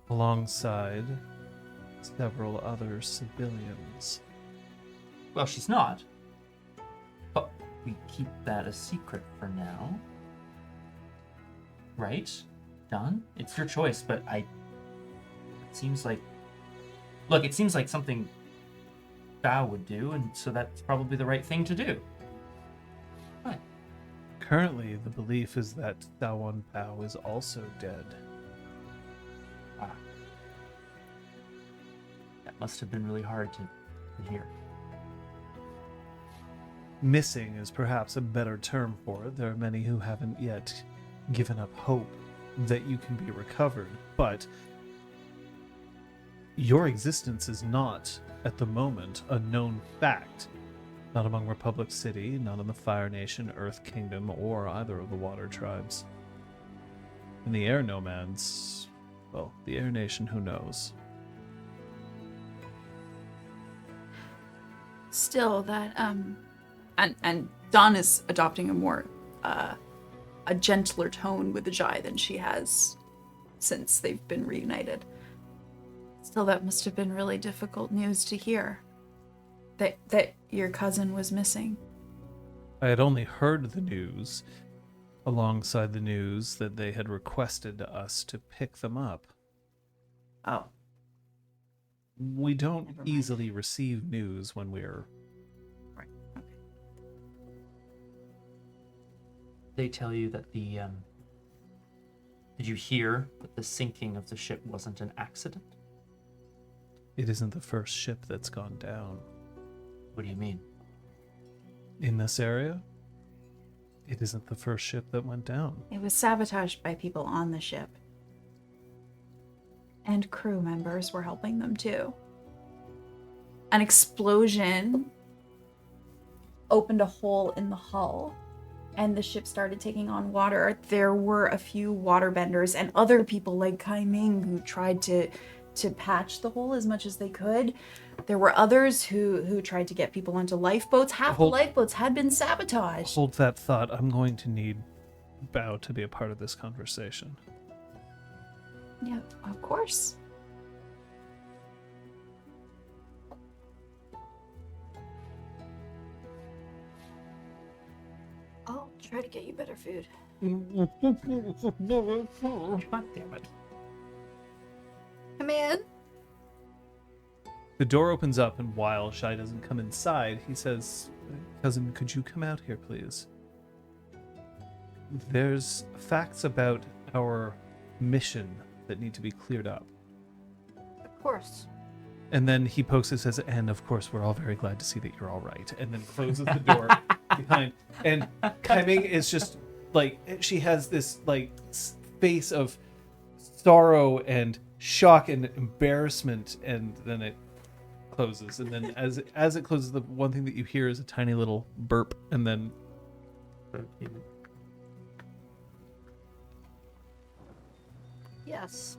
Alongside several other civilians. Well, she's not. But we keep that a secret for now. Right? Done? It's your choice, but it seems like... Look, it seems like something Bao would do, and so that's probably the right thing to do. What? Currently, the belief is that Dawan Bao is also dead. Ah. That must have been really hard to hear. Missing is perhaps a better term for it. There are many who haven't yet given up hope that you can be recovered, but your existence is not, at the moment, a known fact. Not among Republic City, not in the Fire Nation, Earth Kingdom, or either of the Water Tribes. In the Air Nomads, well, the Air Nation, who knows? Still, that and Dawn is adopting a more a gentler tone with the Jai than she has since they've been reunited. Still, that must have been really difficult news to hear. That your cousin was missing. I had only heard the news, alongside the news that they had requested us to pick them up. Oh. We don't Never mind. easily receive news when we're... Right. Okay. they tell you that the did you hear that the sinking of the ship wasn't an accident? It isn't the first ship that's gone down. What do you mean? In this area, it isn't the first ship that went down. It was sabotaged by people on the ship. And crew members were helping them too. An explosion opened a hole in the hull, and the ship started taking on water. There were a few waterbenders and other people like Kai Ming who tried to patch the hole as much as they could. There were others who tried to get people onto lifeboats. Half the lifeboats had been sabotaged. Hold that thought. I'm going to need Bao to be a part of this conversation. Yeah, of course. I'll try to get you better food. God damn it. Come in. The door opens up, and while Shai doesn't come inside, he says, "Cousin, could you come out here, please? There's facts about our mission that need to be cleared up." Of course. And then he pokes and says, "And of course, we're all very glad to see that you're all right." And then closes the door behind. And Kaiming is just like, she has this like face of sorrow and shock and embarrassment, and then it closes. And then as it closes, the one thing that you hear is a tiny little burp, and then Yes.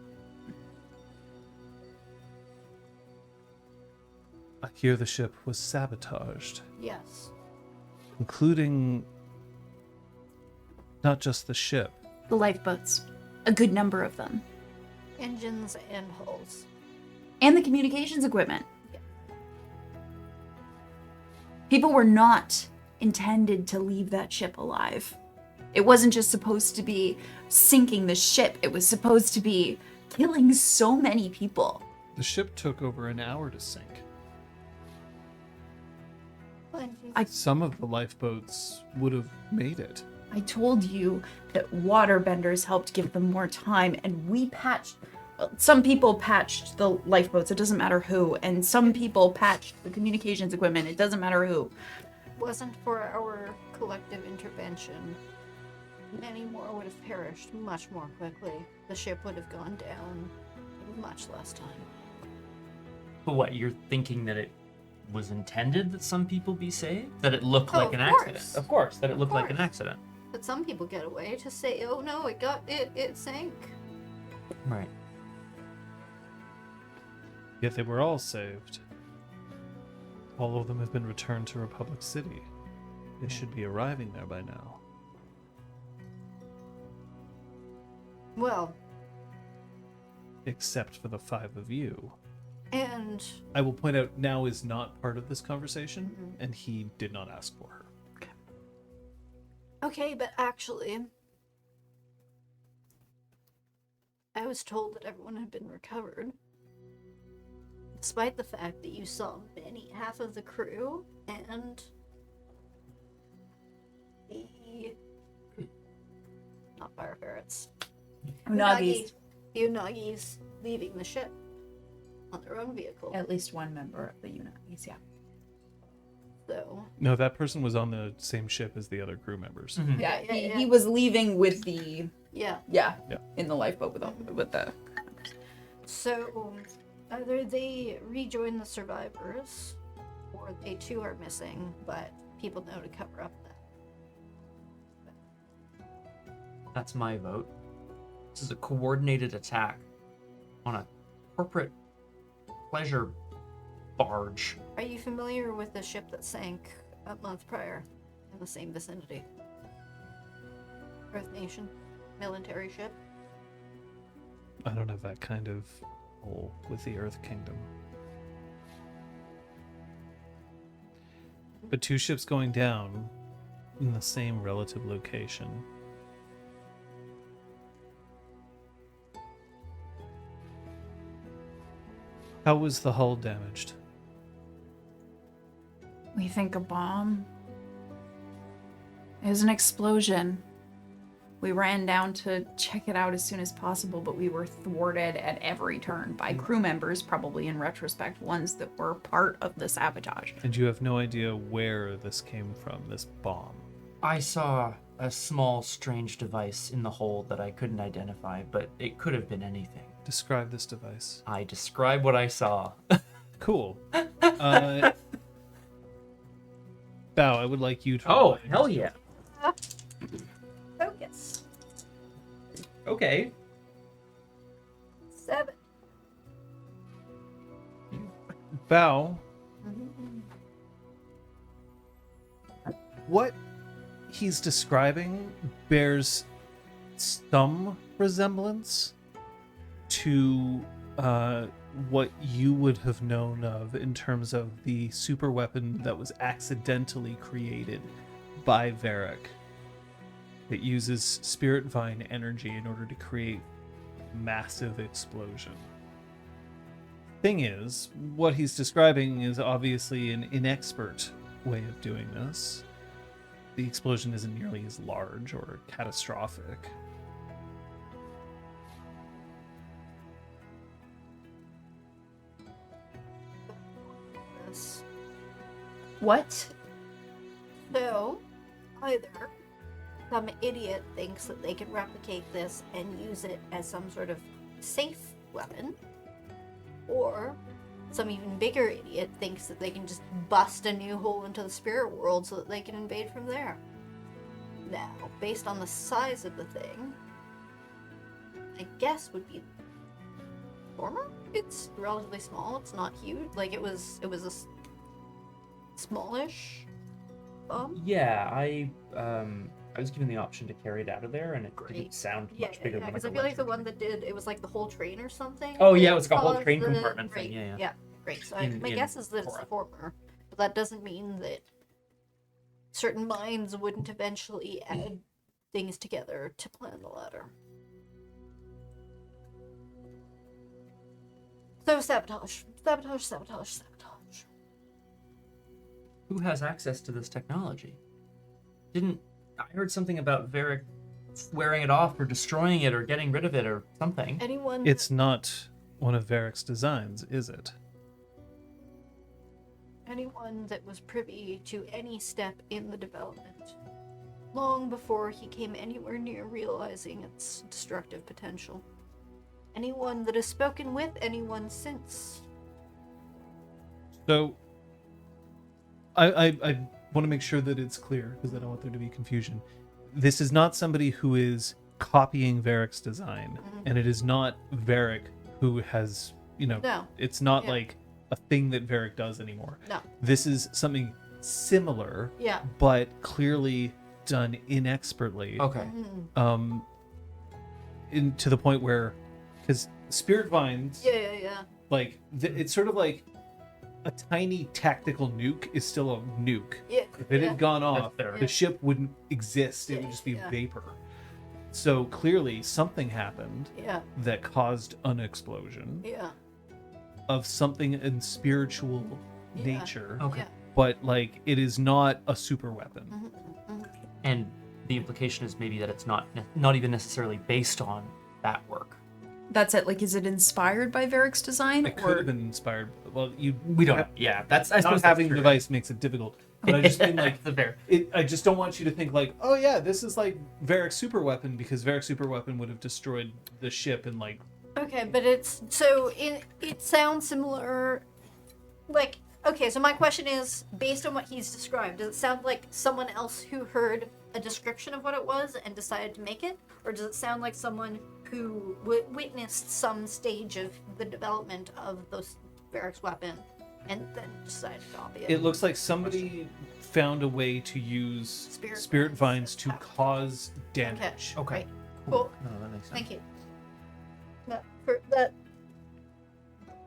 I hear the ship was sabotaged, Yes. including not just the ship. The lifeboats. A good number of them. Engines and hulls. And the communications equipment. People were not intended to leave that ship alive. It wasn't just supposed to be sinking the ship. It was supposed to be killing so many people. The ship took over an hour to sink. Some of the lifeboats would have made it. I told you that waterbenders helped give them more time, and we patched. Some people patched the lifeboats, it doesn't matter who, and some people patched the communications equipment, it doesn't matter who. Wasn't for our collective intervention, many more would have perished much more quickly. The ship would have gone down in much less time. But what, you're thinking that it was intended that some people be saved? That it looked Oh, like an of course. accident? Of course, that it Of looked like an course. accident. But some people get away to say, oh no, it sank. Right. Yet they were all saved. All of them have been returned to Republic City. They should be arriving there by now. Well, Except for the 5 of you. and I will point out, now is not part of this conversation, and he did not ask for her. okay, but actually, I was told that everyone had been recovered. Despite the fact that you saw half of the crew and the not fire ferrets. Unagis. The Unagis leaving the ship on their own vehicle. At least one member of the Unagis, yeah. So No, that person was on the same ship as the other crew members. Mhm. Yeah, Yeah. he was leaving with the yeah. Yeah. in the lifeboat with the So either they rejoin the survivors or they too are missing, but people know to cover up that. That's my vote. This is a coordinated attack on a corporate pleasure barge. Are you familiar with the ship that sank a month prior in the same vicinity? Earth Nation military ship? I don't have that kind of pull with the Earth Kingdom. But 2 ships going down in the same relative location. How was the hull damaged? We think a bomb. It was an explosion. We ran down to check it out as soon as possible, but we were thwarted at every turn by crew members, probably in retrospect, ones that were part of the sabotage. And you have no idea where this came from, this bomb. I saw a small, strange device in the hold that I couldn't identify, but it could have been anything. Describe this device. I describe what I saw. Cool. Bao, I would like you to... Oh, hell yeah. Focus. Okay. 7. Bao, what he's describing bears some resemblance to what you would have known of in terms of the super weapon that was accidentally created by Varric. It uses spirit vine energy in order to create a massive explosion. Thing is, what he's describing is obviously an inexpert way of doing this. The explosion isn't nearly as large or catastrophic. This. What? So, either some idiot thinks that they can replicate this and use it as some sort of safe weapon, or some even bigger idiot thinks that they can just bust a new hole into the spirit world so that they can invade from there. Now, based on the size of the thing, I guess would be former. It's relatively small. It's not huge. Like it was a smallish bomb. Yeah, I was given the option to carry it out of there, and it didn't sound much bigger than because like I feel like the one that did it was like the whole train or something. Oh yeah, it was like a whole caused train the- compartment right, thing. Yeah. Yeah, great. So In- my in guess is that it's Cora. the former, but that doesn't mean that certain minds wouldn't eventually add things together to plan the latter. So sabotage. Who has access to this technology? I heard something about Varric wearing it off or destroying it or getting rid of it or something. Anyone? It's not one of Varric's designs, is it? Anyone that was privy to any step in the development, long before he came anywhere near realizing its destructive potential. Anyone that has spoken with anyone since. So, I want to make sure that it's clear, because I don't want there to be confusion. This is not somebody who is copying Varric's design, and it is not Varric who has, No. it's not Yeah. like a thing that Varric does anymore. No. This is something similar, Yeah. but clearly done inexpertly. Okay. To the point where, because spirit vines, Yeah. like it's sort of like a tiny tactical nuke is still a nuke. Yeah. If it had gone off, That's fair. the ship wouldn't exist. It would just be Yeah. vapor. So clearly something happened Yeah. that caused an explosion Yeah. of something in spiritual Yeah. nature. Okay. Yeah. But like it is not a super weapon. And the implication is maybe that it's not even necessarily based on that work. That's it. Like, is it inspired by Varric's design? It could have been inspired. Well, We don't know. Yeah, that's I Not suppose having the that's true. device makes it difficult. But I just mean like the fair. I just don't want you to think like, oh yeah, this is like Varric's super weapon, because Varric's super weapon would have destroyed the ship in like. Okay, but it sounds similar. Like, okay, so my question is, based on what he's described, does it sound like someone else who heard a description of what it was and decided to make it, or does it sound like someone who witnessed some stage of the development of those Varric's weapon and then decided to copy it? It looks like somebody found a way to use Spirit spirit vines. vines to Okay. cause damage. Okay. Right. Cool. No, that makes sense. Thank you.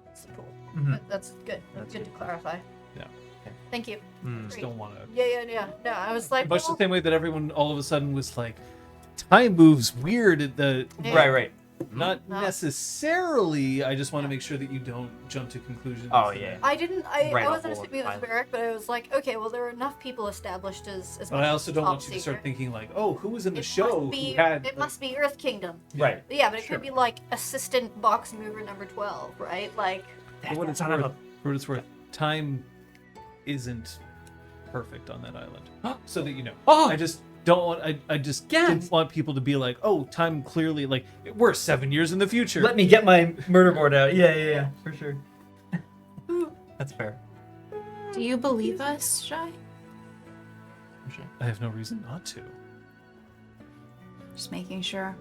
That's cool. Mhm. That's good. That's good to clarify. Yeah. Okay. Thank you. Mm. Just don't want to. Yeah. No, I was like, Much the well, same way that everyone all of a sudden was like, time moves weird at the. Yeah. Right. Not No. necessarily. I just want to make sure that you don't jump to conclusions. Oh, yeah. I didn't. I Right, wasn't a whole assuming it was island. Varric, but I was like, okay, well, there are enough people established as But I also don't top want you to start secret. thinking like, oh, who was in the It show must be. who had. It must be Earth Kingdom. Right. But yeah, but it Sure. could be like assistant box mover number 12, right? Like, For what it's worth, time isn't perfect on that island. So that you know. Oh! I just don't want. I just didn't want people to be like, oh, time clearly like we're 7 years in the future. Let me get my murder board out. Yeah, for sure. That's fair. Do you believe us, Shy? For sure. I have no reason not to. Just making sure.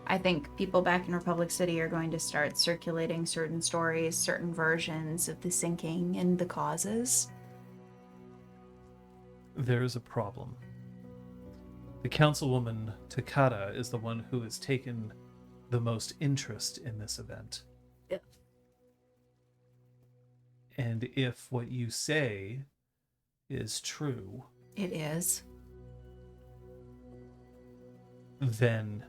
I think people back in Republic City are going to start circulating certain stories, certain versions of the sinking and the causes. There is a problem. The councilwoman Takata is the one who has taken the most interest in this event. Yeah. And if what you say is true, It is. then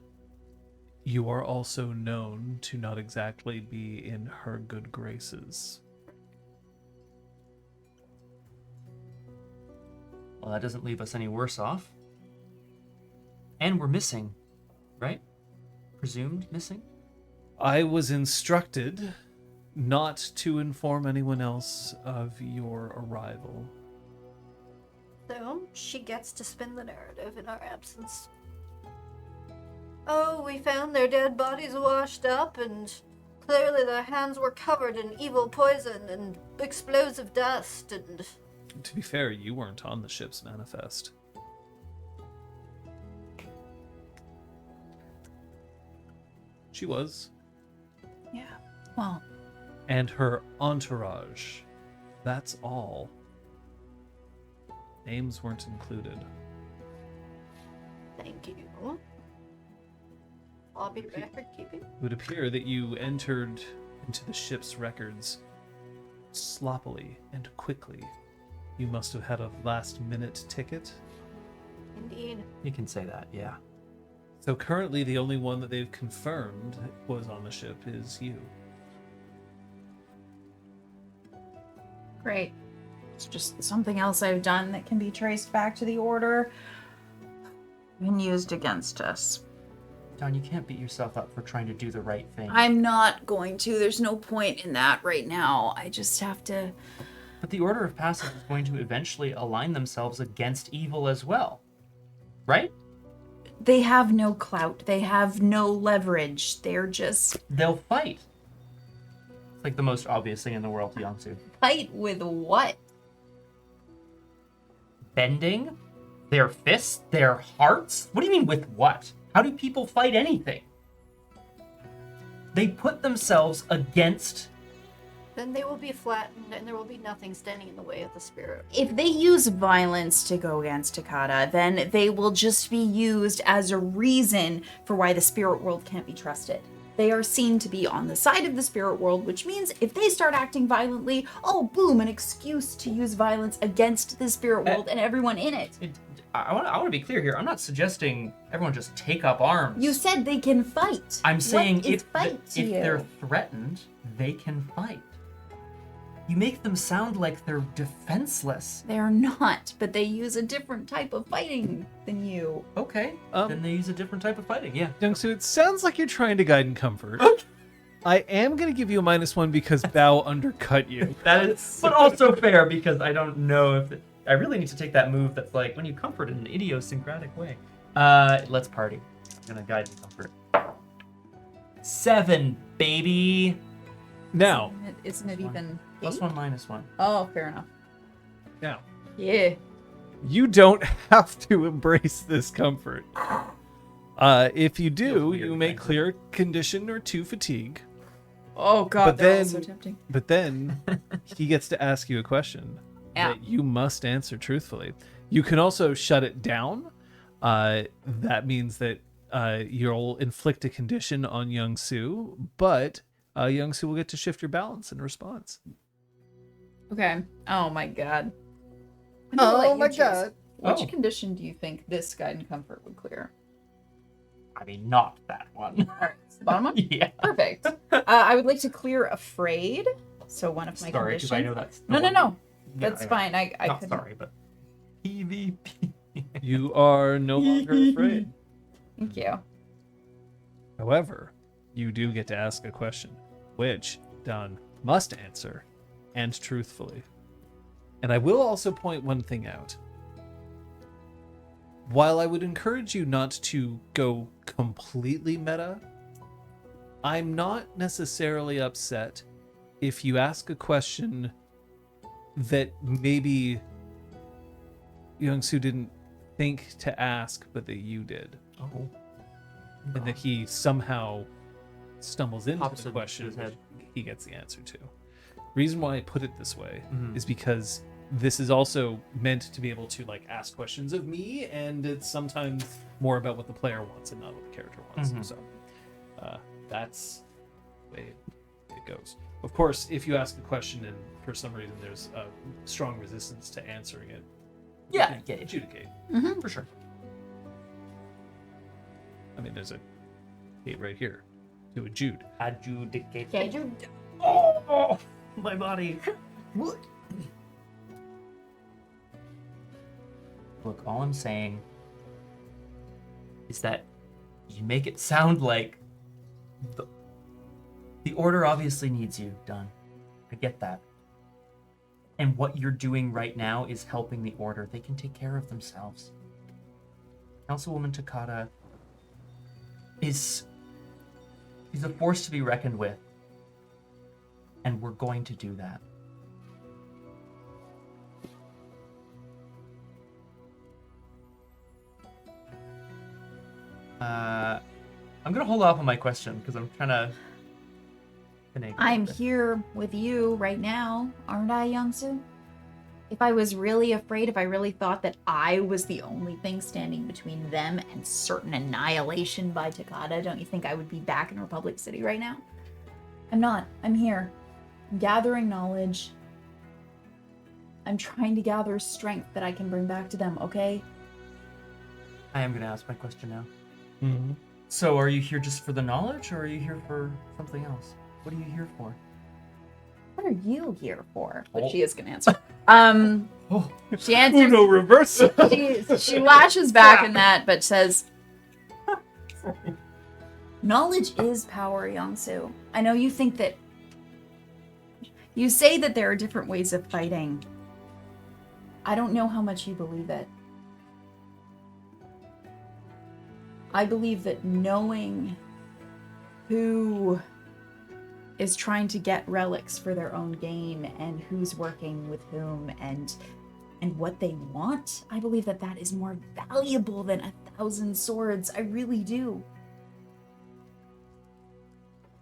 you are also known to not exactly be in her good graces. Well, that doesn't leave us any worse off. And we're missing, right? Presumed missing? I was instructed not to inform anyone else of your arrival. so she gets to spin the narrative in our absence. Oh, we found their dead bodies washed up, and clearly their hands were covered in evil poison and explosive dust, and To be fair, you weren't on the ship's manifest. She was. Yeah. Well, And her entourage. That's all. Names weren't included. thank you. I'll be record keeping. It would appear that you entered into the ship's records sloppily and quickly. You must have had a last-minute ticket. Indeed. You can say that, yeah. So currently the only one that they've confirmed was on the ship is you. great. It's just something else I've done that can be traced back to the Order and used against us. Don, you can't beat yourself up for trying to do the right thing. I'm not going to. There's no point in that right now. I just have to... But the Order of Passage is going to eventually align themselves against evil as well. Right? They have no clout. They have no leverage. They're just... They'll fight. It's like the most obvious thing in the world to Yangsu. Fight with what? Bending? Their fists? Their hearts? What do you mean with what? How do people fight anything? They put themselves against... Then they will be flattened, and there will be nothing standing in the way of the spirit. If they use violence to go against Takata, then they will just be used as a reason for why the spirit world can't be trusted. They are seen to be on the side of the spirit world, which means if they start acting violently, oh, boom, an excuse to use violence against the spirit world and everyone in it. I want to be clear here. I'm not suggesting everyone just take up arms. You said they can fight. I'm saying What is if fight to you? they're threatened, they can fight. You make them sound like they're defenseless. They're not, but they use a different type of fighting than you. Okay, then they use a different type of fighting, yeah. Youngsu, it sounds like you're trying to guide and comfort. I am going to give you a -1 because Bao undercut you. That is, but also fair because I don't know if I really need to take that move that's like when you comfort in an idiosyncratic way. Let's party. I'm gonna guide and comfort. 7, baby. Now, Isn't it even... +1, -1. Oh, fair enough. now, Yeah. you don't have to embrace this comfort. If you do, Feels weird, you may frankly. clear condition or 2 fatigue. Oh, God, But they're all then- so tempting. But then he gets to ask you a question Yeah. that you must answer truthfully. You can also shut it down. That means that you'll inflict a condition on Young-Soo, but Young-Soo will get to shift your balance in response. Okay. Oh, my God. Oh my God. Which Oh. condition do you think this guide and comfort would clear? I I mean, not that one. All right, it's the bottom one. Yeah. Perfect. I would like to clear afraid. So one of my Sorry, because conditions. I know that's the No, no, one- no. Yeah, That's fine. I Not couldn't. sorry, but PvP. You are no longer afraid. Thank you. However, you do get to ask a question, which Dunn must answer, and truthfully. And I will also point one thing out. While I would encourage you not to go completely meta, I'm not necessarily upset if you ask a question that maybe Youngsu didn't think to ask, but that you did. Oh. And that he somehow stumbles into Pops the it question into his head. which he gets the answer to. Reason why I put it this way Mhm. is because this is also meant to be able to like ask questions of me, and it's sometimes more about what the player wants and not what the character wants. Mhm. So that's the way it goes. Of course, if you ask a question and for some reason there's a strong resistance to answering it, you Yeah, can yeah, yeah. adjudicate. For sure. I mean, there's a gate right here to adjude. Adjudicate. Yeah, you. Oh, my body. Look, all I'm saying is that you make it sound like the order obviously needs you done. I get that. And what you're doing right now is helping the order. They can take care of themselves. Councilwoman Takata she's a force to be reckoned with. And we're going to do that. I'm gonna hold off on my question because I'm trying to. I'm here with you right now, aren't I, Youngsu? If I was really afraid, if I really thought that I was the only thing standing between them and certain annihilation by Takata, don't you think I would be back in Republic City right now? I'm not. I'm here. I'm gathering knowledge. I'm trying to gather strength that I can bring back to them, okay? I am gonna ask my question now. Mm-hmm. So, are you here just for the knowledge, or are you here for something else? What are you here for? What are you here for? But Oh. she is gonna answer. Oh, She answers. Uno reverse. She lashes back in that, but says, Knowledge is power, Youngsu. I know you think that. You say that there are different ways of fighting. I don't know how much you believe it. I believe that knowing who is trying to get relics for their own gain and who's working with whom and what they want, I believe that that is more valuable than 1,000 swords. I really do.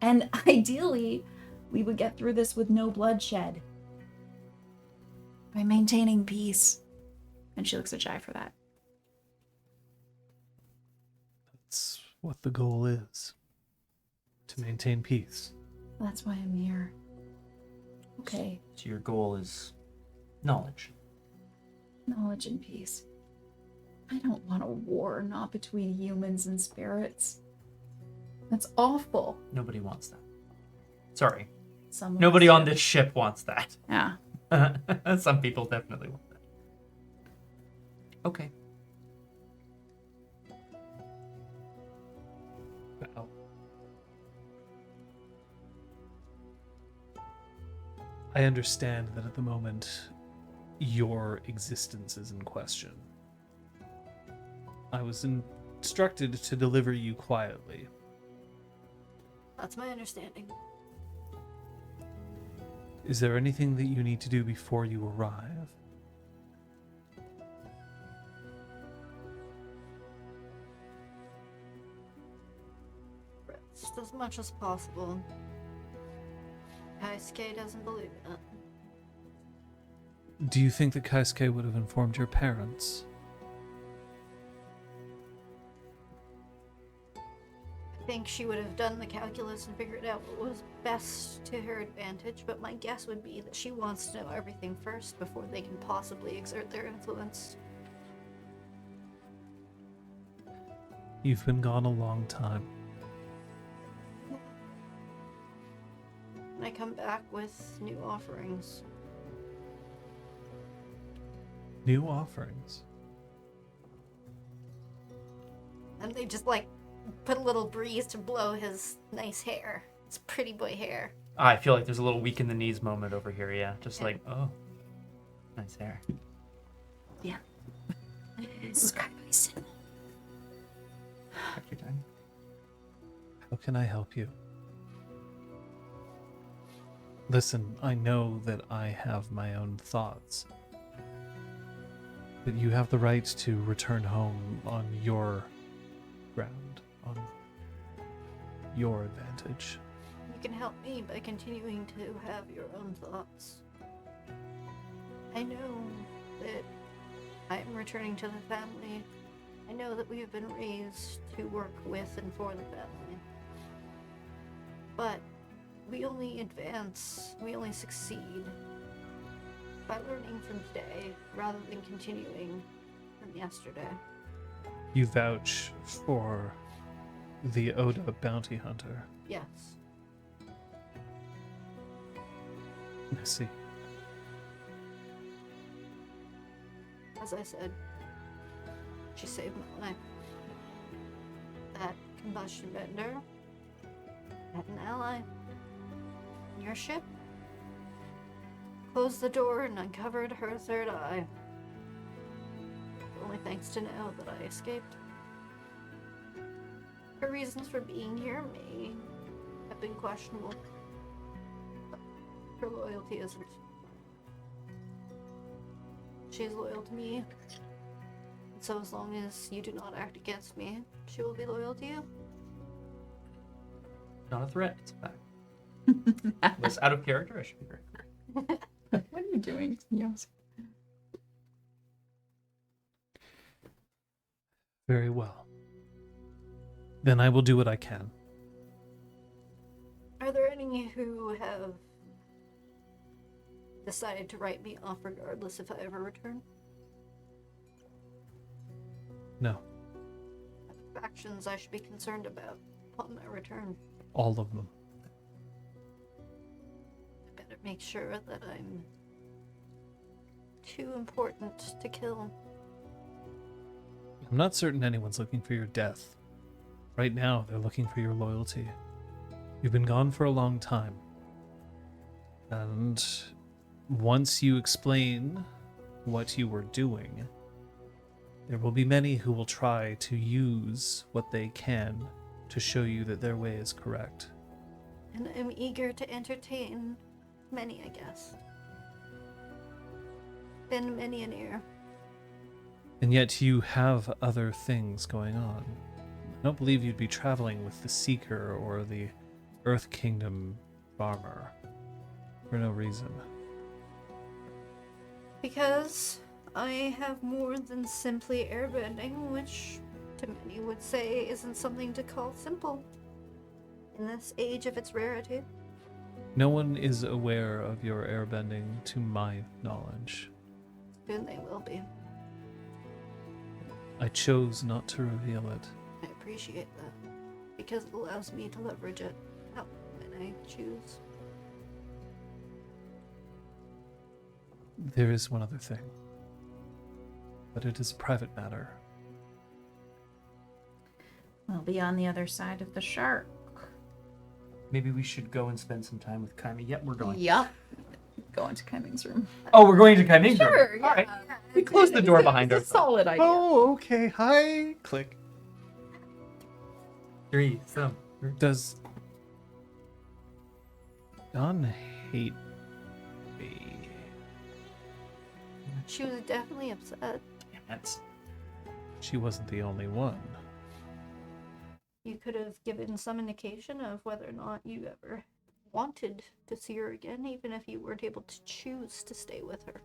And ideally, we would get through this with no bloodshed. By maintaining peace. And she looks at Jai for that. That's what the goal is. To maintain peace. That's why I'm here. Okay. so your goal is knowledge. Knowledge and peace. I don't want a war not between humans and spirits. That's awful. Nobody wants that. Sorry, Some of nobody us on do. this ship wants that. yeah. Some people definitely want that. Okay. Well, I understand that at the moment your existence is in question. I was instructed to deliver you quietly. That's my understanding. Is there anything that you need to do before you arrive? Rest as much as possible. Kaisuke doesn't believe it. Do you think that Kaisuke would have informed your parents? I think she would have done the calculus and figured out what was best to her advantage, but my guess would be that she wants to know everything first before they can possibly exert their influence. You've been gone a long time. And I come back with new offerings. New offerings. And they just like put a little breeze to blow his nice hair. His pretty boy hair. I feel like there's a little weak in the knees moment over here. Yeah, just like, oh, nice hair. Yeah. Sky bison. Take your time. How can I help you? Listen, I know that I have my own thoughts. But you have the right to return home on your ground, on your advantage. You can help me by continuing to have your own thoughts. I know that I am returning to the family. I know that we have been raised to work with and for the family. But we only advance, we only succeed by learning from today rather than continuing from yesterday. You vouch for the Oda bounty hunter. Yes. I see. As I said, she saved my life. That combustion bender had an ally. Your ship closed the door and uncovered her third eye. Only thanks to know that I escaped. Her reasons for being here may have been questionable. But her loyalty isn't. She is loyal to me. And so as long as you do not act against me, she will be loyal to you. Not a threat, it's a fact. Was out of character, I should be very. What are you doing? Yes. Very well. Then I will do what I can. Are there any who have decided to write me off regardless if I ever return? No, Factions I should be concerned about upon my return. all of them. I better make sure that I'm too important to kill. I'm not certain anyone's looking for your death. Right now, they're looking for your loyalty. You've been gone for a long time. And once you explain what you were doing, there will be many who will try to use what they can to show you that their way is correct. And I'm eager to entertain many, I guess. Been many an ear. And yet you have other things going on. I don't believe you'd be traveling with the Seeker or the Earth Kingdom farmer for no reason. Because I have more than simply airbending, which to many would say isn't something to call simple in this age of its rarity. No one is aware of your airbending to my knowledge. Soon they will be. I chose not to reveal it. I appreciate that, because it allows me to leverage it out when I choose. There is one other thing, but it is a private matter. We'll be on the other side of the shark. Maybe we should go and spend some time with Kaimi. Yep, we're going. Yup. Go into Kaiming's room. Oh, we're going to Kaimi's room. Sure, yeah. All right. We closed the door behind It's a us. solid idea. Oh, okay. Hi. Click. 3, so. Does Dawn hate me? She was definitely upset. That's She wasn't the only one. You could have given some indication of whether or not you ever wanted to see her again, even if you weren't able to choose to stay with her.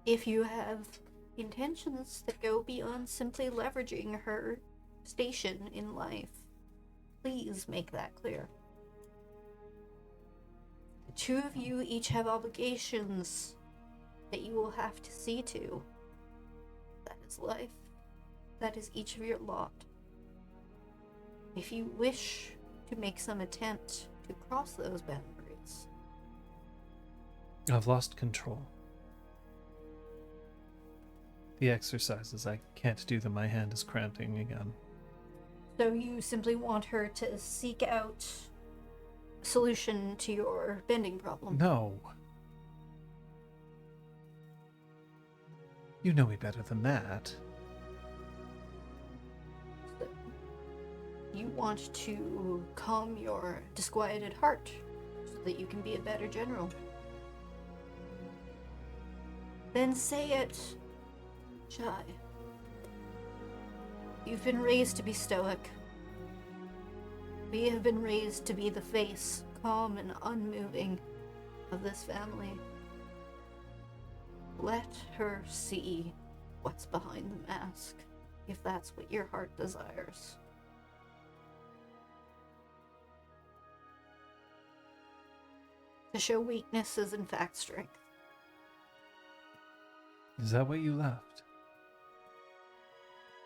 If you have intentions that go beyond simply leveraging her station in life, please make that clear. The two of you each have obligations that you will have to see to. That is life. That is each of your lot. If you wish to make some attempt to cross those boundaries, I've lost control. The exercises, I can't do them. My hand is cramping again. so you simply want her to seek out a solution to your bending problem. No. You know me better than that. You want to calm your disquieted heart so that you can be a better general. Then say it, Jai. You've been raised to be stoic. We have been raised to be the face, calm and unmoving, of this family. Let her see what's behind the mask, if that's what your heart desires. To show weakness is in fact strength. Is that what you left?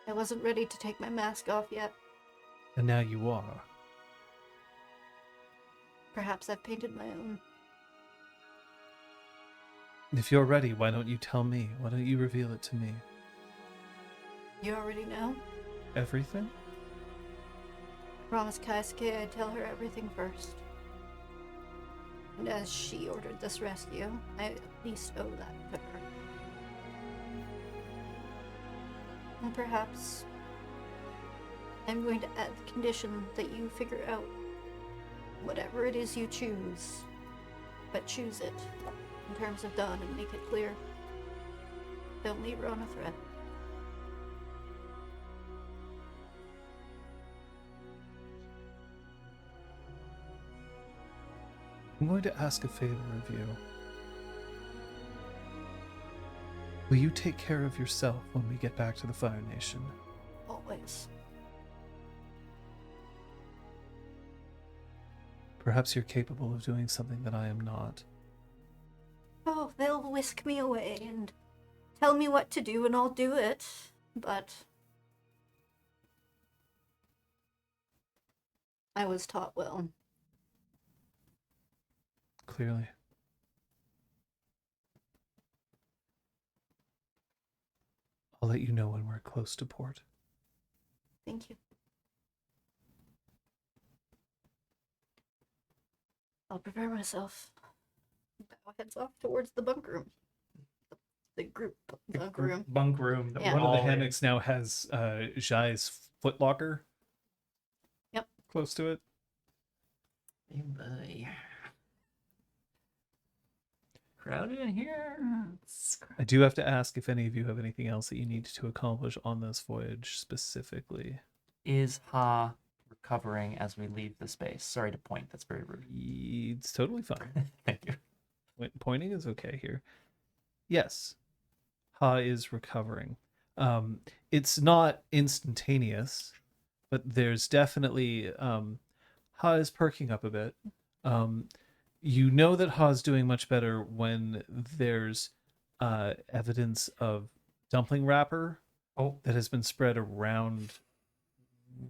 I wasn't ready to take my mask off yet. And now you are. Perhaps I've painted my own. If you're ready, why don't you tell me? Why don't you reveal it to me? You already know? Everything? I promised Kaisuke I'd tell her everything first. And as she ordered this rescue, I at least owe that to her. And perhaps I'm going to add the condition that you figure out whatever it is you choose, but choose it in terms of Dawn and make it clear. Don't leave her on a thread. I'm going to ask a favor of you. Will you take care of yourself when we get back to the Fire Nation? Always. Perhaps you're capable of doing something that I am not. Oh, they'll whisk me away and tell me what to do and I'll do it, but I was taught well. Clearly. I'll let you know when we're close to port. Thank you. I'll prepare myself. Bow heads off towards the bunk room. The group bunk room. Bunk room. Yeah. One of the all in. hammocks now has Jai's footlocker. Yep. Close to it. Hey, buddy. Crowded in here. I do have to ask if any of you have anything else that you need to accomplish on this voyage specifically. Is Ha recovering as we leave the space? Sorry to point. That's very rude. It's totally fine. Thank you. Pointing is okay here. Yes, Ha is recovering. It's not instantaneous, but there's definitely Ha is perking up a bit. You know that Ha's doing much better when there's evidence of dumpling wrapper that has been spread around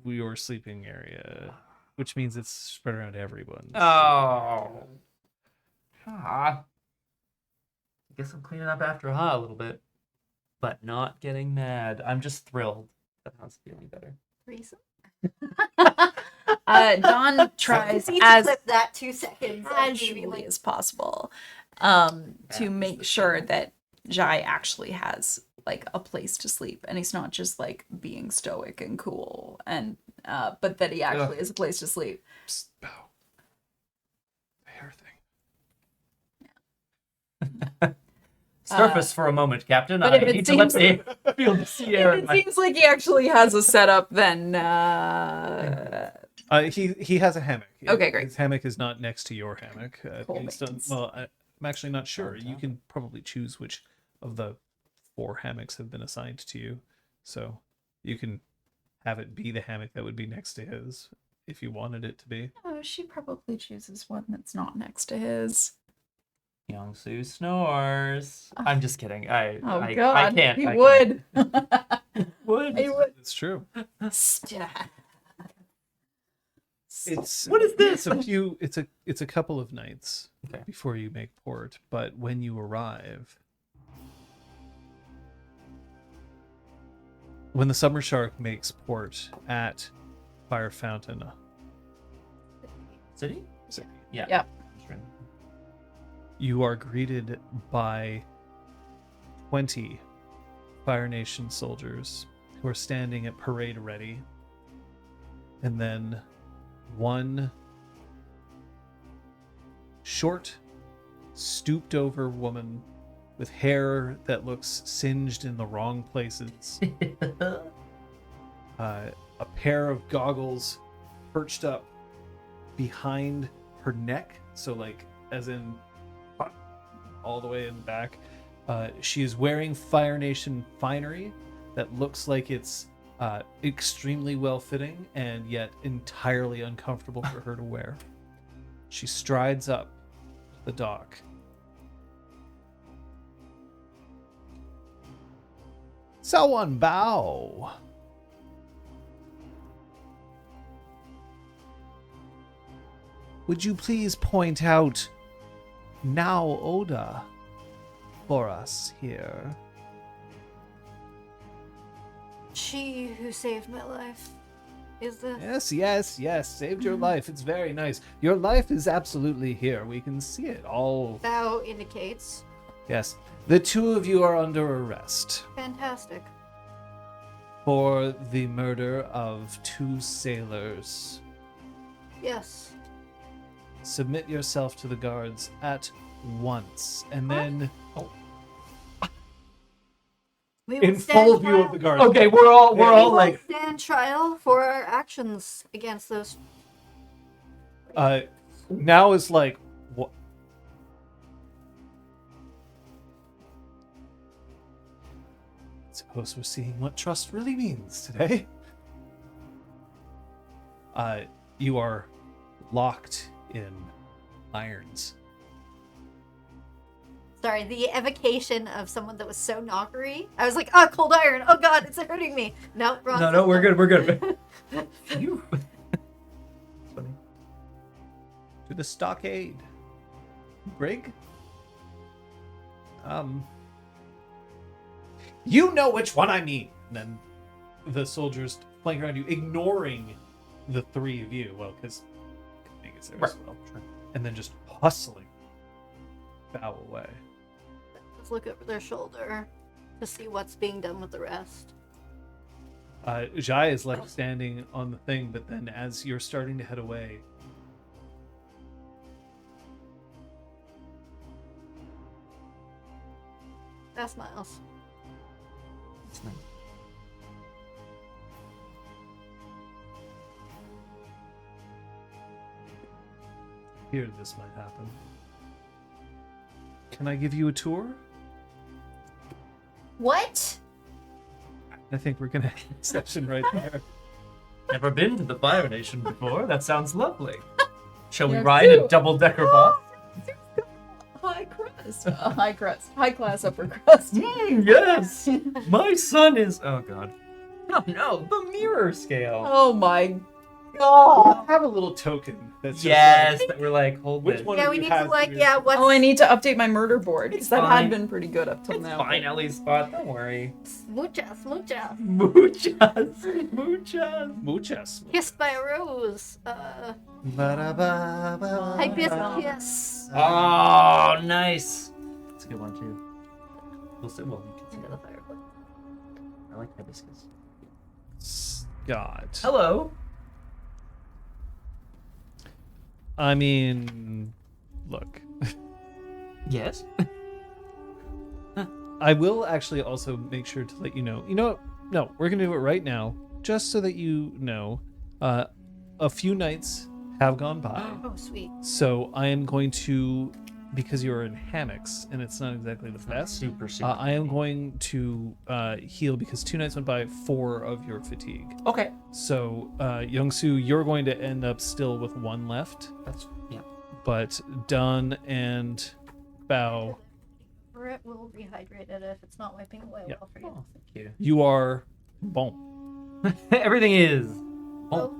your sleeping area, which means it's spread around everyone. Oh. Ha. I guess I'm cleaning up after Ha a little bit, but not getting mad. I'm just thrilled that Ha's feeling better. Reason? Dawn tries You need to as clip that 2 seconds. casually as possible to make sure that Jai actually has like a place to sleep and he's not just like being stoic and cool and but that he actually has a place to sleep. Psst, bow. The hair thing. Surface for a moment, Captain. but I if it need to let seems- me feel the sea air. If it seems like he actually has a setup, then He has a hammock. Okay, great. His hammock is not next to your hammock. Cool Based on, beans. well, I'm actually not sure. You can probably choose which of the 4 hammocks have been assigned to you, so you can have it be the hammock that would be next to his if you wanted it to be. oh, she probably chooses one that's not next to his. Youngsu snores. I'm just kidding. Oh I God, can't. he I would. can't. would. It's true. Stab. It's What is this? It's a couple of nights Okay. before you make port, but when you arrive, when the Summer Shark makes port at Fire Fountain, City? Yeah. Yep. you are greeted by 20 Fire Nation soldiers who are standing at parade ready, and then one short, stooped over woman with hair that looks singed in the wrong places, a pair of goggles perched up behind her neck, so like as in all the way in the back. She is wearing Fire Nation finery that looks like it's extremely well-fitting and yet entirely uncomfortable for her to wear. She strides up the dock. Someone bow. Would you please point out now Oda for us here? She who saved my life. Is this? Yes. Saved your life. It's very nice. Your life is absolutely here. We can see it all. Bow indicates. Yes. The two of you are under arrest Fantastic. for the murder of 2 sailors. Yes. Submit yourself to the guards at once, and then We in will stand full view trial. of the guards. Okay, we're all We will like stand trial for our actions against those. Now is like what? Suppose we're seeing what trust really means today. You are locked in irons. Sorry, the evocation of someone that was so knockery. I was like, oh, cold iron. Oh god, it's hurting me. No, wrong. no, we're good. You. It's funny. To the stockade. Brig? You know which one I mean. And then the soldiers flank around you, ignoring the 3 of you. Well, because it's there as well. And then just hustling. Bow away. Let's look over their shoulder to see what's being done with the rest. Jai is left standing on the thing, but then as you're starting to head away, That's Miles. It's nice. here this might happen. Can I give you a tour? What? I think we're gonna end the session right there. Never been to the Fire Nation before. That sounds lovely. Shall we Yeah, ride a too. double-decker bus? High crust. High crust. High class upper crust. Yes. My son is. Oh God. No, the mirror scale. Oh my god. Have a little token that's just Yes, that we're like, hold Which it. one? Yeah, of we you need to has like, your- yeah, what's Oh, I need to update my murder board because It's that fine. had been pretty good up till It's now. fine, Ellie's spot. Don't worry. muchas. Muchas. Muchas. Kissed by a rose. Ba-da-ba-ba. Hibiscus. Oh, nice. That's a good one too. We'll see. Well, you can see Into the that. fireplace. I like hibiscus. Scott. Hello. I mean, look. Yes. I will actually also make sure to let you know. You know what? No, we're going to do it right now, just so that you know. A few nights have gone by. Oh, sweet. So I am going to, because you're in hammocks and it's not exactly the best, Super. I am going to heal because 2 nights went by 4 of your fatigue. Okay. So Youngsu, you're going to end up still with 1 left, That's yeah. but Dun and Bao, Brett will rehydrate it if it's not wiping away Yeah. well for you. Oh, thank you. you are Boom. Everything is. Oh,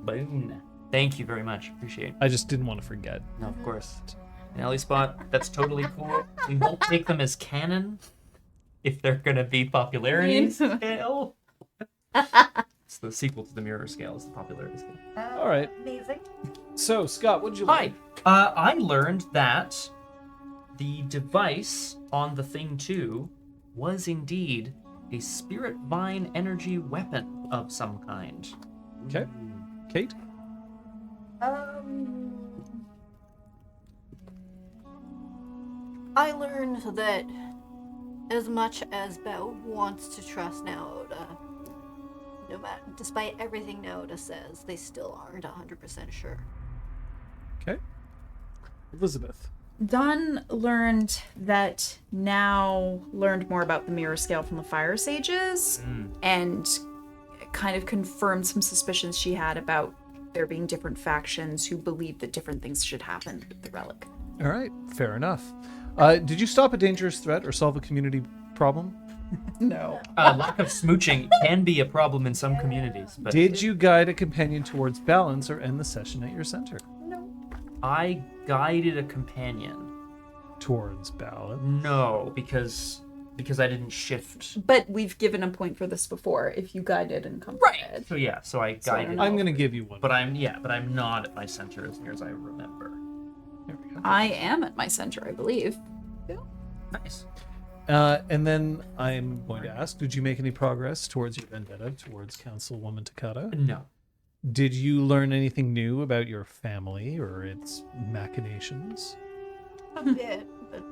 Boom. Thank you very much. Appreciate it. I just didn't want to forget. No, of course. An Ellie spot, that's totally cool. We won't take them as canon if they're going to be popularity scale. It's the sequel to the mirror scale, it's the popularity scale. All right. Amazing. So, Scott, what did you Hi. learn? I learned that the device on the thing 2 was indeed a spirit vine energy weapon of some kind. Okay. Kate? I learned that as much as Bao wants to trust Naoda, no matter, despite everything Naoda says, they still aren't 100% sure. Okay. Elizabeth? Don learned that now learned more about the mirror scale from the Fire Sages and kind of confirmed some suspicions she had about there being different factions who believed that different things should happen with the relic. All right. Fair enough. Did you stop a dangerous threat or solve a community problem? No. Lack of smooching can be a problem in some communities, but Did you guide a companion towards balance or end the session at your center? I guided a companion. Towards balance? No, because I didn't shift. But we've given a point for this before if you guided and come Right. So yeah, so I So I guided. don't I'm going to give you one. But I'm not at my center as near as I remember. There we go. I am at my center, I believe. Nice. And then I'm going to ask, did you make any progress towards your vendetta towards Councilwoman Takata? No. Did you learn anything new about your family or its machinations? A bit, but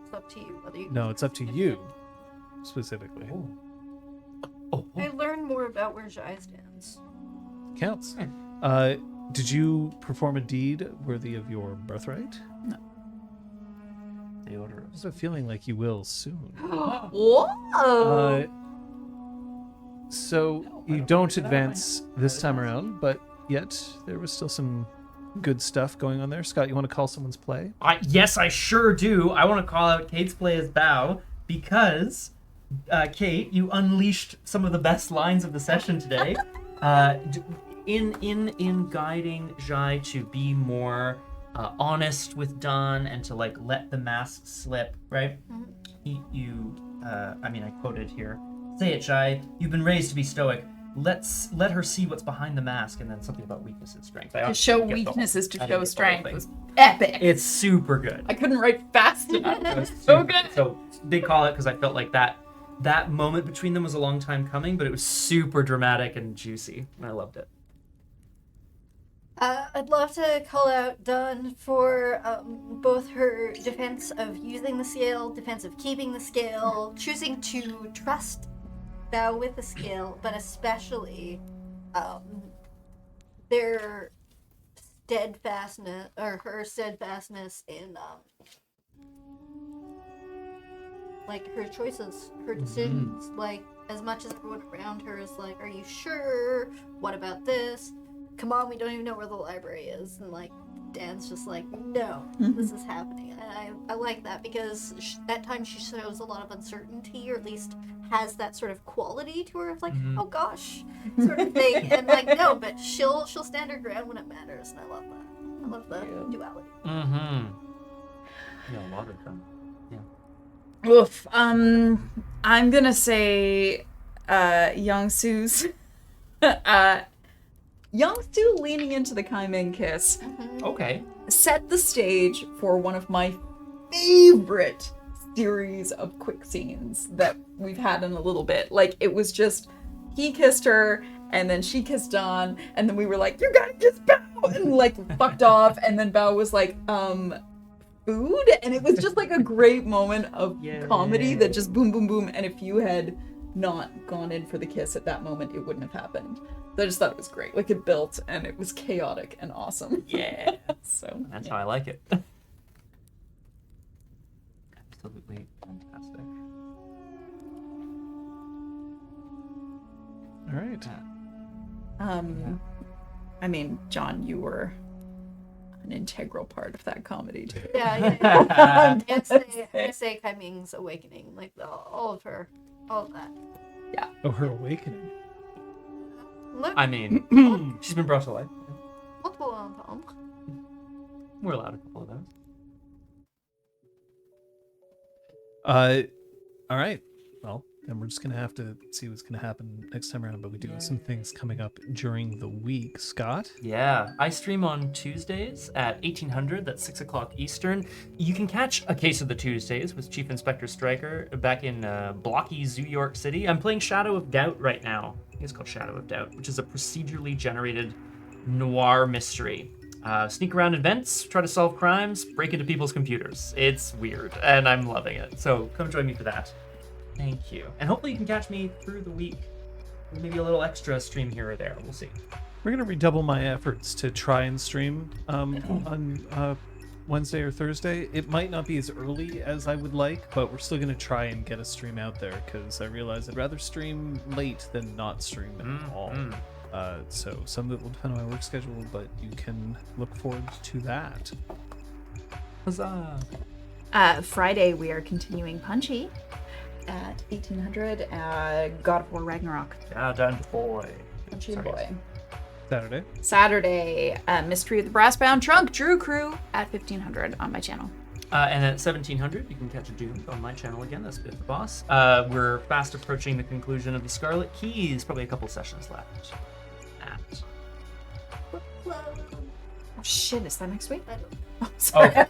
it's up to you whether you. No, it's up to you, specifically. Oh. I learned more about where Jai stands. Counts. Did you perform a deed worthy of your birthright? The order I of. have a feeling like you will soon. Whoa! So you don't advance this time around, but yet there was still some good stuff going on there. Scott, you want to call someone's play? Yes, I sure do. I want to call out Kate's play as Bao because, Kate, you unleashed some of the best lines of the session today. In guiding Jai to be more honest with Don and to like let the mask slip, right? I quoted here. Say it, Jai. You've been raised to be stoic. Let her see what's behind the mask, and then something about weakness and strength. To show weaknesses to I didn't show get the strength whole was thing. epic. It's super good. I couldn't write fast enough. It was So super good. So they call it because I felt like that moment between them was a long time coming, but it was super dramatic and juicy, and I loved it. I'd love to call out Dawn for both her defense of using the scale, defense of keeping the scale, choosing to trust Bao with the scale, but especially their steadfastness, or her steadfastness in like her choices, her decisions. Like, as much as everyone around her is like, are you sure? What about this? Come on, we don't even know where the library is. And like, Dan's just like, no, this is happening. And I like that because at times she shows a lot of uncertainty, or at least has that sort of quality to her of like, oh gosh, sort of thing. And like, no, but she'll stand her ground when it matters, and I love that. I love the duality. Mm-hmm. Yeah, a lot of them. Yeah. Oof. I'm gonna say Youngsu's Youngsu leaning into the Kaiming kiss Okay. set the stage for one of my favorite series of quick scenes that we've had in a little bit. Like, it was just, he kissed her, and then she kissed Dawn, and then we were like, you gotta kiss Bao! And like, fucked off, and then Bao was like, food? And it was just like a great moment of comedy that just boom, boom, boom, and if you had not gone in for the kiss at that moment, it wouldn't have happened. So I just thought it was great. Like, it built, and it was chaotic and awesome. Yeah. So That's how I like it. Absolutely fantastic. All right. I mean, John, you were an integral part of that comedy too. Yeah. I'm gonna say Kaiming's awakening, like all of that. Oh, her awakening. Look, I mean, she's been brought to life. double-entendres. We're allowed a couple of those. All right. Well, then we're just gonna have to see what's gonna happen next time around. But we do have some things coming up during the week. Scott? Yeah, I stream on Tuesdays at 1800. That's 6 o'clock Eastern. You can catch A Case of the Tuesdays with Chief Inspector Stryker back in blocky Zoo York City. I'm playing Shadow of Doubt right now. I think it's called Shadow of Doubt, which is a procedurally generated noir mystery. Sneak around events, try to solve crimes, break into people's computers. It's weird, and I'm loving it. So come join me for that. Thank you. And hopefully you can catch me through the week. Maybe a little extra stream here or there. We'll see. We're gonna redouble my efforts to try and stream on Wednesday or Thursday. It might not be as early as I would like, but we're still gonna try and get a stream out there because I realize I'd rather stream late than not stream at all. So some of it will depend on my work schedule, but you can look forward to that. Huzzah! Friday, we are continuing Punchy at 1800 God of War Ragnarok. Yeah, done boy. Punchy Sorry. boy. Saturday. Mystery of the Brassbound Trunk, Drew Crew at 1500 on my channel. And at 1700, you can catch a Doom on my channel again. That's Biff the Boss. We're fast approaching the conclusion of the Scarlet Keys. Probably a couple sessions left. Oh shit, is that next week? I don't Oh, sorry.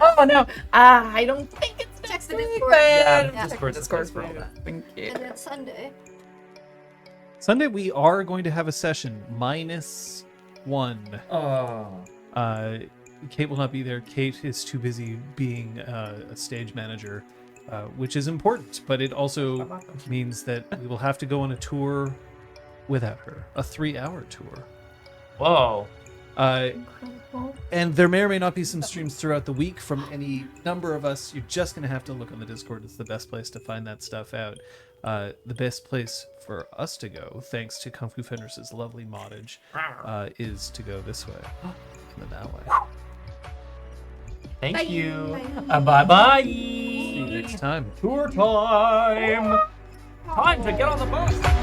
Oh no, I don't think it's Check next the week. Discord. but- Yeah, Discord's the Discord's place for all that. Thank you. And then Sunday. Sunday we are going to have a session -1. Oh. Kate will not be there. Kate is too busy being a stage manager, which is important, but it also means that we will have to go on a tour without her, a 3-hour tour. Whoa. Incredible. And there may or may not be some streams throughout the week from any number of us. You're just going to have to look on the Discord. It's the best place to find that stuff out. The best place for us to go, thanks to Kung Fu Fenris' lovely moddage, is to go this way and then that way. Thank Bye. you. Bye. Bye-bye. See you next time. Tour time. Time to get on the bus.